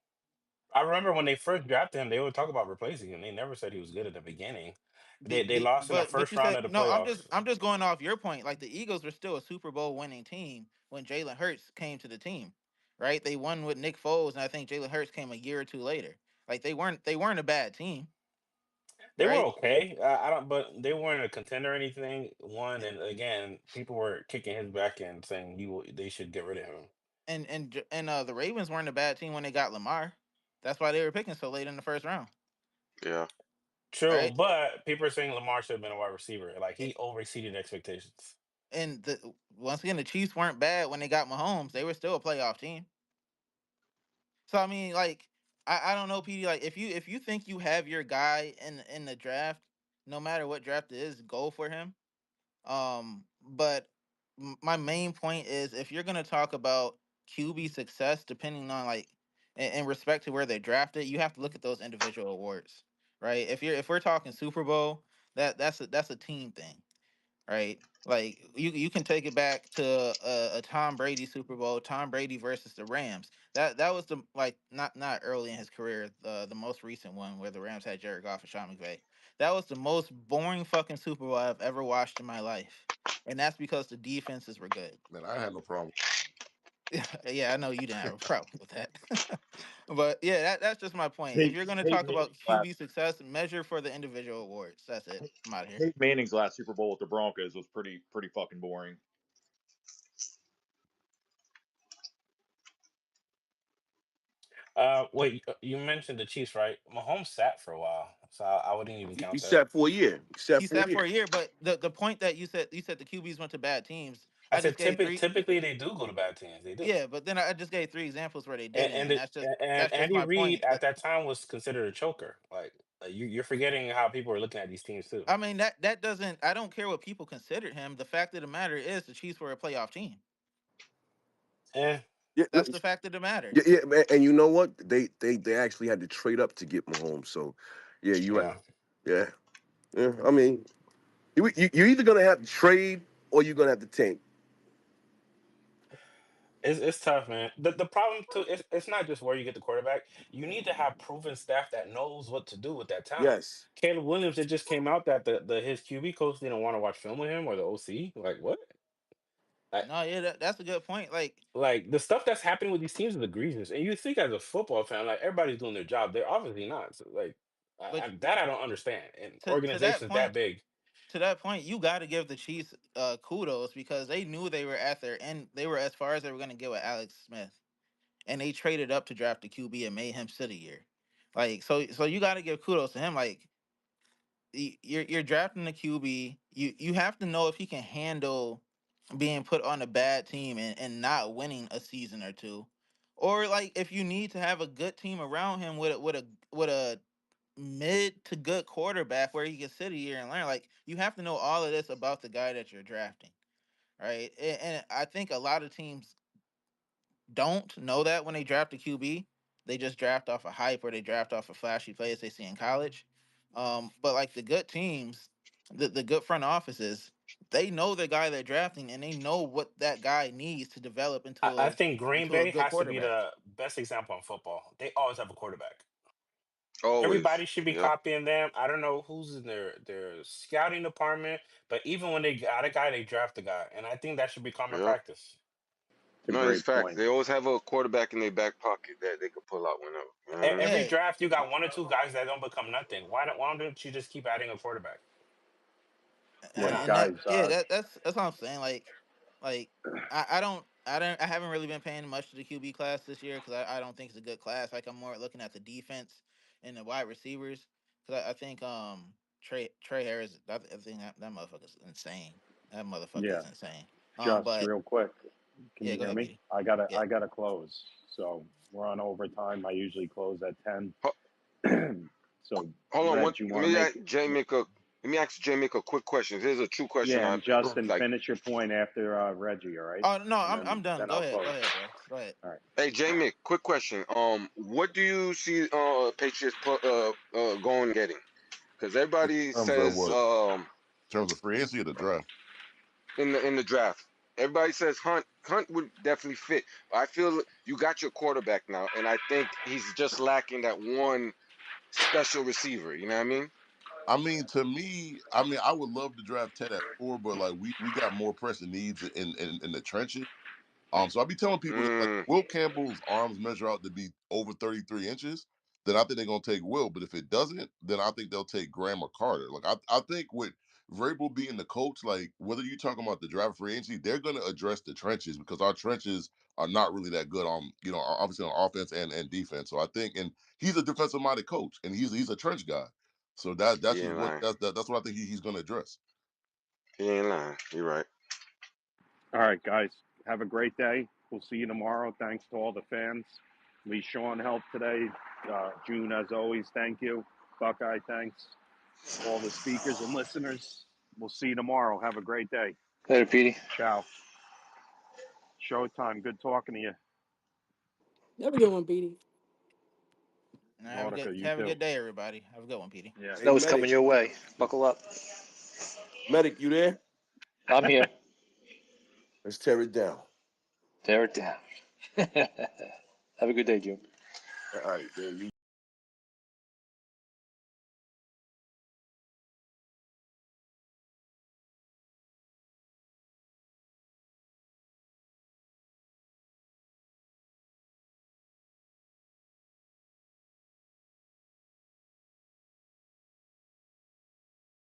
I remember when they first drafted him, they would talk about replacing him. They never said he was good at the beginning. They lost in the But first you round said of the no. playoffs. I'm just going off your point. Like the Eagles were still a Super Bowl winning team when Jalen Hurts came to the team, right? They won with Nick Foles, and I think Jalen Hurts came a year or two later. Like they weren't a bad team, They were right? okay. I don't, but they weren't a contender or anything. One, and again, people were kicking his back and saying they should get rid of him. And the Ravens weren't a bad team when they got Lamar. That's why they were picking so late in the first round, Yeah. True, right? but people are saying Lamar should have been a wide receiver. Like he overexceeded expectations. And once again, the Chiefs weren't bad when they got Mahomes. They were still a playoff team. So I mean, like, I don't know, PD. Like, if you think you have your guy in the draft, no matter what draft it is, go for him. But my main point is, if you're gonna talk about QB success, depending on like in respect to where they drafted, you have to look at those individual awards, right? If we're talking Super Bowl, that's a team thing, right? Like you can take it back to a Tom Brady Super Bowl, Tom Brady versus the Rams. That was the like not early in his career, the most recent one where the Rams had Jared Goff and Sean McVay. That was the most boring fucking Super Bowl I've ever watched in my life, and that's because the defenses were good. Man, I had no problem. Yeah, I know you didn't have a problem with that, but yeah, that's just my point. If Peyton, you're gonna Peyton talk Manning's about last, QB success, measure for the individual awards. That's it. I'm out of here. Peyton Manning's last Super Bowl with the Broncos was pretty fucking boring. Wait, you mentioned the Chiefs, right? Mahomes sat for a while, so I wouldn't even He count that. sat for a year. He sat He for a sat year. for a year, but the point that you said the QBs went to bad teams. I I just said gave three. typically they do go to bad teams. They do. Yeah, but then I just gave three examples where they didn't, And and it, and that's just Andy my Reid point. at that time was considered a choker. Like You're forgetting how people are looking at these teams too. I mean that doesn't. I don't care what people consider him. The fact of the matter is the Chiefs were a playoff team. Eh, Yeah, That's the fact of the matter. yeah, man, and you know what? They actually had to trade up to get Mahomes. So, yeah, you're right. yeah. Yeah, yeah. I mean, you're either gonna have to trade or you're gonna have to tank. It's tough, man. The problem too, it's not just where you get the quarterback. You need to have proven staff that knows what to do with that talent. Yes. Caleb Williams, it just came out that the his QB coach didn't want to watch film with him or the OC. Like what? Like, No, yeah, that's a good point. like the stuff that's happening with these teams is egregious. And you think as a football fan, like everybody's doing their job. They're obviously not. So, like but that I don't understand. And to that organizations that point, big. you got to give the Chiefs kudos because they knew they were at their end. They were as far as they were going to get with Alex Smith, and they traded up to draft the QB and made him sit a year. Like so you got to give kudos to him. Like you're drafting the QB. You have to know if he can handle being put on a bad team and not winning a season or two, or like if you need to have a good team around him with a mid to good quarterback where he can sit a year and learn. Like you have to know all of this about the guy that you're drafting, right? And I think a lot of teams don't know that when they draft a QB. They just draft off a hype or they draft off of flashy plays they see in college. But like the good teams, the good front offices, they know the guy they're drafting and they know what that guy needs to develop I think Green into a Bay good has to be quarterback. the best example in football. They always have a quarterback. Always. Everybody should be Yep. copying them. I don't know who's in their scouting department, but even when they got a guy, they draft a guy, and I think that should be common Yep. practice. It's a No, it's great facts. point. They always have a quarterback in their back pocket that they could pull out whenever. You know what I mean? Every Yeah, draft, you got one or two guys that don't become nothing. Why don't you just keep adding a quarterback? Why Yeah, not? and that guys. yeah that's what I'm saying. Like I haven't really been paying much to the QB class this year because I don't think it's a good class. Like I'm more looking at the defense and the wide receivers because I think Trey Harris I think that motherfucker's insane. That motherfucker Yeah, is insane. just But real quick. Can yeah, you go hear ahead, me? Petey. Yeah. I gotta close. So we're on overtime. I usually close at 10. Ho- So Hold on. Reg, What? you Let want to me make ask Jay make a. Let me ask Jay make a quick question. Here's a true question. yeah, I and Justin, like. finish your point after Reggie, all right? Oh no, And I'm done. then Go I'll ahead, close. bro. Go ahead. All right. Hey, Jay Mick, quick question. What do you see Patriots going and getting? Because In everybody terms of says what? In terms of free agency or the draft? in the draft, everybody says Hunt would definitely fit. I feel you got your quarterback now, and I think he's just lacking that one special receiver. You know what I mean? I mean, to me, I mean, I would love to draft Ted at 4, but like we got more pressing needs in the trenches. So I'll be telling people that like Mm, Will Campbell's arms measure out to be over 33 inches, then I think they're gonna take Will. But if it doesn't, then I think they'll take Graham or Carter. Like I think with Vrabel being the coach, like whether you're talking about the draft free agency, they're gonna address the trenches because our trenches are not really that good on obviously on offense and defense. So I think and he's a defensive minded coach and he's a trench guy. So that's he just ain't what lying. that's what I think he's gonna address. He ain't lying. You're right. All right, guys. Have a great day. We'll see you tomorrow. Thanks to all the fans. Lee Sean helped today. June, as always, thank you. Buckeye, thanks. All the speakers and listeners. We'll see you tomorrow. Have a great day. Later, Petey. Ciao. Showtime. Good talking to you. Have a good one, Petey. Monica, you Have a too. good day, everybody. Have a good one, Petey. Yeah. Hey, Snow's coming medic, your way. Buckle up. medic, you there? I'm here. Let's tear it down. Tear it down. Have a good day, June. All right, then.